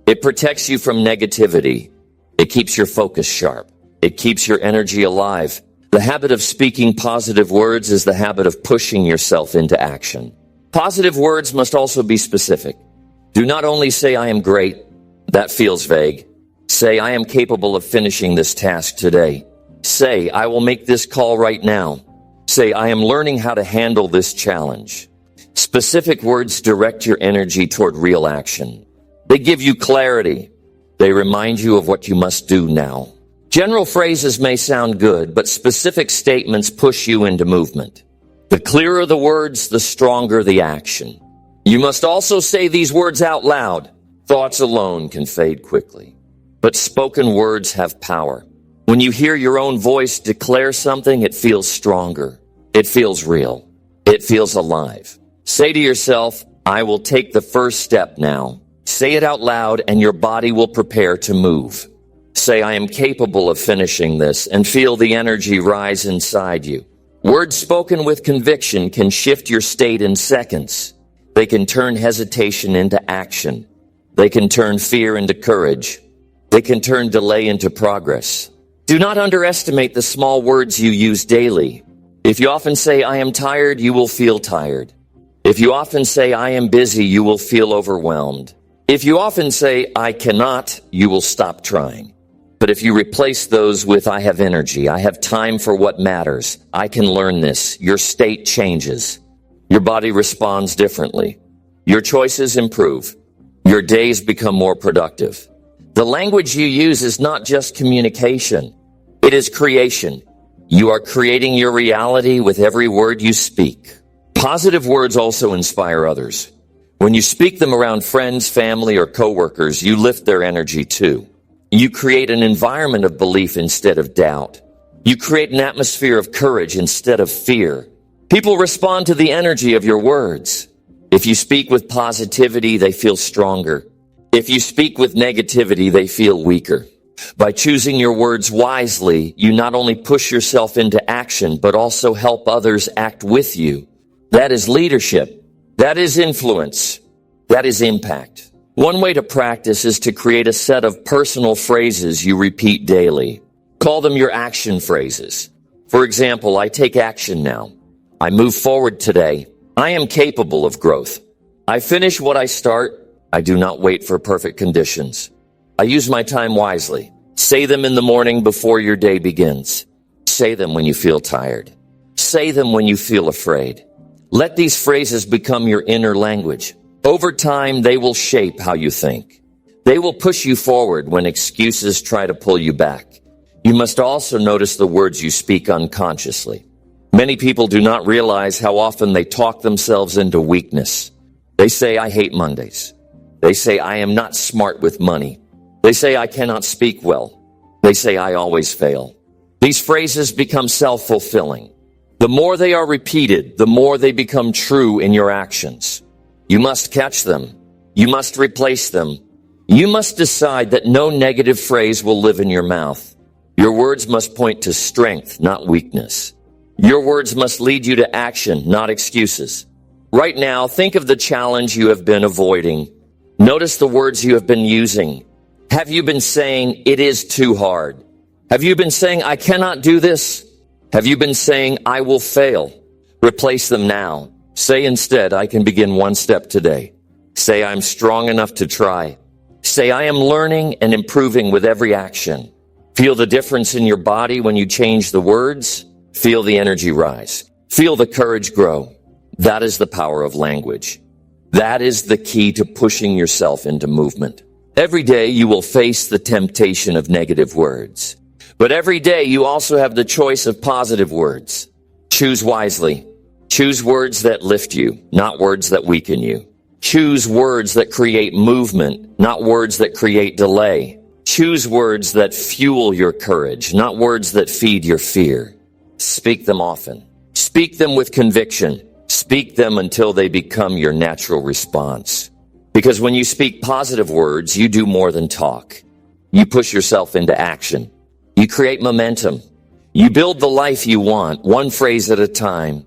It protects you from negativity. It keeps your focus sharp. It keeps your energy alive. The habit of speaking positive words is the habit of pushing yourself into action. Positive words must also be specific. Do not only say, I am great. That feels vague. Say, I am capable of finishing this task today. Say, I will make this call right now. Say, I am learning how to handle this challenge. Specific words direct your energy toward real action. They give you clarity. They remind you of what you must do now. General phrases may sound good, but specific statements push you into movement. The clearer the words, the stronger the action. You must also say these words out loud. Thoughts alone can fade quickly, but spoken words have power. When you hear your own voice declare something, it feels stronger. It feels real. It feels alive. Say to yourself, I will take the first step now. Say it out loud and your body will prepare to move. Say, I am capable of finishing this, and feel the energy rise inside you. Words spoken with conviction can shift your state in seconds. They can turn hesitation into action. They can turn fear into courage. They can turn delay into progress. Do not underestimate the small words you use daily. If you often say, I am tired, you will feel tired. If you often say, I am busy, you will feel overwhelmed. If you often say, I cannot, you will stop trying. But if you replace those with, I have energy, I have time for what matters, I can learn this, your state changes. Your body responds differently. Your choices improve. Your days become more productive. The language you use is not just communication. It is creation. You are creating your reality with every word you speak. Positive words also inspire others. When you speak them around friends, family, or coworkers, you lift their energy too. You create an environment of belief instead of doubt. You create an atmosphere of courage instead of fear. People respond to the energy of your words. If you speak with positivity, they feel stronger. If you speak with negativity, they feel weaker. By choosing your words wisely, you not only push yourself into action, but also help others act with you. That is leadership. That is influence. That is impact. One way to practice is to create a set of personal phrases you repeat daily. Call them your action phrases. For example, I take action now. I move forward today. I am capable of growth. I finish what I start. I do not wait for perfect conditions. I use my time wisely. Say them in the morning before your day begins. Say them when you feel tired. Say them when you feel afraid. Let these phrases become your inner language. Over time, they will shape how you think. They will push you forward when excuses try to pull you back. You must also notice the words you speak unconsciously. Many people do not realize how often they talk themselves into weakness. They say, I hate Mondays. They say, I am not smart with money. They say, I cannot speak well. They say, I always fail. These phrases become self-fulfilling. The more they are repeated, the more they become true in your actions. You must catch them. You must replace them. You must decide that no negative phrase will live in your mouth. Your words must point to strength, not weakness. Your words must lead you to action, not excuses. Right now, think of the challenge you have been avoiding. Notice the words you have been using. Have you been saying, it is too hard? Have you been saying, I cannot do this? Have you been saying, I will fail? Replace them now. Say instead, I can begin one step today. Say, I'm strong enough to try. Say, I am learning and improving with every action. Feel the difference in your body when you change the words. Feel the energy rise. Feel the courage grow. That is the power of language. That is the key to pushing yourself into movement. Every day you will face the temptation of negative words. But every day you also have the choice of positive words. Choose wisely. Choose words that lift you, not words that weaken you. Choose words that create movement, not words that create delay. Choose words that fuel your courage, not words that feed your fear. Speak them often. Speak them with conviction. Speak them until they become your natural response. Because when you speak positive words, you do more than talk. You push yourself into action. You create momentum. You build the life you want, one phrase at a time.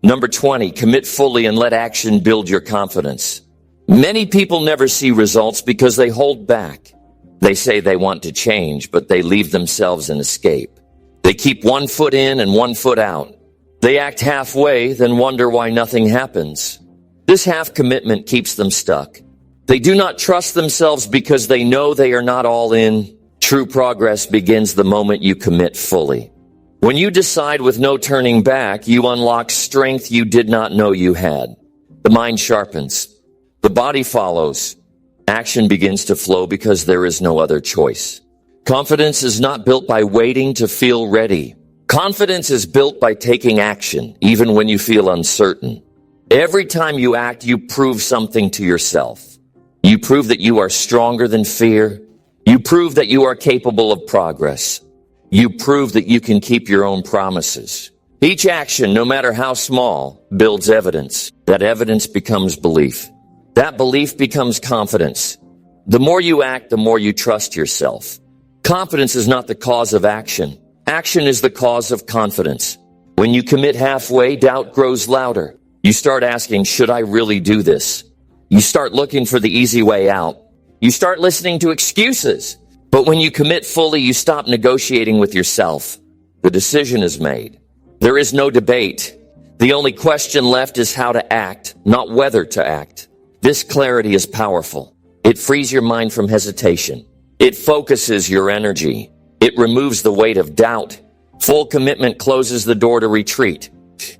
Number 20, commit fully and let action build your confidence. Many people never see results because they hold back. They say they want to change, but they leave themselves in escape. They keep one foot in and one foot out. They act halfway, then wonder why nothing happens. This half commitment keeps them stuck. They do not trust themselves because they know they are not all in. True progress begins the moment you commit fully. When you decide with no turning back, you unlock strength you did not know you had. The mind sharpens. The body follows. Action begins to flow because there is no other choice. Confidence is not built by waiting to feel ready. Confidence is built by taking action, even when you feel uncertain. Every time you act, you prove something to yourself. You prove that you are stronger than fear. You prove that you are capable of progress. You prove that you can keep your own promises. Each action, no matter how small, builds evidence. That evidence becomes belief. That belief becomes confidence. The more you act, the more you trust yourself. Confidence is not the cause of action. Action is the cause of confidence. When you commit halfway, doubt grows louder. You start asking, should I really do this? You start looking for the easy way out. You start listening to excuses. But when you commit fully, you stop negotiating with yourself. The decision is made. There is no debate. The only question left is how to act, not whether to act. This clarity is powerful. It frees your mind from hesitation. It focuses your energy. It removes the weight of doubt. Full commitment closes the door to retreat.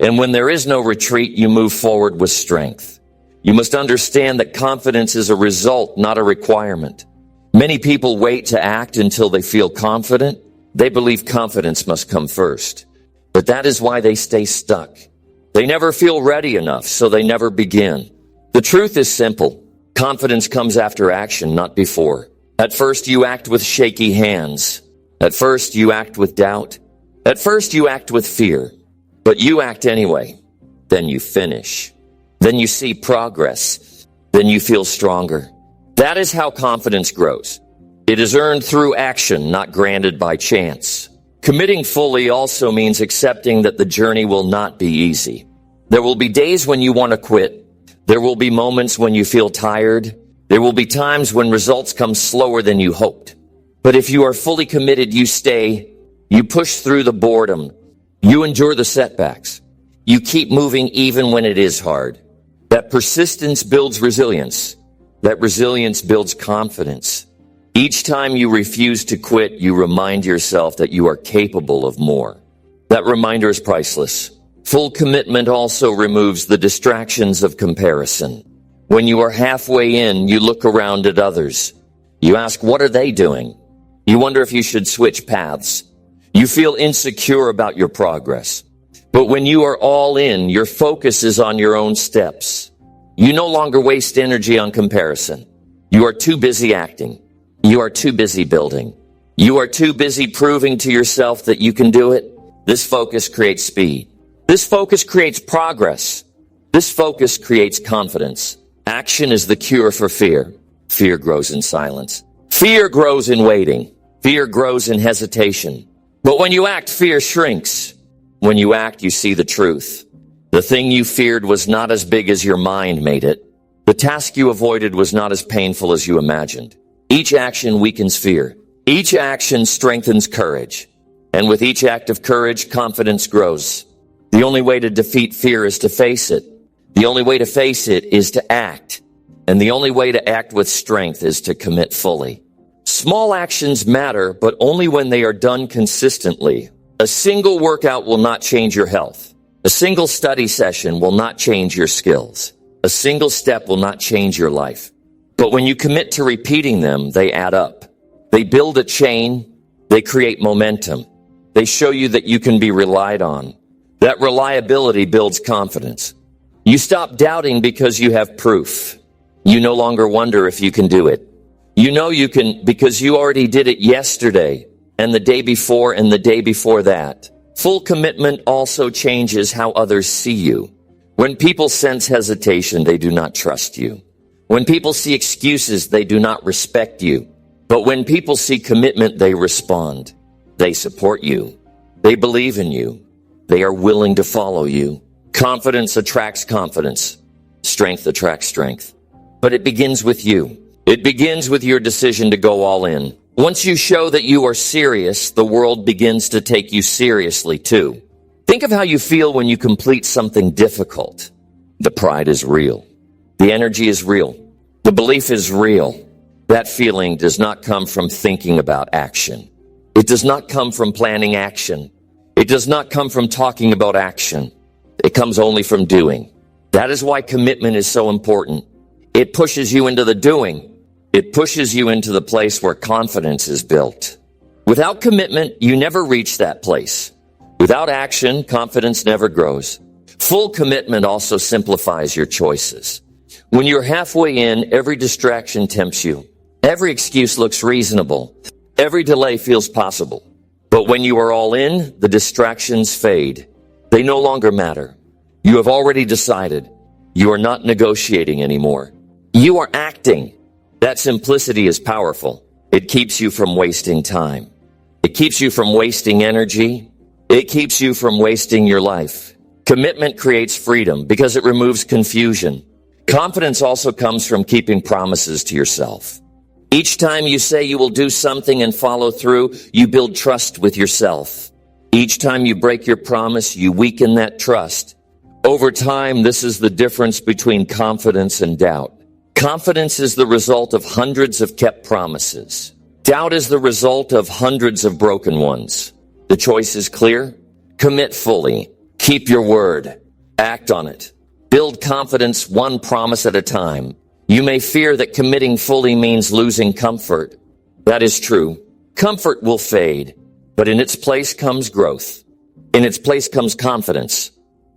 And when there is no retreat, you move forward with strength. You must understand that confidence is a result, not a requirement. Many people wait to act until they feel confident. They believe confidence must come first. But that is why they stay stuck. They never feel ready enough, so they never begin. The truth is simple. Confidence comes after action, not before. At first, you act with shaky hands. At first, you act with doubt. At first, you act with fear. But you act anyway. Then you finish. Then you see progress. Then you feel stronger. That is how confidence grows. It is earned through action, not granted by chance. Committing fully also means accepting that the journey will not be easy. There will be days when you want to quit. There will be moments when you feel tired. There will be times when results come slower than you hoped. But if you are fully committed, you stay. You push through the boredom. You endure the setbacks. You keep moving even when it is hard. That persistence builds resilience. That resilience builds confidence. Each time you refuse to quit, you remind yourself that you are capable of more. That reminder is priceless. Full commitment also removes the distractions of comparison. When you are halfway in, you look around at others. You ask, what are they doing? You wonder if you should switch paths. You feel insecure about your progress. But when you are all in, your focus is on your own steps. You no longer waste energy on comparison. You are too busy acting. You are too busy building. You are too busy proving to yourself that you can do it. This focus creates speed. This focus creates progress. This focus creates confidence. Action is the cure for fear. Fear grows in silence. Fear grows in waiting. Fear grows in hesitation. But when you act, fear shrinks. When you act, you see the truth. The thing you feared was not as big as your mind made it. The task you avoided was not as painful as you imagined. Each action weakens fear. Each action strengthens courage. And with each act of courage, confidence grows. The only way to defeat fear is to face it. The only way to face it is to act. And the only way to act with strength is to commit fully. Small actions matter, but only when they are done consistently. A single workout will not change your health. A single study session will not change your skills. A single step will not change your life. But when you commit to repeating them, they add up. They build a chain. They create momentum. They show you that you can be relied on. That reliability builds confidence. You stop doubting because you have proof. You no longer wonder if you can do it. You know you can because you already did it yesterday and the day before and the day before that. Full commitment also changes how others see you. When people sense hesitation, they do not trust you. When people see excuses, they do not respect you. But when people see commitment, they respond. They support you. They believe in you. They are willing to follow you. Confidence attracts confidence. Strength attracts strength. But it begins with you. It begins with your decision to go all in. Once you show that you are serious, the world begins to take you seriously too. Think of how you feel when you complete something difficult. The pride is real. The energy is real. The belief is real. That feeling does not come from thinking about action. It does not come from planning action. It does not come from talking about action. It comes only from doing. That is why commitment is so important. It pushes you into the doing. It pushes you into the place where confidence is built. Without commitment, you never reach that place. Without action, confidence never grows. Full commitment also simplifies your choices. When you're halfway in, every distraction tempts you. Every excuse looks reasonable. Every delay feels possible. But when you are all in, the distractions fade. They no longer matter. You have already decided. You are not negotiating anymore. You are acting. That simplicity is powerful. It keeps you from wasting time. It keeps you from wasting energy. It keeps you from wasting your life. Commitment creates freedom because it removes confusion. Confidence also comes from keeping promises to yourself. Each time you say you will do something and follow through, you build trust with yourself. Each time you break your promise, you weaken that trust. Over time, this is the difference between confidence and doubt. Confidence is the result of hundreds of kept promises. Doubt is the result of hundreds of broken ones. The choice is clear. Commit fully. Keep your word. Act on it. Build confidence one promise at a time. You may fear that committing fully means losing comfort. That is true. Comfort will fade, but in its place comes growth. In its place comes confidence.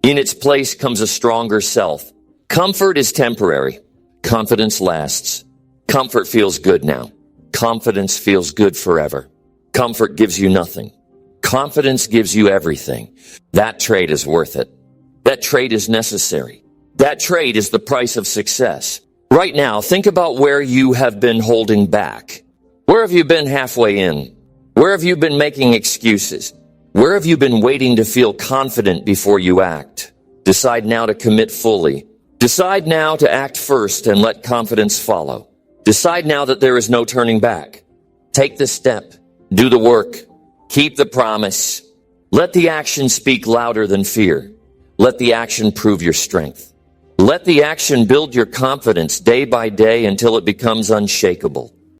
In its place comes a stronger self. Comfort is temporary. Confidence lasts. Comfort feels good now. Confidence feels good forever. Comfort gives you nothing. Confidence gives you everything. That trade is worth it. That trade is necessary. That trade is the price of success. Right now, think about where you have been holding back. Where have you been halfway in? Where have you been making excuses? Where have you been waiting to feel confident before you act? Decide now to commit fully. Decide now to act first and let confidence follow. Decide now that there is no turning back. Take the step. Do the work. Keep the promise. Let the action speak louder than fear. Let the action prove your strength. Let the action build your confidence day by day until it becomes unshakable.